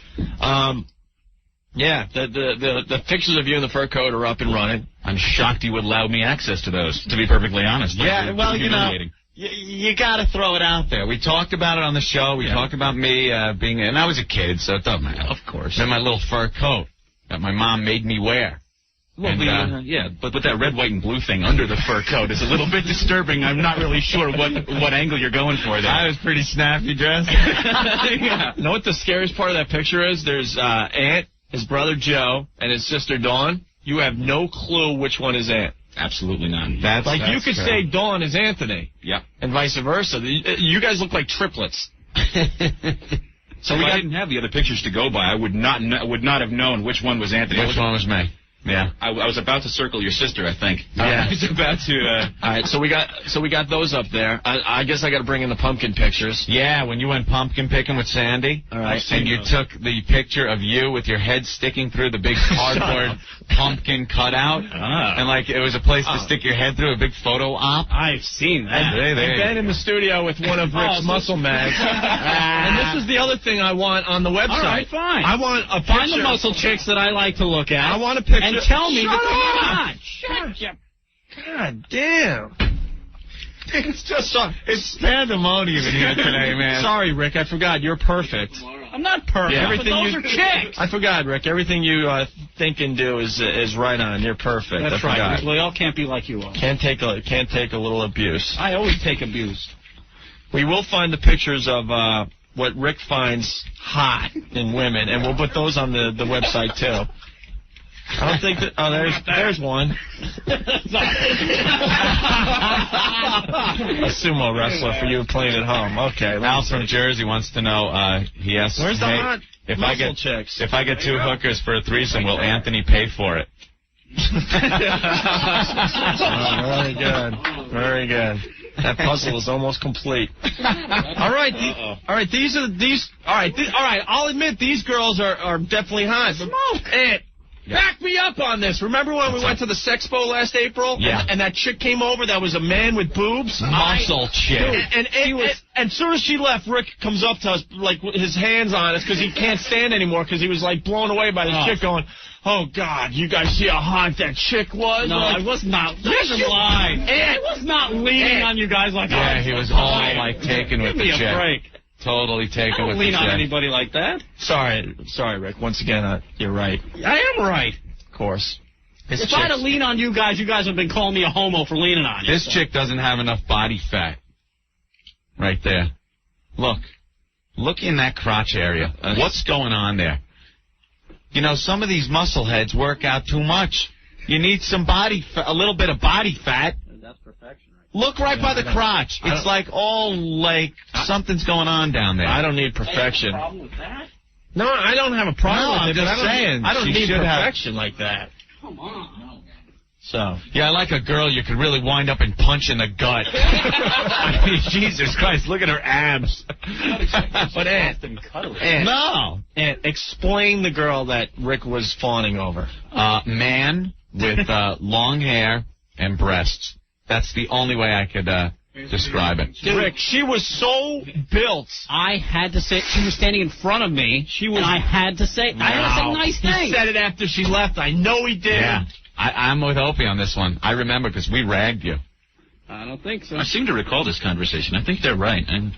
Yeah, the pictures of you in the fur coat are up and running. I'm shocked you would allow me access to those, to be perfectly honest. Yeah, well, you know. You got to throw it out there. We talked about it on the show. We talked about me being, and I was a kid, so it doesn't matter. Of course. Then my little fur coat that my mom made me wear. Well, but that red, white, and blue thing under the fur coat is a little bit disturbing. I'm not really sure what angle you're going for there. I was pretty snappy dressed. Yeah. You know what the scariest part of that picture is? There's Aunt, his brother Joe, and his sister Dawn. You have no clue which one is Aunt. Absolutely none. You could say Dawn is Anthony. Yep. And vice versa. You guys look like triplets. So if I didn't have the other pictures to go by, I would not have known which one was Anthony. Which one was me? Yeah. I was about to circle your sister, I think. Yeah. I was about to. All right, so we got those up there. I guess I got to bring in the pumpkin pictures. Yeah, when you went pumpkin picking with Sandy. All right. And you took the picture of you with your head sticking through the big cardboard pumpkin cutout. And like it was a place to stick your head through, a big photo op. I've seen that. And Ben in the studio with one of Rick's muscle mags. And this is the other thing I want on the website. All right, fine. I want a picture. Find the muscle chicks that I like to look at. I want a picture. And tell me God damn. It's just it's pandemonium in here today, man. Sorry, Rick. I forgot. You're perfect. I'm not perfect. Yeah. But those are chicks. I forgot, Rick. Everything you think and do is right on. You're perfect. That's right. We all can't be like you all. Can't take a little abuse. I always take abuse. We will find the pictures of what Rick finds hot in women, and we'll put those on the website too. I don't think that. Oh, there's one. A sumo wrestler for you playing at home. Okay. Al from Jersey wants to know. He asks, where's the hot if muscle chicks? If I get 2 hookers for a threesome, will Anthony pay for it? Very good. Very good. That puzzle is almost complete. All right. All right. I'll admit these girls are definitely hot. Smoke it. Back me up on this. Remember when we went to the Sexpo last April? Yeah. And that chick came over that was a man with boobs? Muscle chick. And as soon as she left, Rick comes up to us, like, with his hands on us, because he can't stand anymore, because he was, like, blown away by this chick going, oh, God, you guys see how hot that chick was? No, I was not. Yes, you lied. I was not leaning on you guys like that. Yeah, he was all, like, taken with the chick. Give me a break. Totally taken with the lean chick. on anybody like that. Sorry, Rick. Once again, you're right. I am right. Of course. If I had to lean on you guys have been calling me a homo for leaning on you. This chick doesn't have enough body fat. Right there. Look in that crotch area. What's going on there? You know, some of these muscle heads work out too much. You need some a little bit of body fat. That's perfection. Look right by the crotch. It's like all like something's going on down there. I don't need perfection. Have a problem with that? No, I don't have a problem with it. I'm just saying. I don't need perfection like that. Come on. So. Yeah, I like a girl you could really wind up and punch in the gut. I mean, Jesus Christ, look at her abs. But Ant, explain the girl that Rick was fawning over. Man with long hair and breasts. That's the only way I could describe it. Rick, she was so built. I had to say, she was standing in front of me. And I had to say nice things. He said it after she left. I know he did. Yeah. I'm with Opie on this one. I remember because we ragged you. I don't think so. I seem to recall this conversation. I think they're right. And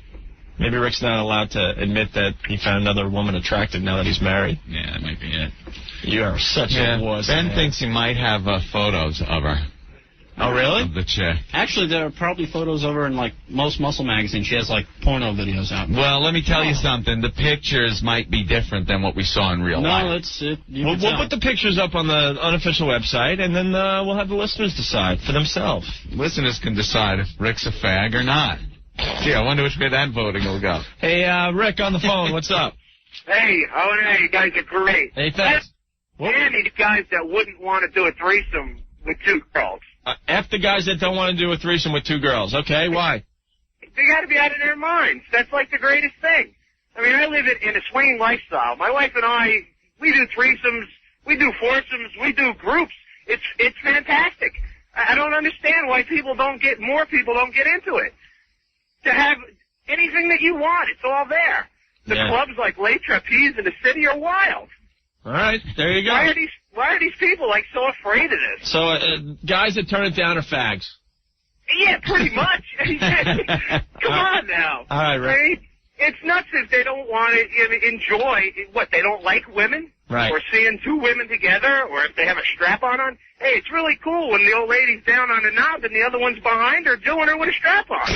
maybe Rick's not allowed to admit that he found another woman attractive now that he's married. Yeah, that might be it. You are such a wuss. Ben thinks he might have photos of her. Oh, really? Of the chick. Actually, there are probably photos of her in, like, most muscle magazines. She has, like, porno videos out. Well, let me tell you something. The pictures might be different than what we saw in real life. No, it's... We'll put the pictures up on the unofficial website, and then we'll have the listeners decide for themselves. Listeners can decide if Rick's a fag or not. Gee, I wonder which way that voting will go. Hey, Rick, on the phone. What's up? Hey, you guys are great. Hey, thanks. And these guys that wouldn't want to do a threesome with 2 girls. F the guys that don't want to do a threesome with 2 girls. Okay, why? They got to be out of their minds. That's like the greatest thing. I mean, I live in a swinging lifestyle. My wife and I, we do threesomes, we do foursomes, we do groups. It's fantastic. I don't understand why more people don't get into it. To have anything that you want, it's all there. The clubs like Les Trapeze in the city are wild. All right, there you go. Why are these people, like, so afraid of this? So, guys that turn it down are fags. Yeah, pretty much. Come on now. All right, Rick. Right? It's nuts if they don't want to enjoy, they don't like women? Right. Or seeing 2 women together, or if they have a strap-on on. Hey, it's really cool when the old lady's down on the knob and the other one's behind her doing her with a strap-on.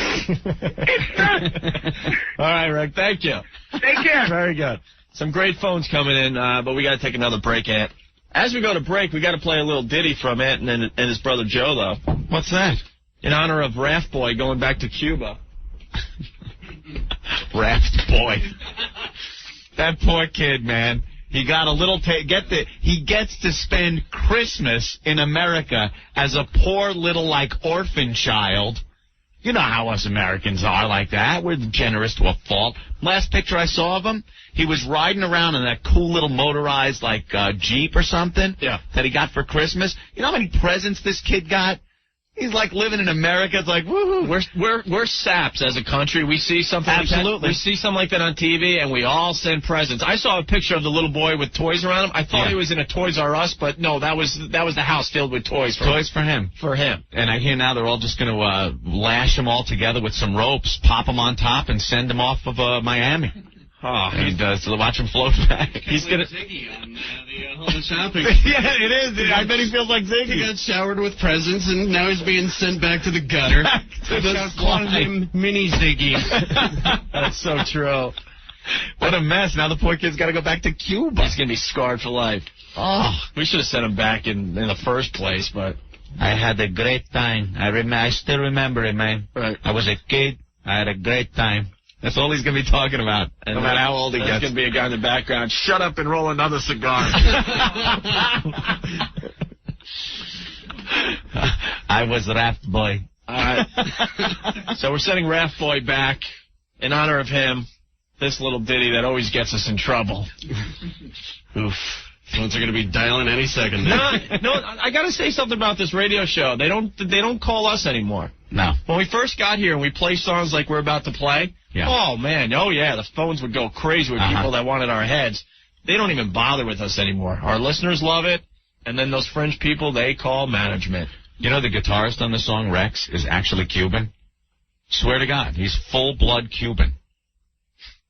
It's nuts. All right, Rick, thank you. Take care. Very good. Some great phones coming in, but we got to take another break, Ant. As we go to break, we got to play a little ditty from Ant and his brother Joe, though. What's that? In honor of Raft Boy going back to Cuba. Raft Boy. That poor kid, man. He got a little he gets to spend Christmas in America as a poor little, like, orphan child. You know how us Americans are like that. We're generous to a fault. Last picture I saw of him, he was riding around in that cool little motorized, like, Jeep or something that he got for Christmas. You know how many presents this kid got? He's like living in America. It's like, woohoo. We're saps as a country. We see something Absolutely. like that. We see something like that on TV, and we all send presents. I saw a picture of the little boy with toys around him. I thought he was in a Toys R Us, but no, that was the house filled with toys. Toys for him. For him. And I hear now they're all just going to lash him all together with some ropes, pop him on top, and send him off of Miami. Oh, he does. So watch him float back. He's gonna. Ziggy on the whole shopping. Yeah, it is. I bet he feels like Ziggy. He got showered with presents, and now he's being sent back to the gutter. Just calling him Mini Ziggy. That's so true. What a mess. Now the poor kid's got to go back to Cuba. He's going to be scarred for life. Oh, we should have sent him back in the first place, but... I had a great time. I still remember it, man. Right. I was a kid. I had a great time. That's all he's going to be talking about, no matter how old he gets. There's going to be a guy in the background. Shut up and roll another cigar. I was Raft Boy. All right. So we're sending Raft Boy back in honor of him. This little ditty that always gets us in trouble. Oof. Phones are going to be dialing any second. No, I got to say something about this radio show. They don't call us anymore. No. When we first got here and we play songs like we're about to play, oh, man, the phones would go crazy with people that wanted our heads. They don't even bother with us anymore. Our listeners love it, and then those fringe people, they call management. You know the guitarist on the song, Rex, is actually Cuban? Swear to God, he's full-blood Cuban.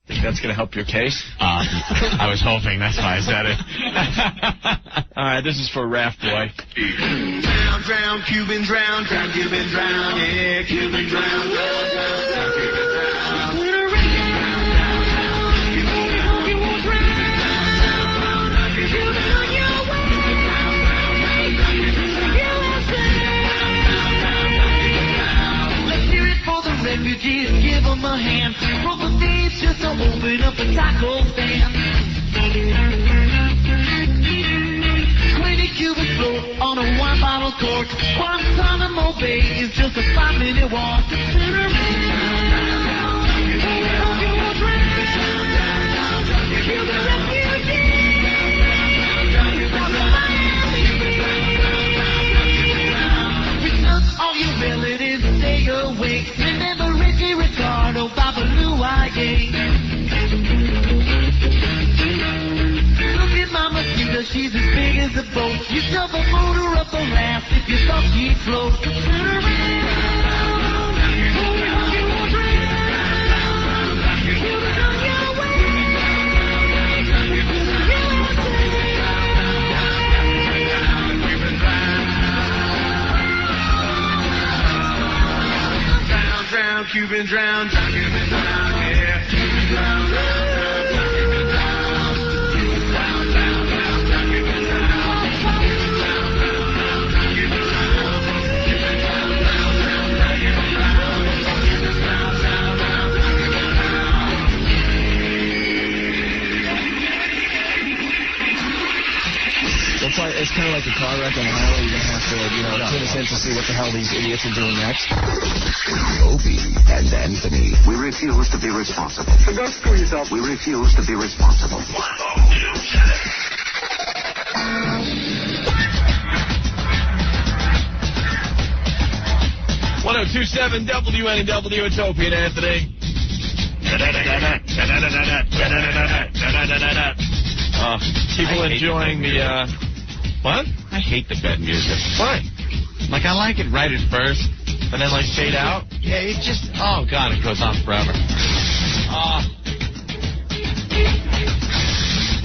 Think that's going to help your case? I was hoping. That's why I said it. All right, this is for Raft Boy. Drown, drown, Cuban drown, drown, Cuban drown, yeah, Cuban drown, drown, drown, drown, Cuban drown. Let's hear it for the refugees, give them a hand. For the thieves, just to open up a taco stand. 20 Cuban float on a one bottle cork. Guantanamo Bay is just a 5-minute walk. All your relatives, stay awake. Remember Ricky Ricardo, Babaloo, I gave. Look at Mama Cita, she's as big as a boat. You shove a motor up her ass if you thought she'd float. Drown, Cuban drown, drown, Cuban drown, yeah, Cuban drown, drown, drown, Cuban drown, Cuban drown, drown, drown, Cuban drown, Cuban drown, drown, Cuban drown, Cuban drown, drown, Cuban drown, Cuban drown, drown, Cuban drown. It's kind of like a car wreck on the highway. You're going to have to, tune us in to see what the hell these idiots are doing next. Opie and Anthony. We refuse to be responsible. So don't screw yourself. We refuse to be responsible. 1027 WNEW, it's Opie and Anthony. People enjoying the, what? I hate the bed music. Why? Like, I like it right at first, and then, fade out? Yeah, it just, oh, God, it goes on forever.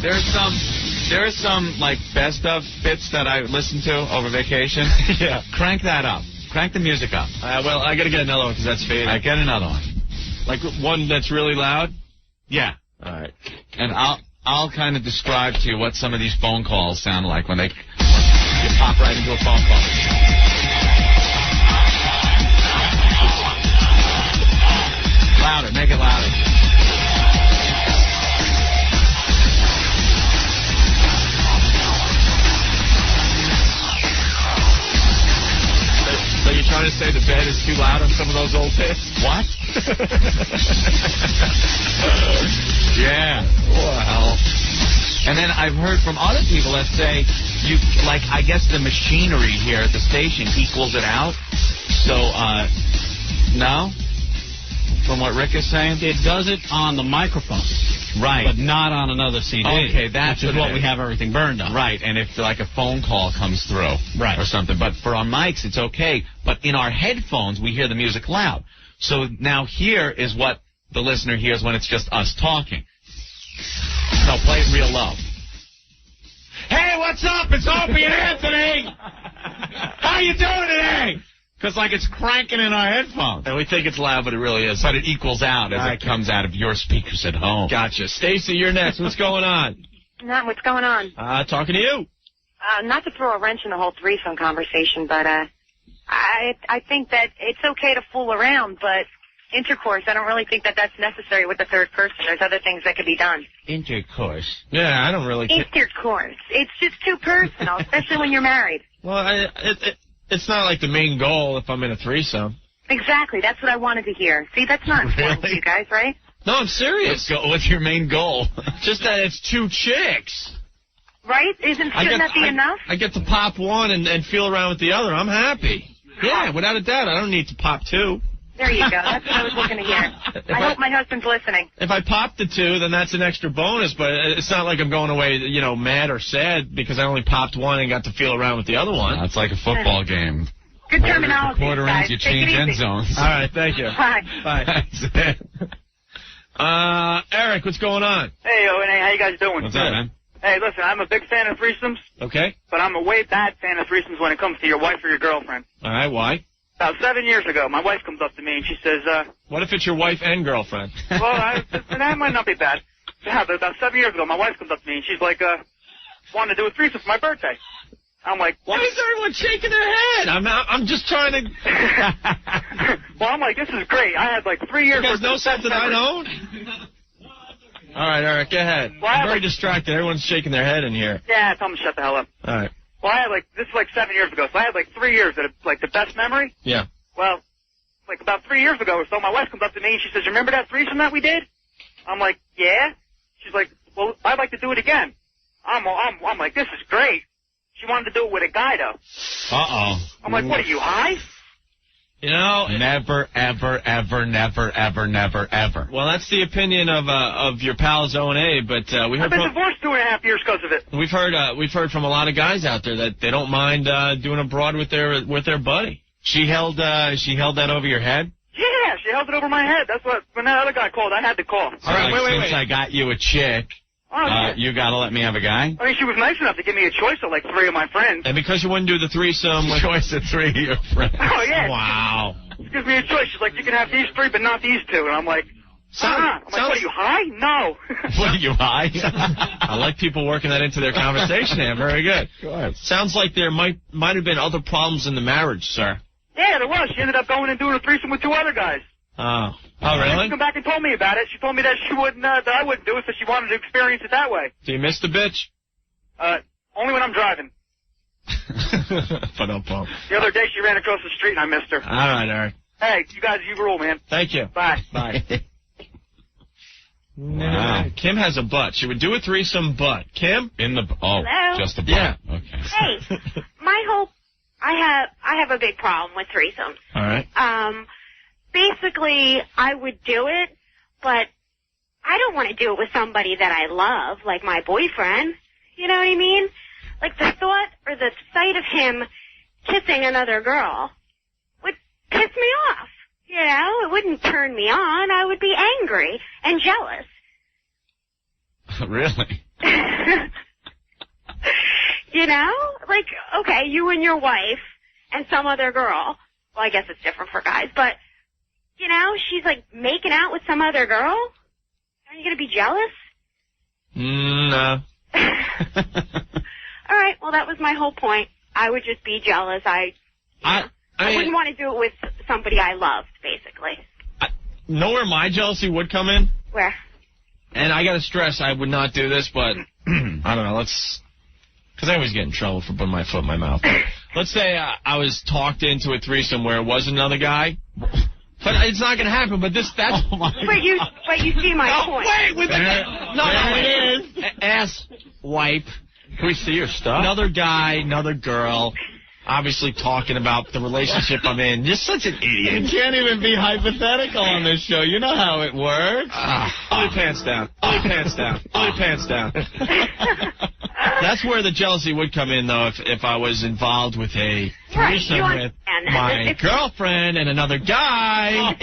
There's some, best of bits that I listen to over vacation. Yeah. Crank that up. Crank the music up. Well, I got to get another one because that's fading. I get another one. Like one that's really loud? Yeah. All right. And I'll kind of describe to you what some of these phone calls sound like when you pop right into a phone call. Louder, make it louder. So you're trying to say the bed is too loud on some of those old hits? What? Yeah. Well. And then I've heard from other people that say, I guess the machinery here at the station equals it out. So, no? From what Rick is saying? It does it on the microphone. Right. But not on another CD. Okay, that's what we have everything burned on. Right, and if, a phone call comes through. Right. Or something. But for our mics, it's okay. But in our headphones, we hear the music loud. So now here is what the listener hears when it's just us talking. No, play it real low. Hey, what's up? It's Opie and Anthony. How you doing today? Because, it's cranking in our headphones. And we think it's loud, but it really is. But it equals out as it comes out of your speakers at home. Gotcha. Stacy, you're next. What's going on? Not what's going on? Talking to you. Not to throw a wrench in the whole threesome conversation, but I think that it's okay to fool around, but intercourse, I don't really think that that's necessary with the third person. There's other things that could be done. Intercourse. Yeah, I don't really care. Intercourse. It's just too personal, especially when you're married. Well, it's not like the main goal if I'm in a threesome. Exactly. That's what I wanted to hear. See, that's not important to you guys, right? No, I'm serious. What's your main goal? Just that it's two chicks. Right? Shouldn't that be enough? I get to pop one and feel around with the other. I'm happy. Yeah, without a doubt. I don't need to pop two. There you go. That's what I was looking to hear. I hope my husband's listening. If I pop the two, then that's an extra bonus, but it's not like I'm going away, mad or sad because I only popped one and got to feel around with the other one. That's like a football game. Good terminology, Quarter guys. ends, you Take change it end easy. zones. All right, thank you. Bye. Bye. Eric, what's going on? Hey, O&A, how you guys doing? What's up, man? Hey, listen, I'm a big fan of threesomes, Okay. but I'm a way bad fan of threesomes when it comes to your wife or your girlfriend. All right, why? About 7 years ago, my wife comes up to me and she says, What if it's your wife and girlfriend? well, that might not be bad. Yeah, but about 7 years ago, my wife comes up to me and she's like, wanting to do a threesome for my birthday. I'm like, why is everyone shaking their head? I'm just trying to. well, I'm like, this is great. I had like 3 years. You guys know something I don't? All right, Eric, go ahead. Well, I'm very distracted. Everyone's shaking their head in here. Yeah, tell them to shut the hell up. All right. Well, this is like 7 years ago, so I had like 3 years that like the best memory. Yeah. Well, like about 3 years ago or so, my wife comes up to me and she says, remember that threesome that we did? I'm like, yeah. She's like, well, I'd like to do it again. I'm like, this is great. She wanted to do it with a guy, though. Uh-oh. I'm like, what are you, high? Never, ever, ever, never, ever, never, ever. Well, that's the opinion of your pals O&A, but we heard I've been divorced 2.5 years because of it. we've heard from a lot of guys out there that they don't mind doing abroad with their buddy. She held that over your head? Yeah, she held it over my head. That's what, when that other guy called, I had to call. All right, since I got you a chick, you gotta let me have a guy? I mean, she was nice enough to give me a choice of like 3 of my friends. And because you wouldn't do the threesome... Choice of 3 of your friends. Oh, yeah. Wow. She gives me a choice. She's like, you can have these 3, but not these 2. And I'm like, I'm like, what are you, high? No. What are you, high? I like people working that into their conversation, Ann. Very good. Good. Sounds like there might have been other problems in the marriage, sir. Yeah, there was. She ended up going and doing a threesome with 2 other guys. Oh, really? She came back and told me about it. She told me that she wouldn't, that I wouldn't do it, so she wanted to experience it that way. Do you miss the bitch? Only when I'm driving. Ba-dum-bum. The other day she ran across the street and I missed her. All right, Eric. Hey, you guys, you rule, man. Thank you. Bye. Bye. Wow. Kim has a butt. She would do a threesome butt. Kim? Hello? Just a butt. Yeah. Okay. Hey, I have a big problem with threesomes. All right. Basically, I would do it, but I don't want to do it with somebody that I love, like my boyfriend. You know what I mean? Like the thought or the sight of him kissing another girl would piss me off. You know, it wouldn't turn me on. I would be angry and jealous. Really? You know? Like, okay, you and your wife and some other girl. Well, I guess it's different for guys, but, you know, she's like making out with some other girl. Are you going to be jealous? No. All right, well, that was my whole point. I would just be jealous. I wouldn't want to do it with somebody I loved, basically. Know where my jealousy would come in? Where? And I got to stress, I would not do this, but I don't know, because I always get in trouble for putting my foot in my mouth. Let's say I was talked into a threesome where it was another guy. But it's not going to happen, but that's... Oh my but you see my point. Wait, with it is. Ass wipe. Can we see your stuff? Another guy, another girl, obviously talking about the relationship I'm in. You're such an idiot. You can't even be hypothetical on this show. You know how it works. Pull your pants down. Pull your pants down. Pull your pants down. That's where the jealousy would come in, though, if I was involved with a threesome with my girlfriend and another guy.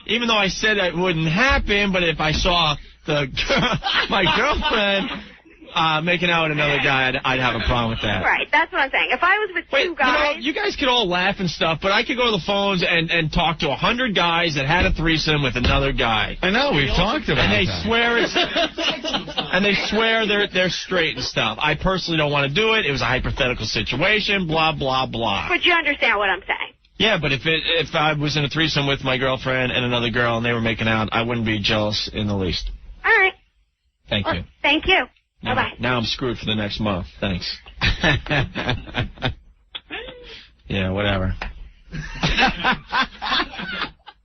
Even though I said it wouldn't happen, but if I saw my girlfriend making out with another guy, I'd have a problem with that. Right, that's what I'm saying. If I was with two guys... You guys could all laugh and stuff, but I could go to the phones and talk to 100 guys that had a threesome with another guy. I know, we've talked about and they that. Swear it's... and they swear they're straight and stuff. I personally don't want to do it. It was a hypothetical situation, blah, blah, blah. But you understand what I'm saying. Yeah, but if I was in a threesome with my girlfriend and another girl and they were making out, I wouldn't be jealous in the least. All right. Thank you. Thank you. Bye-bye. Now I'm screwed for the next month. Thanks. Yeah, whatever.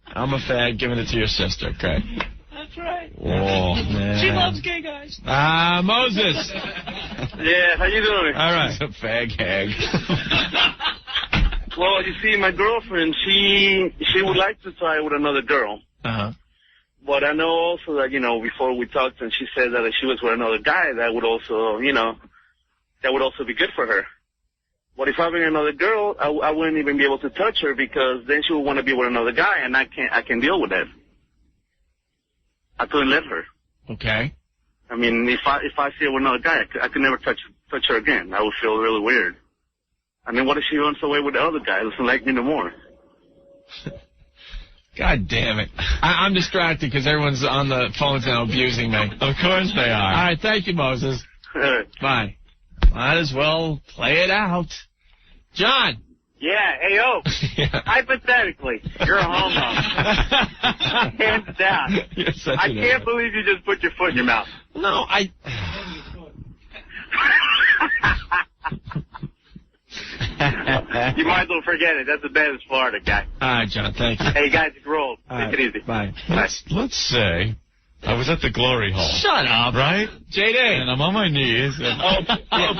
I'm a fag giving it to your sister, okay? That's right. Oh, man. She loves gay guys. Moses. Yeah, how you doing? All right. He's a fag hag. Well, you see, my girlfriend, she would like to try with another girl. Uh-huh. But I know also that, before we talked and she said that if she was with another guy, that would also, that would also be good for her. But if I were another girl, I wouldn't even be able to touch her because then she would want to be with another guy and I can't deal with that. I couldn't let her. Okay. I mean, if I see her with another guy, I could never touch her again. I would feel really weird. I mean, what if she runs away with the other guy? Doesn't like me no more. God damn it. I'm distracted because everyone's on the phones now abusing me. Of course they are. All right, thank you, Moses. Bye. Might as well play it out. John. Yeah, Ayo. Hypothetically, you're a homo. Hands down. You're such I an can't believe you just put your foot in your mouth. No, You might as well forget it. That's the baddest Florida guy. All right, John, thank you. Hey, guys, it's rolled. All Take it easy. Bye. Let's say I was at the glory hole. Shut up. Right? JD. And I'm on my knees. And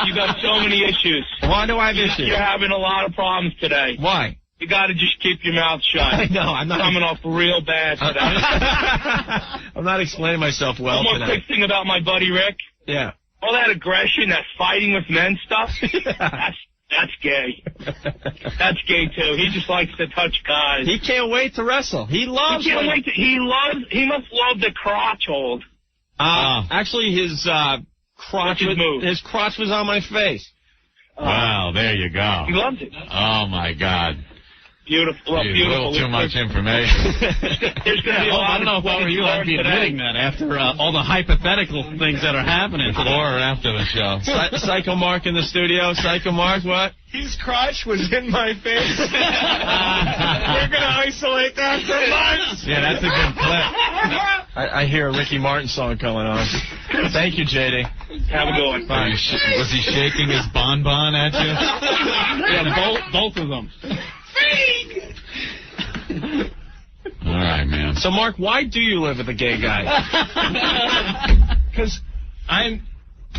you got so many issues. Why do I have issues? You're having a lot of problems today. Why? You got to just keep your mouth shut. I know. I'm not coming off real bad today. I'm not explaining myself well One more today. quick thing about my buddy Rick. Yeah. All that aggression, that fighting with men stuff, that's gay. That's gay too. He just likes to touch guys. He can't wait to wrestle. He loves. He must love the crotch hold. Actually, his crotch was on my face. Wow, there you go. He loves it. Oh, my God. Beautiful. Jeez, a little too much information. There's going to be a lot I don't know if I were you, I'd be admitting that after all the hypothetical things that are happening. Before or after the show. Psycho Mark in the studio. Psycho Mark, what? His crotch was in my face. We're going to isolate that for months. Yeah, that's a good clip. I hear a Ricky Martin song coming on. Thank you, JD. Have a good one. Bye. Was he shaking his bonbon at you? Yeah, both of them. All right, man. So, Mark, why do you live with a gay guy? Because I'm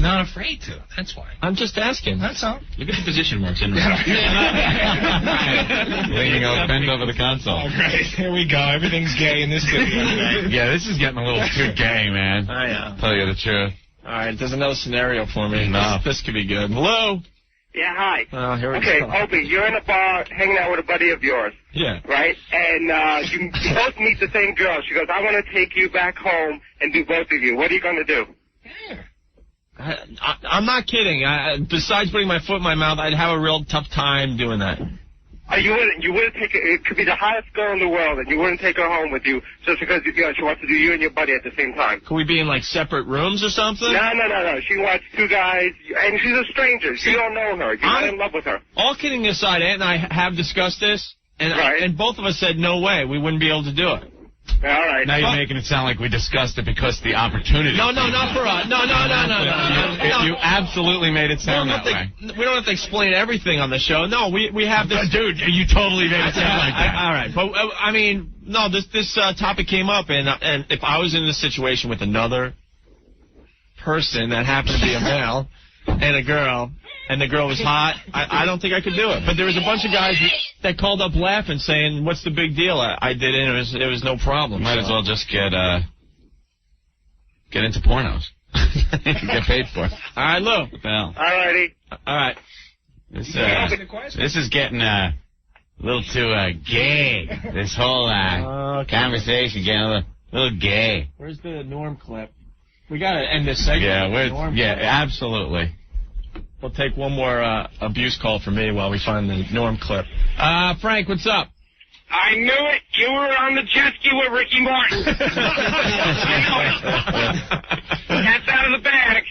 not afraid to. That's why. I'm just asking. That's all. Look at the position Mark's in. Leaning over, bend over the console. All right, here we go. Everything's gay in this studio. Yeah, this is getting a little too gay, man. I know. Tell you the truth. All right, there's another scenario for me. No. This could be good. Hello? Yeah, hi. Oh, here we Okay, go. Opie, you're in a bar hanging out with a buddy of yours, Yeah. right? And you both meet the same girl. She goes, I want to take you back home and do both of you. What are you going to do? I'm not kidding. Besides putting my foot in my mouth, I'd have a real tough time doing that. You wouldn't take it. It could be the hottest girl in the world, and you wouldn't take her home with you just because she wants to do you and your buddy at the same time. Could we be in, like, separate rooms or something? No. She wants two guys, and she's a stranger. You don't know her. You're not in love with her. All kidding aside, Aunt and I have discussed this, and both of us said no way. We wouldn't be able to do it. All right. Now you're making it sound like we discussed it because the opportunity. No, not for us. No. You absolutely made it sound that way. We don't have to explain everything on the show. No, we have this. Dude, you totally made it sound like that. All right, but I mean, no. This topic came up, and if I was in a situation with another person that happened to be a male and a girl, and the girl was hot, I don't think I could do it. But there was a bunch of guys that called up laughing, saying, "What's the big deal?" I did it. It was no problem. Might as well just get into pornos. Get paid for it. All right, Lou. Well, all righty. All right. This is getting a little too gay. This whole conversation getting a little gay. Where's the Norm clip? We got to end this segment. Yeah, absolutely. We'll take one more abuse call from me while we find the Norm clip. Frank, what's up? I knew it. You were on the jet ski with Ricky Martin. That's out of the bag.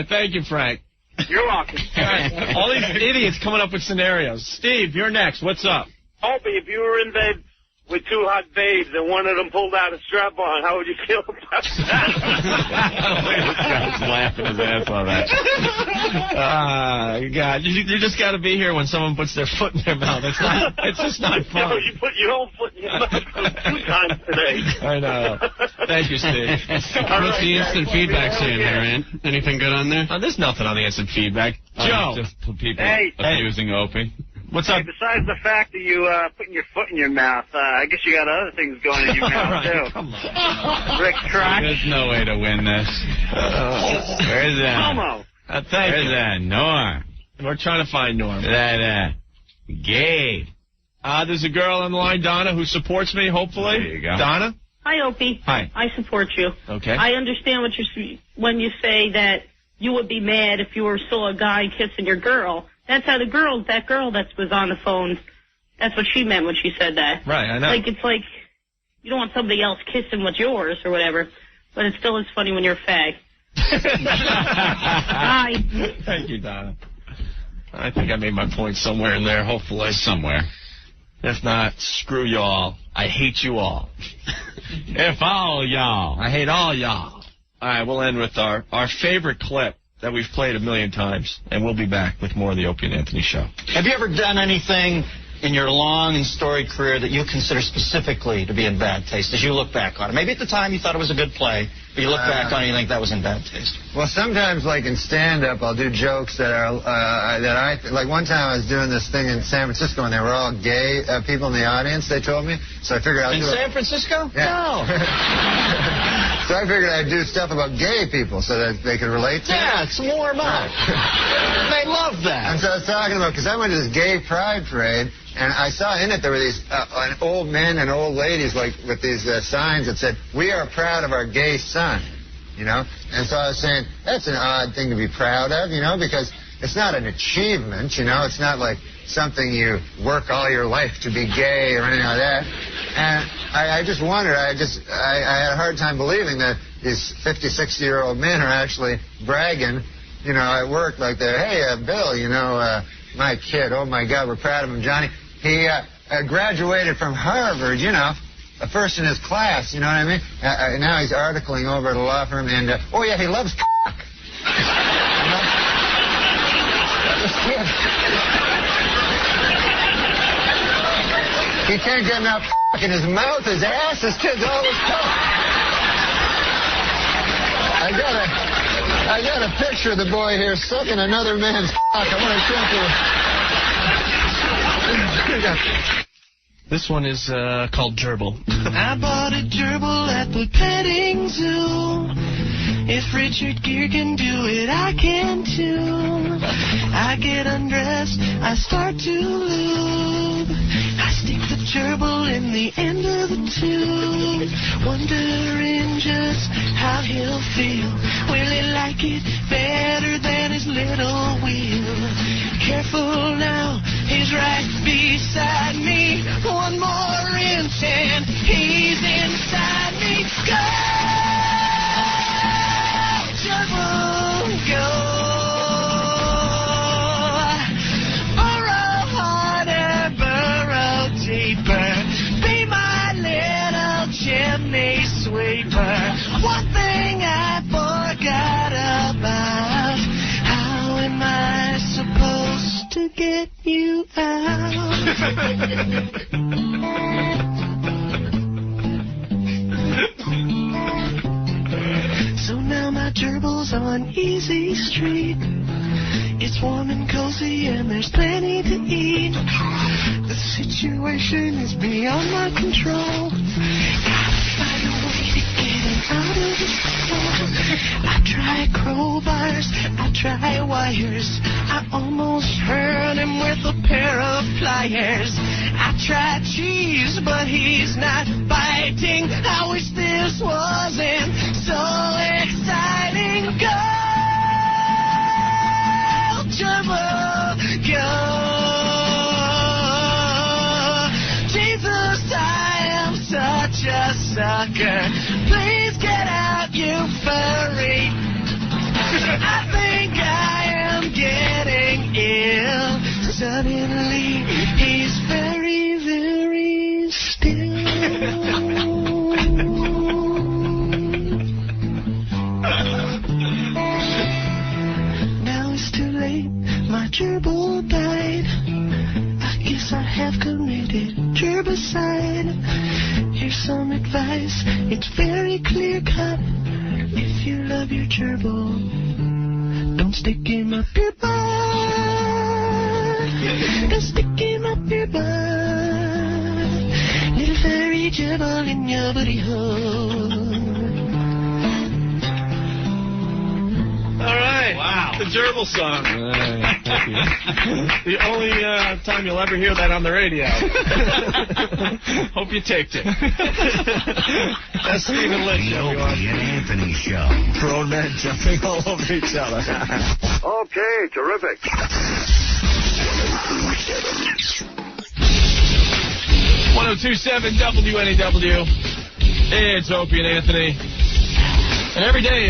Thank you, Frank. You're welcome. All these idiots coming up with scenarios. Steve, you're next. What's up? Opie, if you were in bed with two hot babes and one of them pulled out a strap-on, how would you feel about that? This guy's laughing his ass off that. God, you just got to be here when someone puts their foot in their mouth. It's just not fun. No, you put your own foot in your mouth 2 times today. I know. Thank you, Steve. What's the instant feedback saying there, man? Anything good on there? There's nothing on the instant feedback. Joe. Just people Hey. abusing Opie. What's up? Hey, besides the fact that you putting your foot in your mouth, I guess you got other things going in your mouth, too. Come on. Rick Crock. There's no way to win this. Where's that? Homo. Thank Where's you. that Norm? We're trying to find Norm. That Gabe. There's a girl on the line, Donna, who supports me, hopefully. There you go. Donna? Hi, Opie. Hi. I support you. Okay. I understand what when you say that you would be mad if you saw a guy kissing your girl. That's how that girl that was on the phone, that's what she meant when she said that. Right, I know. It's like you don't want somebody else kissing what's yours or whatever, but it still is funny when you're a fag. Bye. Thank you, Donna. I think I made my point somewhere in there, hopefully. Somewhere. If not, screw y'all. I hate you all. If all y'all. I hate all y'all. All right, we'll end with our favorite clip that we've played a million times, and we'll be back with more of the Opie and Anthony Show. Have you ever done anything in your long and storied career that you consider specifically to be in bad taste as you look back on it? Maybe at the time you thought it was a good play, but you look back on it and you think that was in bad taste. Well, sometimes, like in stand-up, I'll do jokes that are like one time I was doing this thing in San Francisco, and they were all gay people in the audience. They told me, so I figured I'd do San Francisco? Yeah. No. So I figured I'd do stuff about gay people so that they could relate to it. Yeah, it's warm up. They love that. And so I was talking about, because I went to this gay pride parade, and I saw in it there were these old men and old ladies like with these signs that said, "We are proud of our gay son," you know. And so I was saying, that's an odd thing to be proud of, you know, because it's not an achievement, you know. It's not like something you work all your life to be gay or anything like that. And I just wondered, I had a hard time believing that these 50, 60-year-old men are actually bragging, you know, at work like they're, "Hey, Bill, you know, my kid, oh my God, we're proud of him, Johnny. He graduated from Harvard, you know, first in his class, you know what I mean? Now he's articling over at a law firm, and, oh yeah, he loves cock." You know? This kid, he can't get enough cock in his mouth, his ass, his kid's always cock. I got a picture of the boy here sucking another man's cock. I want to show you. This one is called Gerbil. I bought a gerbil at the petting zoo. If Richard Gere can do it, I can too. I get undressed, I start to lube. I stick the gerbil in the end of the tube, wondering just how he'll feel. Will he like it better than his little wheel? Careful now, he's right beside me. One more inch and he's inside me. Go! Gerbil, go. Burrow harder, burrow deeper. Be my little chimney sweeper. One thing I forgot about. How am I supposed to get you out? So now my gerbil's on Easy Street. It's warm and cozy and there's plenty to eat. The situation is beyond my control. Gotta find a way to get him out of the store. I try crowbars, I try wires. I almost hurt him with a pair of pliers. I tried cheese, but he's not biting. I wish this wasn't so exciting. Please get out, you furry. I think I am getting ill. Suddenly, he's very, very still. Now it's too late, my gerbil died. I guess I have committed gerbicide. Here's some advice, it's very clear cut. If you love your gerbil, don't stick him up your butt. Don't stick him up your butt. Little fairy gerbil in your booty hole. All right. Wow. The gerbil song. Thank you. The only time you'll ever hear that on the radio. Hope you taped it. That's Stephen Lynch. The Opie and Anthony Show. Grown men jumping all over each other. Okay, terrific. 1027 WNEW. It's Opie and Anthony. And every day,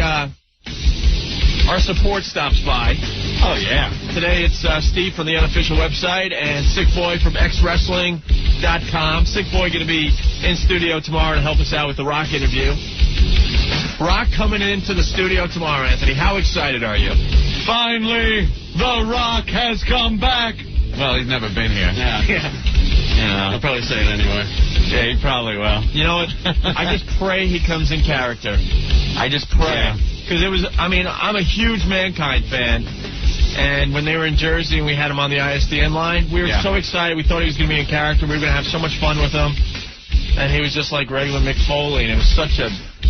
our support stops by. Oh, yeah. Today it's Steve from the unofficial website and Sick Boy from xwrestling.com. Sick Boy going to be in studio tomorrow to help us out with the Rock interview. Rock coming into the studio tomorrow, Anthony. How excited are you? Finally, The Rock has come back. Well, he's never been here. Yeah. I'll probably say it anyway. Yeah, he probably will. You know what? I just pray he comes in character. I just pray. Because I'm a huge Mankind fan. And when they were in Jersey and we had him on the ISDN line, we were so excited. We thought he was going to be in character. We were going to have so much fun with him. And he was just like regular Mick Foley, and it was such a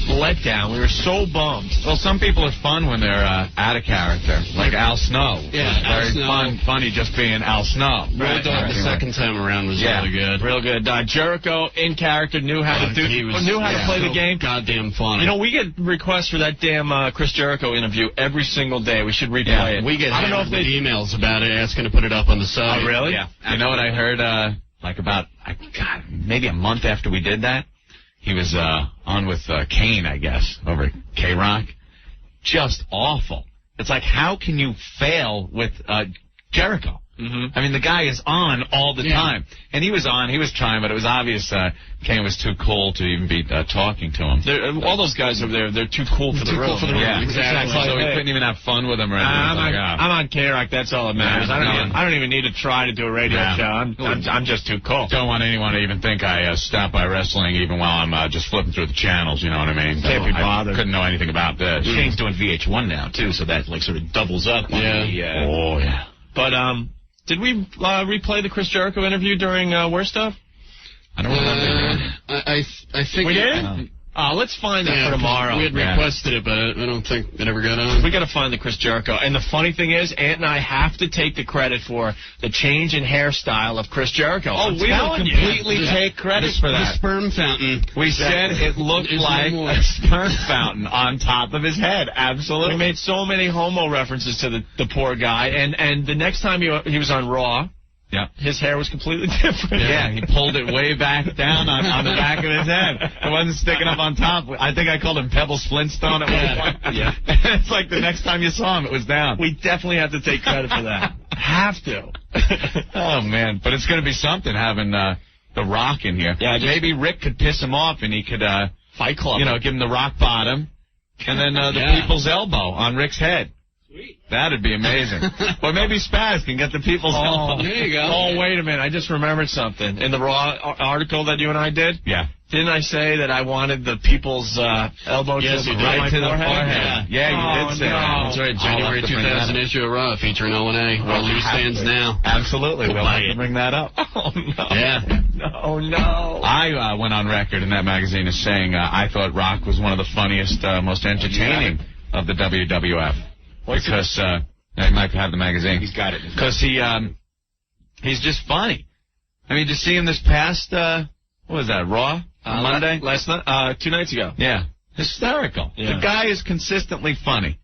letdown. We were so bummed. Well, some people are fun when they're out of character, like Al Snow. Yeah, very Al Snow. funny just being Al Snow. Right. The second time around was really good. Real good. Jericho in character knew how to play the game. Goddamn funny. You know, we get requests for that damn Chris Jericho interview every single day. We should replay it. We get I don't know if they emails about it asking to put it up on the site. Oh, really? Yeah. You know what I heard? Maybe a month after we did that, he was on with Kane, I guess, over at K-Rock. Just awful. It's like, how can you fail with Jericho? Mm-hmm. I mean, the guy is on all the time. And he was on, he was trying, but it was obvious Kane was too cool to even be talking to him. All those guys over there, they're too cool for the room. Yeah, exactly. So he couldn't even have fun with them or anything. I'm on K-Rock, that's all that matters. I don't even need to try to do a radio show. I'm just too cool. Don't want anyone to even think I stopped by wrestling even while I'm just flipping through the channels, you know what I mean? Can't be bothered. I couldn't know anything about this. Kane's doing VH1 now, too, so that like sort of doubles up on the... But, did we replay the Chris Jericho interview during Worst Stuff? I don't remember. I think we did. Let's find that for tomorrow. We had requested it, but I don't think it ever got on. We got to find the Chris Jericho. And the funny thing is, Ant and I have to take the credit for the change in hairstyle of Chris Jericho. Oh, we will completely take credit for that. The sperm fountain. We said it looked like a sperm fountain on top of his head. Absolutely. We made so many homo references to the poor guy. And the next time he was on Raw, his hair was completely different. Yeah, he pulled it way back down on the back of his head. It wasn't sticking up on top. I think I called him Pebbles Flintstone at one point. Yeah. It's like the next time you saw him, it was down. We definitely have to take credit for that. Have to. Oh, man. But it's going to be something having The Rock in here. Yeah, maybe Rick could piss him off and he could, Fight Club. Give him the rock bottom and then the people's elbow on Rick's head. Sweet. That'd be amazing. Or maybe Spaz can get the people's elbow. There you go. Oh, wait a minute. I just remembered something. In the Raw article that you and I did? Yeah. Didn't I say that I wanted the people's elbow right to the forehead? Yeah, you did say that. That's right. January 2000 issue of Raw featuring O&A. Where Lou stands now. Absolutely. We'll have to bring that up. Oh, no. Yeah. No. I went on record in that magazine as saying I thought Rock was one of the funniest, most entertaining of the WWF. Because I might have the magazine. He's got it. Because he's just funny. I mean, to see him this past what was that, Raw on Monday? Last night, 2 nights ago. Yeah, hysterical. Yeah. The guy is consistently funny.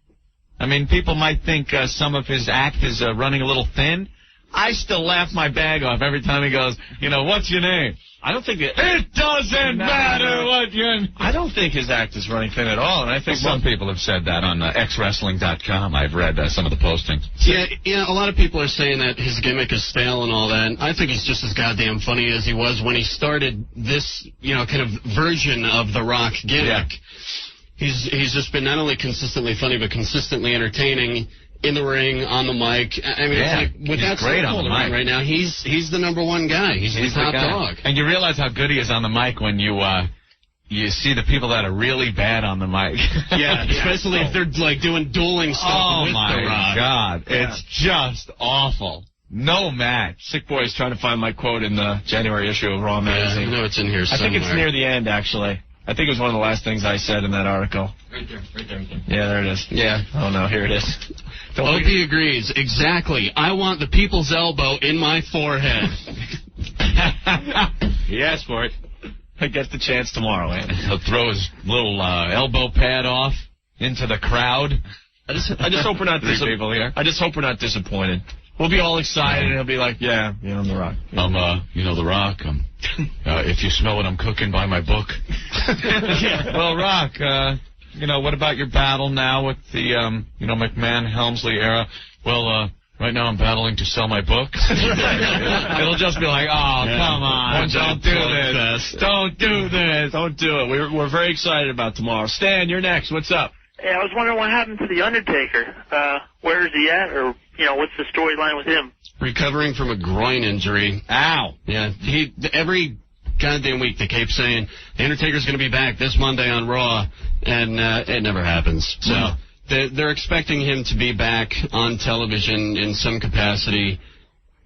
I mean, people might think some of his act is running a little thin. I still laugh my bag off every time he goes, what's your name? I don't think it doesn't matter what your name. I don't think his act is running thin at all, and I think some people have said that on xwrestling.com. I've read some of the postings. Yeah, a lot of people are saying that his gimmick is stale and all that. I think he's just as goddamn funny as he was when he started this, kind of version of the Rock gimmick. Yeah. He's just been not only consistently funny, but consistently entertaining in the ring, on the mic. I mean, it's like, without great on the mic right now, he's the number one guy. He's the top dog. And you realize how good he is on the mic when you see the people that are really bad on the mic. Yeah, especially if they're like doing dueling stuff with the Rock. Oh my God, it's just awful. No match. Sick Boy is trying to find my quote in the January issue of Raw magazine. I know it's in here somewhere. I think it's near the end, actually. I think it was one of the last things I said in that article. Right there. Yeah, there it is. Yeah. Oh, no, here it is. Opie agrees. Exactly. I want the people's elbow in my forehead. He asked for it. He gets the chance tomorrow, man. He'll throw his little elbow pad off into the crowd. I just hope we're not people here. I just hope we're not disappointed. We'll be all excited, and he'll be like, I'm The Rock. I'm The Rock. If you smell what I'm cooking, buy my book. Well, Rock, what about your battle now with the, McMahon-Helmsley era? Well, right now I'm battling to sell my book. It'll just be like, oh, come on, don't do this. Don't do this. Don't do it. We're very excited about tomorrow. Stan, you're next. What's up? Hey, I was wondering what happened to The Undertaker. Where is he at, or, what's the storyline with him? Recovering from a groin injury. Ow. Yeah, every goddamn week they keep saying, The Undertaker's going to be back this Monday on Raw, and it never happens. So they're expecting him to be back on television in some capacity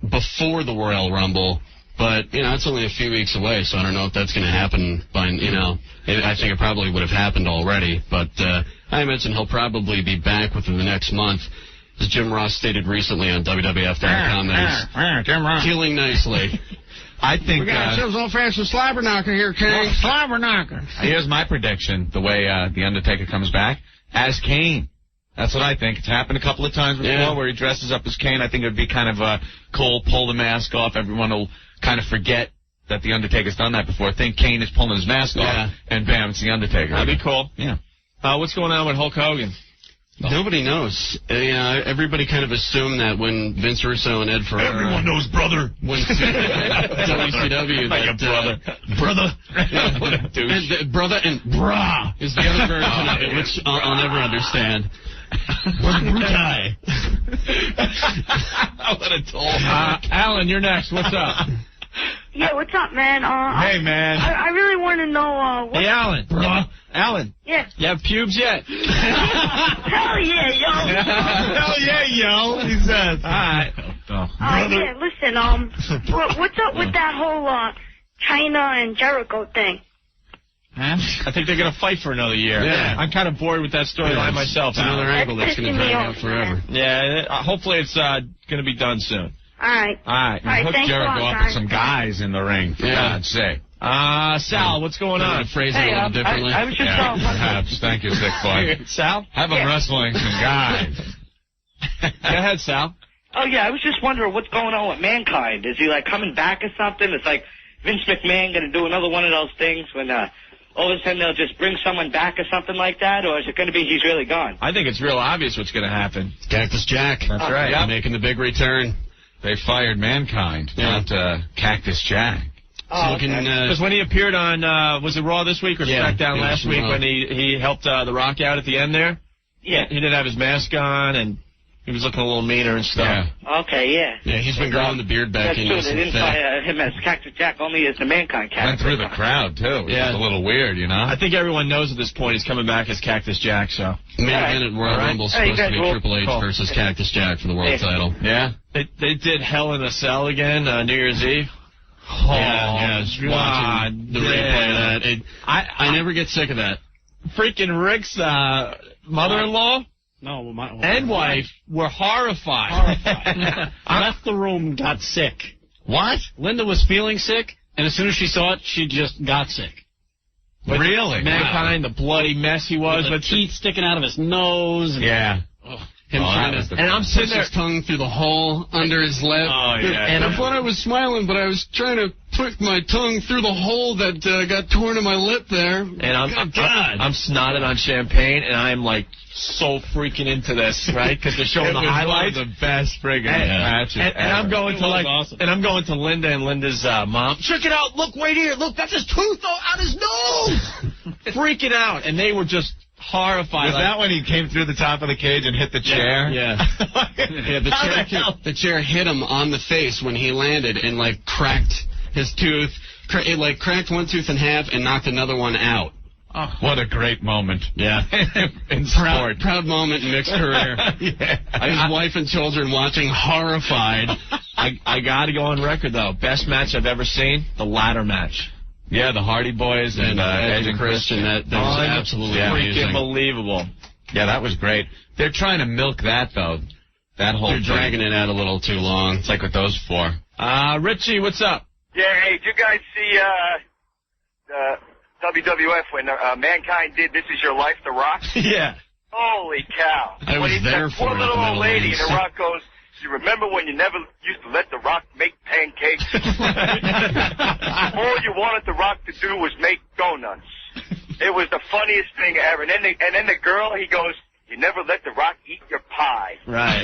before the Royal Rumble. But, it's only a few weeks away, so I don't know if that's going to happen by, I think it probably would have happened already. But I imagine he'll probably be back within the next month. As Jim Ross stated recently on WWF.com, that he's healing nicely. I think... We got ourselves old fashioned slobber knocker here, King. Slobber knocker. Here's my prediction, the way The Undertaker comes back, as Kane. That's what I think. It's happened a couple of times before where he dresses up as Kane. I think it would be kind of cool, pull the mask off. Everyone will kind of forget that The Undertaker's done that before. Think Kane is pulling his mask off, and bam, it's The Undertaker. That'd be cool. Yeah. What's going on with Hulk Hogan? Nobody knows. Everybody kind of assumed that when Vince Russo and Ed Ferrara... Everyone knows, brother. Went to WCW. Like a brother. Brother. What a douche. And brother and brah is the other version of it, which I'll never understand. What a toll. Alan, you're next. What's up? Yeah, what's up, man? Hey, man. I really want to know... Hey, Alan. Alan. Yeah. You have pubes yet? Hell yeah, yo. Hell yeah, yo, he says. All right. Yeah, listen, what's up with that whole China and Jericho thing? Huh? I think they're going to fight for another year. Yeah. I'm kind of bored with that storyline myself. It's another angle that's going to drag out forever. Yeah, hopefully it's going to be done soon. All right. Hook Jericho up with some guys in the ring, for God's sake. Sal, what's going on? Phrase it a little differently. I was just perhaps. Thank you, sick boy. Sal? Have them wrestling some guys. Go ahead, Sal. Oh, yeah, I was just wondering what's going on with Mankind. Is he, coming back or something? It's like Vince McMahon going to do another one of those things when all of a sudden they'll just bring someone back or something like that? Or is it going to be he's really gone? I think it's real obvious what's going to happen. Cactus Jack. That's right. Yep. Making the big return. They fired Mankind, not Cactus Jack. Because when he appeared on, was it Raw this week or SmackDown last week when he helped The Rock out at the end there? Yeah. He didn't have his mask on, and he was looking a little meaner and stuff. Yeah. Okay, yeah. Yeah, he's been growing the beard back. That's true. They didn't fire him as Cactus Jack, only as the Mankind character. Went through the crowd, too. It was a little weird, I think everyone knows at this point he's coming back as Cactus Jack, so. Main event at Royal Rumble's supposed to be Triple H versus Cactus Jack for the world title. Yeah? They did Hell in a Cell again, New Year's Eve. Yeah, watching the replay of that. I never get sick of that. Freaking Rick's mother-in-law and wife were horrified. Left the room, got sick. What? Linda was feeling sick, and as soon as she saw it, she just got sick. Really? Mankind, the bloody mess he was. With the teeth sticking out of his nose. Yeah. Him trying to and I'm sitting there, his tongue through the hole under his lip. Oh, yeah. And I thought I was smiling, but I was trying to put my tongue through the hole that got torn in my lip there. And I'm snotted on champagne, and I'm like so freaking into this, right? Because they're showing the highlights. One of the best friggin' matches. And I'm going to and I'm going to Linda and Linda's mom. Check it out! Look right here! Look, that's his tooth out his nose! Freaking out, and they were just horrified. Was that when he came through the top of the cage and hit the chair? Yeah. The chair hit him on the face when he landed and like cracked his tooth. It like cracked one tooth in half and knocked another one out. Oh, what a great moment. Yeah. In sport. Proud moment in Nick's career. His wife and children watching horrified. I got to go on record, though. Best match I've ever seen, the ladder match. Yeah, the Hardy Boys and Edge and Christian. That was absolutely amazing. Unbelievable. Yeah, that was great. They're trying to milk that, though. That whole They're dragging it out a little too long. It's like with those four. Richie, what's up? Yeah, hey, did you guys see WWF when Mankind did This Is Your Life, The Rock? Yeah. Holy cow. I was there for poor it. little old lady, and The Rock goes, you remember when you never used to let The Rock make pancakes? All you wanted The Rock to do was make donuts. It was the funniest thing ever. And then the girl, he goes, you never let The Rock eat your pie. Right.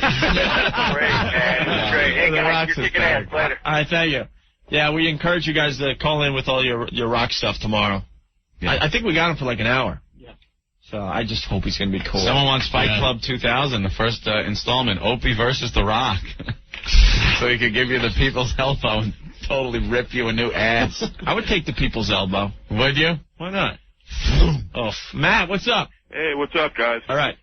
Great, man. It was great. Hey, guys, you're kicking ass. Later. All right, thank you. Yeah, we encourage you guys to call in with all your rock stuff tomorrow. Yeah. I think we got him for like an hour. Yeah. So I just hope he's going to be cool. Someone wants Fight Club 2000, the first installment, Opie versus The Rock. So he could give you the people's elbow and totally rip you a new ass. I would take the people's elbow. Would you? Why not? Oh, Matt, what's up? Hey, what's up, guys? All right.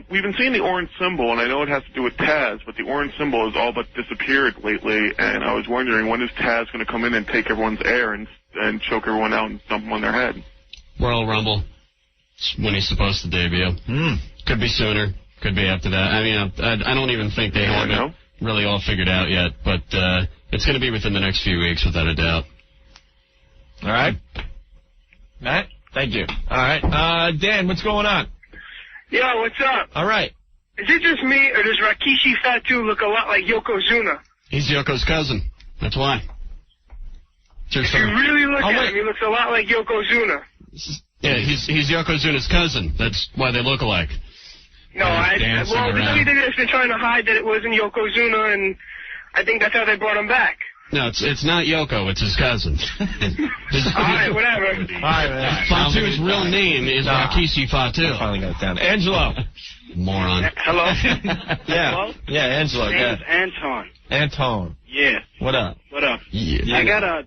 We've been seeing the orange symbol, and I know it has to do with Taz, but the orange symbol has all but disappeared lately, and I was wondering, when is Taz going to come in and take everyone's air and choke everyone out and dump them on their head? Royal Rumble. It's when he's supposed to debut. Could be sooner. Could be after that. I mean, I don't even think they have it really all figured out yet, but it's going to be within the next few weeks, without a doubt. All right. Matt, thank you. All right. Dan, what's going on? Yo, what's up? All right. Is it just me, or does Rikishi Fatu look a lot like Yokozuna? He's Yoko's cousin. That's why. If you really look at him, he looks a lot like Yokozuna. Yeah, he's Yokozuna's cousin. That's why they look alike. No, because they've been trying to hide that it wasn't Yokozuna, and I think that's how they brought him back. No, it's not Yoko. It's his cousin. All right, whatever. All right, man. Fatu's real name is Rikishi Fatu. I finally got it down. Angelo. Moron. Hello? Yeah. Hello? Yeah, Angelo. My name's Anton. Anton. Yeah. What up? What up? Yeah. I got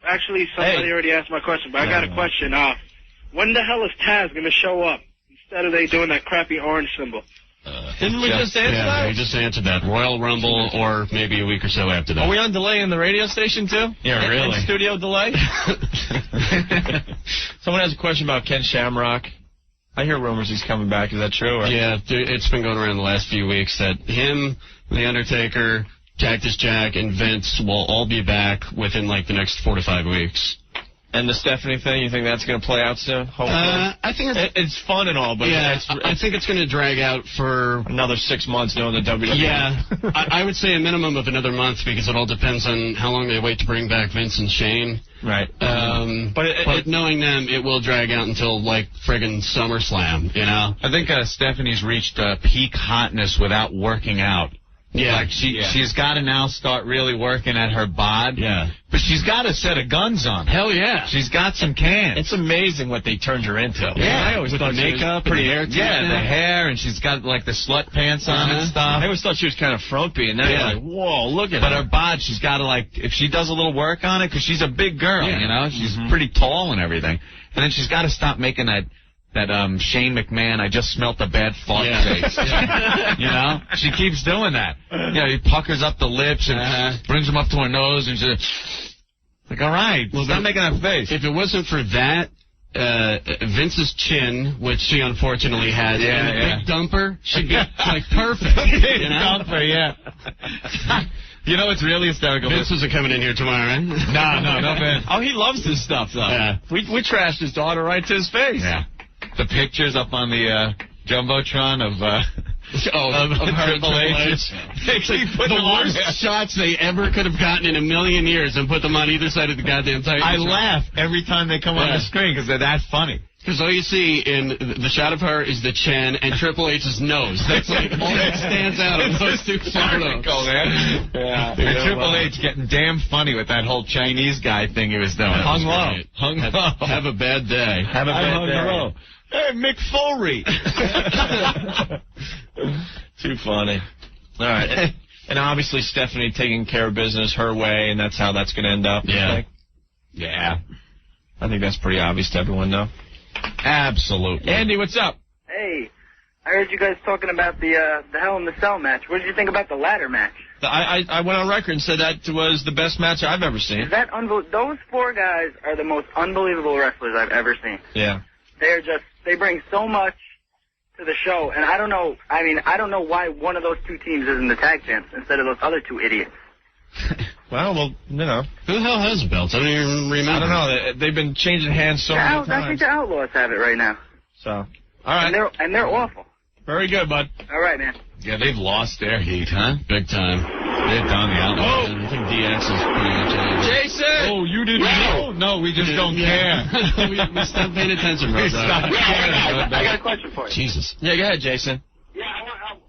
actually, somebody already asked my question, but I got a question. When the hell is Taz going to show up instead of they doing that crappy orange symbol? Didn't we just answer that? Yeah, we just answered that. Royal Rumble or maybe a week or so after that. Are we on delay in the radio station, too? Yeah, really. In studio delay? Someone has a question about Ken Shamrock. I hear rumors he's coming back. Is that true? Or? Yeah, it's been going around the last few weeks that him, The Undertaker, Cactus Jack, and Vince will all be back within, like, the next 4 to 5 weeks. And the Stephanie thing, you think that's going to play out soon? Hopefully. I think it's fun and all, but yeah, I think it's going to drag out for another 6 months knowing the WWE. Yeah, I would say a minimum of another month because it all depends on how long they wait to bring back Vince and Shane. Right. But knowing them, it will drag out until like friggin' SummerSlam. You know. I think Stephanie's reached peak hotness without working out. Yeah. Like she's got to now start really working at her bod. Yeah. But she's got a set of guns on. Hell yeah. She's got some cans. It's amazing what they turned her into. Yeah. I always with thought the makeup and the hair. Yeah, the hair, and she's got like the slut pants on and stuff. I always thought she was kind of frumpy, and now you're like, whoa, look at her. But her bod, she's got to like, if she does a little work on it, because she's a big girl, you know, she's pretty tall and everything. And then she's got to stop making that Shane McMahon, I just smelt a bad fart face. You know? She keeps doing that. You know, he puckers up the lips and brings them up to her nose and she's like, all right, stop making that face. If it wasn't for that, Vince's chin, which she unfortunately has, and the big dumper, she'd be like perfect. Big dumper, yeah. You know what's really hysterical? Vince isn't coming in here tomorrow, right? No, Vince. Oh, he loves this stuff, though. Yeah. We trashed his daughter right to his face. Yeah. The pictures up on the Jumbotron of of Triple H. The worst shots they ever could have gotten in a million years and put them on either side of the goddamn Titan. I laugh every time they come on the screen because they're that funny. Because all you see in the shot of her is the chin and Triple H's nose. That's like all that stands out of those two photos. Yeah. And Triple H getting damn funny with that whole Chinese guy thing he was doing. Hung low. Have a bad day. Have a bad day. Low. Hey, Mick Foley. Too funny. All right. And obviously Stephanie taking care of business her way, and that's how that's going to end up. Yeah. Yeah. I think that's pretty obvious to everyone, though. Absolutely. Andy, what's up? Hey, I heard you guys talking about the Hell in the Cell match. What did you think about the ladder match? I went on record and said that was the best match I've ever seen. Is that those four guys are the most unbelievable wrestlers I've ever seen. Yeah. They bring so much to the show, and I don't know why one of those two teams is in the tag champs instead of those other two idiots. Well, you know. Who the hell has belts? I don't even remember. I don't know. They've been changing hands so many times. I think the Outlaws have it right now. So, all right. And they're awful. Very good, bud. All right, man. Yeah, they've lost their heat, huh? Big time. They're done, the Outlaws. I think DX is pretty much out. Jason! Oh, you didn't know? No, we just don't care. we stopped paying attention, bro. I got a question for you. Jesus. Yeah, go ahead, Jason. Yeah,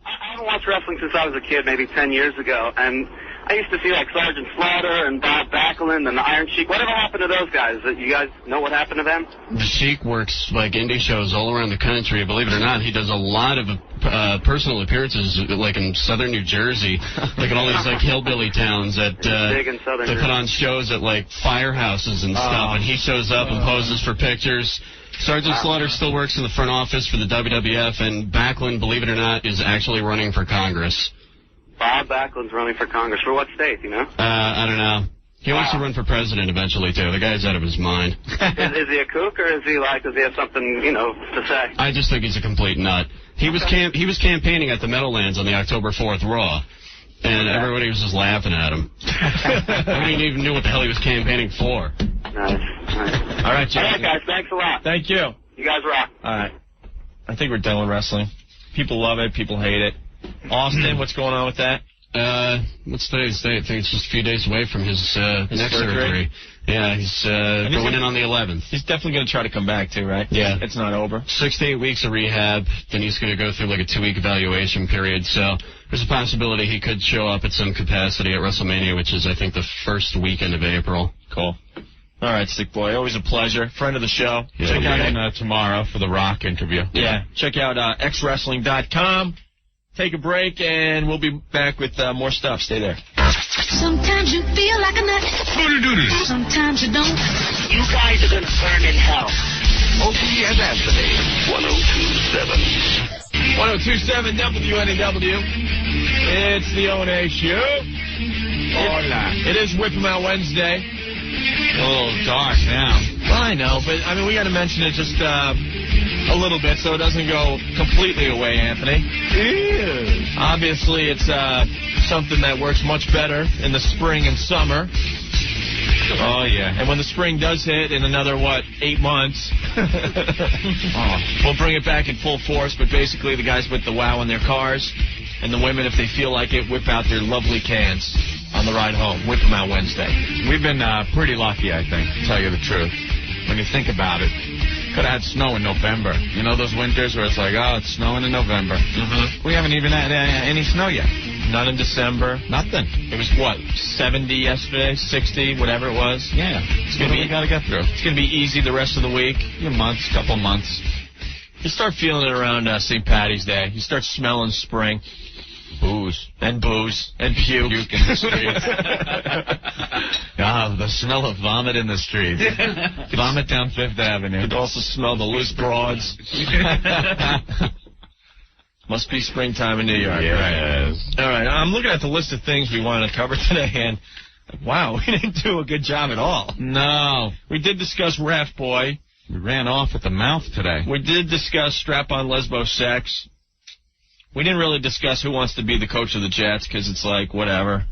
I haven't watched wrestling since I was a kid, maybe 10 years ago, and I used to see like Sergeant Slaughter and Bob Backlund and the Iron Sheik. Whatever happened to those guys? You guys know what happened to them? The Sheik works like indie shows all around the country. Believe it or not, he does a lot of personal appearances, like in southern New Jersey, like in all these like hillbilly towns that big in southern they put on shows at like firehouses and stuff, and he shows up and poses for pictures. Sergeant Slaughter still works in the front office for the WWF, and Backlund, believe it or not, is actually running for Congress. Bob Backlund's running for Congress. For what state, you know? I don't know. He wants to run for president eventually, too. The guy's out of his mind. Is he a kook, or does he have something, to say? I just think he's a complete nut. He was campaigning at the Meadowlands on the October 4th Raw, and everybody was just laughing at him. Nobody even knew what the hell he was campaigning for. Nice. All right, Jason. All right, guys. Thanks a lot. Thank you. You guys rock. All right. I think we're done with wrestling. People love it. People hate it. Austin, what's going on with that? What's today's date? I think it's just a few days away from his neck surgery. Yeah, he's going in on the 11th. He's definitely going to try to come back, too, right? Yeah. It's not over. 6 to 8 weeks of rehab, then he's going to go through like a 2-week evaluation period. So there's a possibility he could show up at some capacity at WrestleMania, which is, I think, the first weekend of April. Cool. All right, Stick Boy. Always a pleasure. Friend of the show. Yeah, check out him tomorrow for the Rock interview. Yeah. Check out xwrestling.com. Take a break, and we'll be back with more stuff. Stay there. Sometimes you feel like a nut. Sometimes you don't. You guys are going to burn in hell. Opie and Anthony, 1027. 1027 WNEW. It's the O&A show. Hola. It is Whip 'em Out Wednesday. A little dark now. Well, I know, but, we got to mention it just a little bit so it doesn't go completely away, Anthony. Ew. Obviously, it's something that works much better in the spring and summer. Oh, yeah. And when the spring does hit in another, 8 months, we'll bring it back in full force. But basically, the guys with the wow in their cars and the women, if they feel like it, whip out their lovely cans on the ride home. Whip 'em Out Wednesday. We've been pretty lucky, I think, to tell you the truth. When you think about it. Could have had snow in November. You know those winters where it's like, oh, it's snowing in November. Mm-hmm. We haven't even had any snow yet. Not in December. Nothing. It was, 70 yesterday, 60, whatever it was? Yeah. It's going to be, got to get through. It's going to be easy the rest of the week. Couple months. You start feeling it around St. Patty's Day. You start smelling spring. Booze. And puke in the streets. The smell of vomit in the streets. Vomit down Fifth Avenue. You could also smell the loose broads. Must be springtime in New York. Yes. Right? All right, I'm looking at the list of things we wanted to cover today, and wow, we didn't do a good job at all. No. We did discuss Ref Boy. We ran off at the mouth today. We did discuss strap-on lesbo sex. We didn't really discuss who wants to be the coach of the Jets, because it's like, whatever.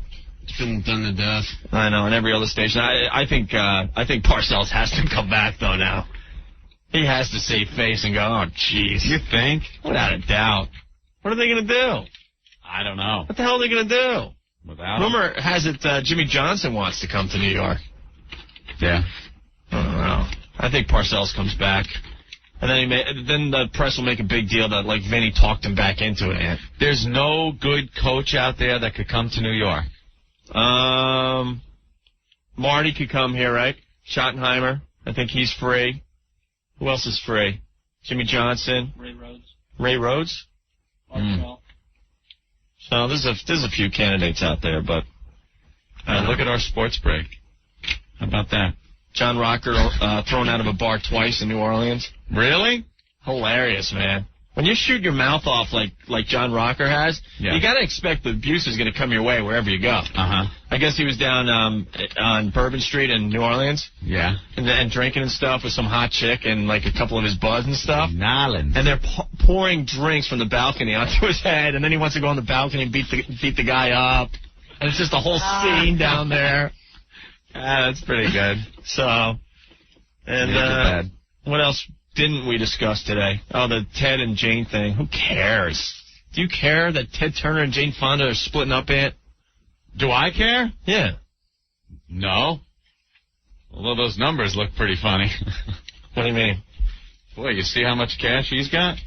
It's been done to death. I know, on every other station. I think Parcells has to come back, though, now. He has to save face and go, oh, jeez. You think? Without a doubt. What are they going to do? I don't know. What the hell are they going to do? Without Rumor has it Jimmy Johnson wants to come to New York. Yeah. I don't know. I think Parcells comes back. And then the press will make a big deal that, like, Vinny talked him back into it, Ant. There's no good coach out there that could come to New York. Marty could come here, right? Schottenheimer. I think he's free. Who else is free? Jimmy Johnson. Ray Rhodes? So there's a few candidates out there, but look at our sports break. How about that? John Rocker thrown out of a bar twice in New Orleans. Really? Hilarious, man. When you shoot your mouth off like John Rocker has, you got to expect the abuse is going to come your way wherever you go. Uh-huh. I guess he was down on Bourbon Street in New Orleans. Yeah. And drinking and stuff with some hot chick and, like, a couple of his buds and stuff. Nolans. And they're pouring drinks from the balcony onto his head, and then he wants to go on the balcony and beat the guy up. And it's just a whole scene down there. That's pretty good. So, and what else didn't we discuss today? Oh, the Ted and Jane thing. Who cares? Do you care that Ted Turner and Jane Fonda are splitting up, Ant? Do I care? Yeah. No. Although those numbers look pretty funny. What do you mean? Boy, you see how much cash he's got?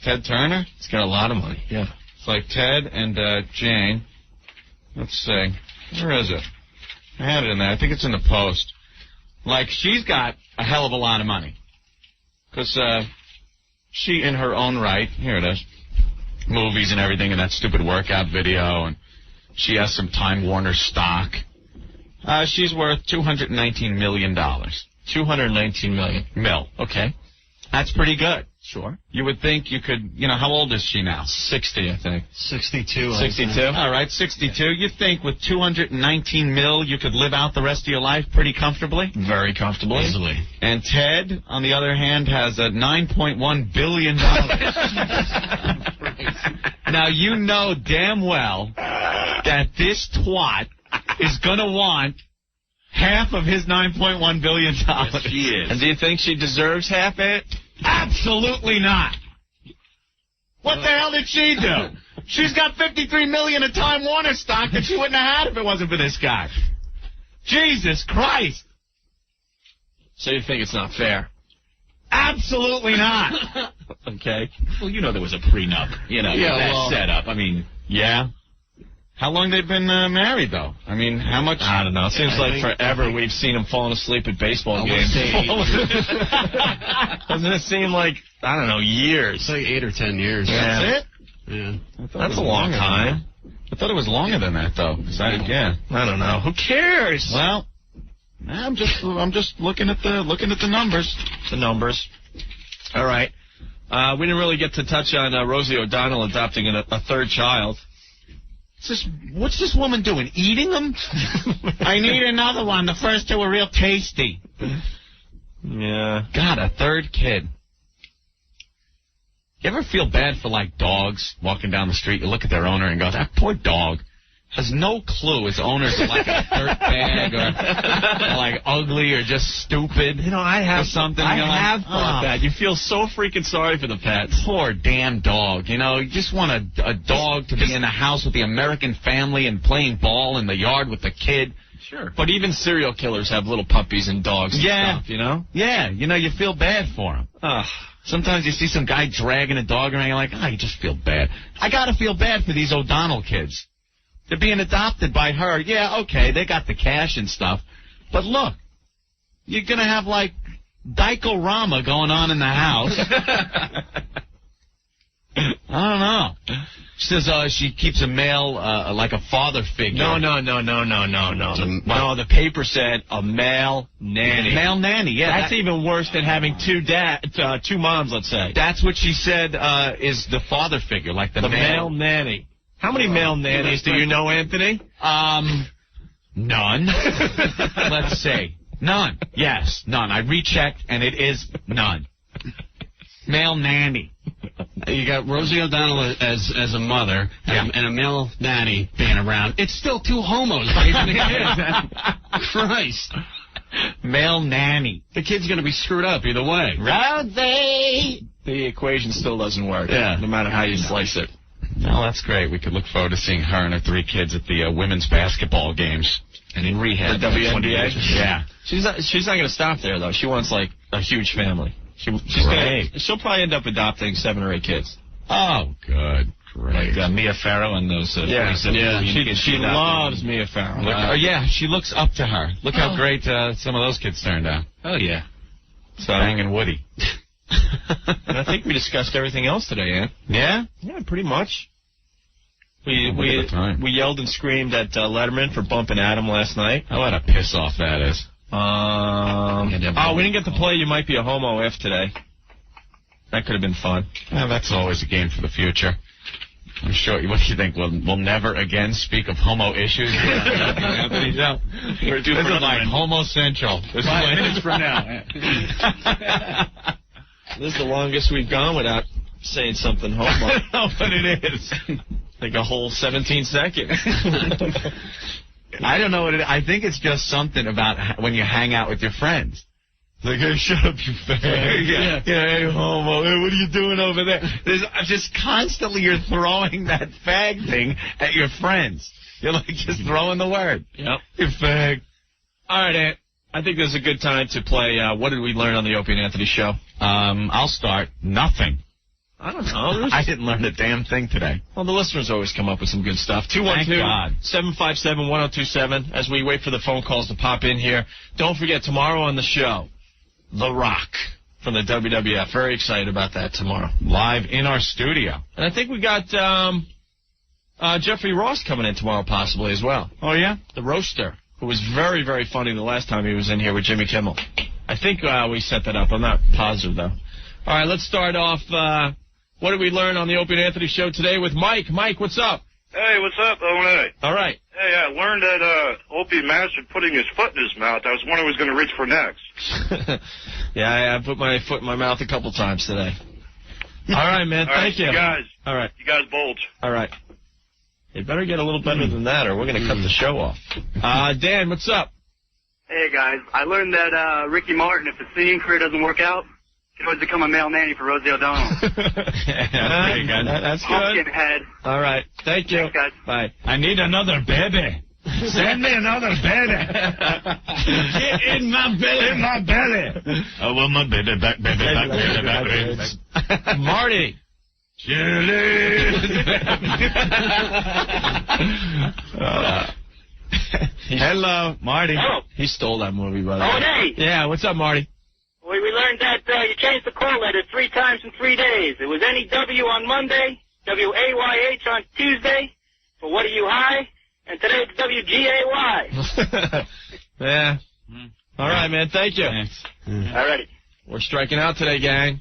Ted Turner? He's got a lot of money, yeah. It's like Ted and Jane. Let's see. Where is it? I had it in there. I think it's in the Post. Like, she's got a hell of a lot of money. Because she, in her own right, here it is, movies and everything, and that stupid workout video, and she has some Time Warner stock. She's worth $219 million. $219 million. Mil. Okay. That's pretty good. Sure. You would think you could, how old is she now? 60, I think. 62. 62? All right, 62. You think with $219 million you could live out the rest of your life pretty comfortably? Very comfortably. Easily. And Ted, on the other hand, has a $9.1 billion. Now, you know damn well that this twat is going to want half of his $9.1 billion. Yes, she is. And do you think she deserves half it? Absolutely not. What the hell did she do? She's got $53 million of Time Warner stock that she wouldn't have had if it wasn't for this guy. Jesus Christ. So you think it's not fair? Absolutely not. Okay. Well, there was a prenup. Set up. I mean, yeah. How long they've been married, though? I mean, how much? I don't know. It seems like forever we've seen them falling asleep at baseball games. Doesn't it seem like, I don't know, years? It's like 8 or 10 years. Yeah. That's it? Yeah. That's a long time. I thought it was longer than that, though. I don't know. Who cares? Well, I'm just looking at the numbers. The numbers. All right. We didn't really get to touch on Rosie O'Donnell adopting a third child. What's this woman doing? Eating them? I need another one. The first two were real tasty. Yeah. God, a third kid. You ever feel bad for, like, dogs walking down the street? You look at their owner and go, that poor dog has no clue his owner's like a dirtbag or like ugly or just stupid. I have something. I have thought that. You feel so freaking sorry for the pets. Poor damn dog. You just want a dog to be in the house with the American family and playing ball in the yard with the kid. Sure. But even serial killers have little puppies and dogs and stuff, Yeah, you feel bad for them. Sometimes you see some guy dragging a dog around, you're like, you just feel bad. I gotta feel bad for these O'Donnell kids. They're being adopted by her. Yeah, okay, they got the cash and stuff. But look, you're going to have, like, Dyke-O-Rama going on in the house. I don't know. She says she keeps a male, like a father figure. No. No, the paper said a male nanny. Male nanny, yeah. That's even worse than having two moms, let's say. That's what she said is the father figure, like the male nanny. How many male nannies do you know, Anthony? None. Let's say. None. Yes, none. I rechecked, and it is none. Male nanny. You got Rosie O'Donnell as a mother and a male nanny being around. It's still two homos raising a kid. Christ. Male nanny. The kid's going to be screwed up either way. Rosie. the equation still doesn't work. Yeah. No matter how you slice it. Well, that's great. We could look forward to seeing her and her 3 kids at the women's basketball games and in rehab. The WNBA? Yeah. She's not going to stop there, though. She wants, like, a huge family. She'll probably end up adopting 7 or 8 kids. Oh, good. Great. Like Mia Farrow and those 47 million kids. She loves Mia Farrow. Yeah, she looks up to her. Look how great some of those kids turned out. Oh, yeah. So, Banging Woody. And I think we discussed everything else today, Ann. Yeah? Yeah, pretty much. We yelled and screamed at Letterman for bumping Adam last night. Oh, what a piss off that is. We didn't get to play You Might Be a Homo If today. That could have been fun. Well, that's always a game for the future. I'm sure. What do you think? We'll never again speak of homo issues? Anthony, no. This is like Homo Central. 5 minutes from now. This is the longest we've gone without saying something homo. I don't know what it is. Like a whole 17 seconds. I don't know what it is. I think it's just something about when you hang out with your friends. It's like, hey, shut up, you fag. Yeah, hey, homo. Hey, what are you doing over there? There's just constantly you're throwing that fag thing at your friends. You're like just throwing the word. Yep. You fag. All right, Ant. I think this is a good time to play What Did We Learn on the Opie and Anthony Show? I'll start. Nothing. I don't know. I didn't learn a damn thing today. Well, the listeners always come up with some good stuff. 212-757-1027 as we wait for the phone calls to pop in here. Don't forget, tomorrow on the show, The Rock from the WWF. Very excited about that tomorrow. Live in our studio. And I think we got Jeffrey Ross coming in tomorrow possibly as well. Oh, yeah? The Roaster, who was very, very funny the last time he was in here with Jimmy Kimmel. I think we set that up. I'm not positive, though. All right, let's start off. What did we learn on the Opie and Anthony Show today with Mike? Mike, what's up? Hey, what's up, O&A? All right. Hey, I learned that Opie mastered putting his foot in his mouth. I was wondering who was going to reach for next. Yeah, I put my foot in my mouth a couple times today. All right, man. Thank you. You guys. All right. You guys bulge. All right. You better get a little better than that, or we're going to cut the show off. Dan, what's up? Hey, guys. I learned that Ricky Martin, if his singing career doesn't work out, can always become a male nanny for Rosie O'Donnell. That's pretty good. That's good. Pumpkin head. All right. Thank you. Thanks, guys. Bye. I need another baby. Send me another baby. Get in my belly. In my belly. I want my baby back, baby back, baby back, baby back. Marty. Hello, Marty. Hello. He stole that movie, by the way. Oh, hey. Yeah, what's up, Marty? We learned that you changed the call letter 3 times in 3 days. It was NEW on Monday, WAYH on Tuesday, for What Are You High, and today it's WGAY. Yeah. All right, man. Thank you. Thanks. All righty. We're striking out today, gang.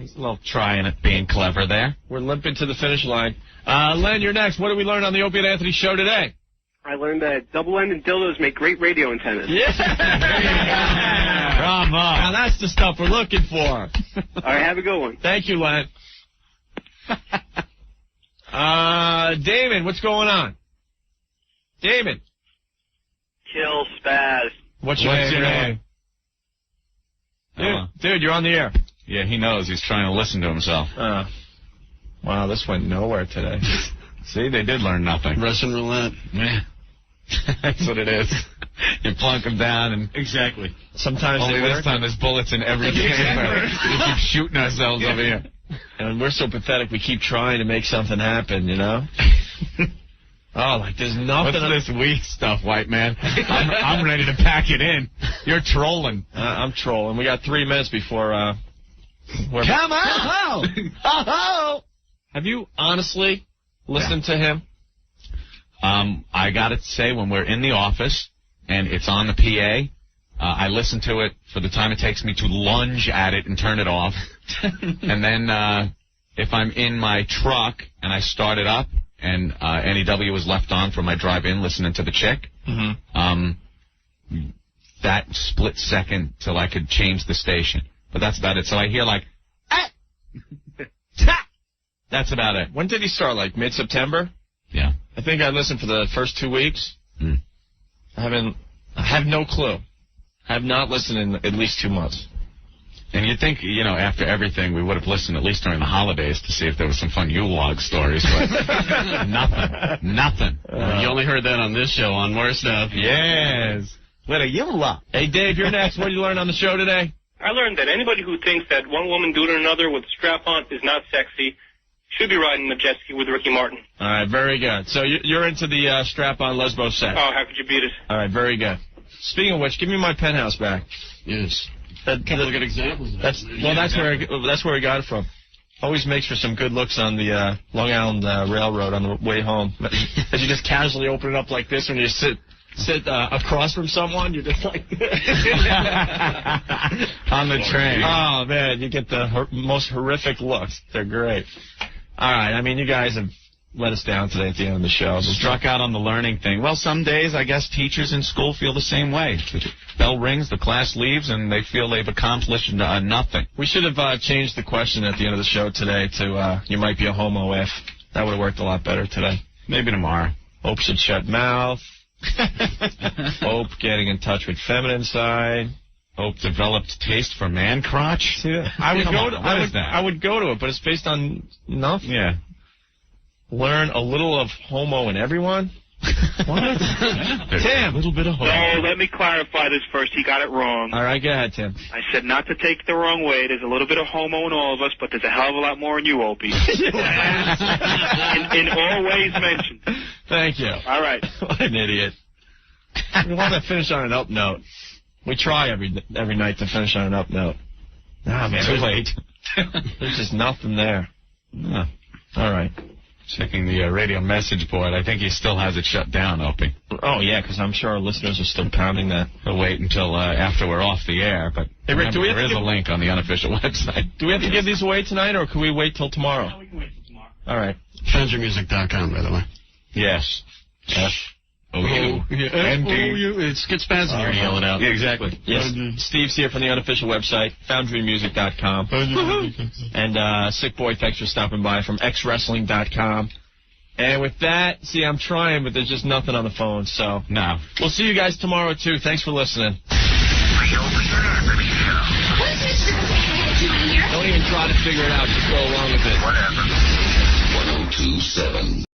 He's a little trying at being clever there. We're limping to the finish line. Len, you're next. What did we learn on the Opie and Anthony Show today? I learned that double-ended dildos make great radio antennas. Yeah! Bravo. Now that's the stuff we're looking for. All right, have a good one. Thank you, Len. Damon, what's going on? Damon. Kill Spaz. What's your name? Dude, you're on the air. Yeah, he knows. He's trying to listen to himself. Wow, this went nowhere today. See, they did learn nothing. Russian roulette. Yeah. That's what it is. You plunk them down and... Exactly. Sometimes Only they this work. time there's bullets in every chamber. We keep shooting ourselves over here. And we're so pathetic, we keep trying to make something happen, you know? Oh, like there's nothing... What's this weak stuff, white man? I'm ready to pack it in. You're trolling. I'm trolling. We got 3 minutes before... Come on! Oh! Have you honestly listened to him? I gotta say, when we're in the office and it's on the PA, I listen to it for the time it takes me to lunge at it and turn it off. And then if I'm in my truck and I start it up and NEW was left on for my drive-in listening to the chick, that split second till I could change the station. But that's about it. So I hear like, that's about it. When did he start? Like mid-September? Yeah. I think I listened for the first 2 weeks. I have no clue. I have not listened in at least 2 months. And you'd think, after everything, we would have listened at least during the holidays to see if there was some fun Yule-log stories, but nothing. You only heard that on this show on More Stuff. Yes. What a Yule-log. Hey, Dave, you're next. What did you learn on the show today? I learned that anybody who thinks that one woman doing another with a strap-on is not sexy should be riding the jet ski with Ricky Martin. All right, very good. So you're into the strap-on lesbo set. Oh, how could you beat it? All right, very good. Speaking of which, give me my penthouse back. Yes. Couple of good examples of that. That's where we got it from. Always makes for some good looks on the Long Island Railroad on the way home. As you just casually open it up like this when you sit across from someone, you're just like on the train. Oh man, you get the most horrific looks. They're great. All right, I mean, you guys have let us down today at the end of the show. Struck out on the learning thing. Well, some days I guess teachers in school feel the same way. The bell rings, the class leaves, and they feel they've accomplished nothing. We should have changed the question at the end of the show today to you might be a homo if. That would have worked a lot better today. Maybe tomorrow. Hope should shut mouth. Hope getting in touch with feminine side. Hope developed taste for man crotch. I would go to it, but it's based on nothing. Yeah. Learn a little of homo in everyone. What? Tim, a little bit of homo. No, let me clarify this first. He got it wrong. All right, go ahead, Tim. I said not to take the wrong way. There's a little bit of homo in all of us, but there's a hell of a lot more in you, Opie. in all ways mentioned. Thank you. All right. What an idiot. We want to finish on an up note. We try every night to finish on an up note. Nah, man, Too late. There's just nothing there. All right. Checking the radio message board. I think he still has it shut down, Opie. Oh, yeah, because I'm sure our listeners are still pounding that. We'll wait until after we're off the air, but hey, Rick, remember, there is a link on the unofficial website. Do we have to give these away tonight, or can we wait till tomorrow? No, we can wait till tomorrow. All right. FoundYourMusic.com, by the way. Yes. F-O-U-N-D. It gets spasm here to yell it out. Yeah, exactly. Yes. Steve's here from the unofficial website, FoundryMusic.com. And Sick Boy, thanks for stopping by from XWrestling.com. And with that, see, I'm trying, but there's just nothing on the phone, so. No. We'll see you guys tomorrow, too. Thanks for listening. Don't even try to figure it out. Just go along with it. Whatever. 1027.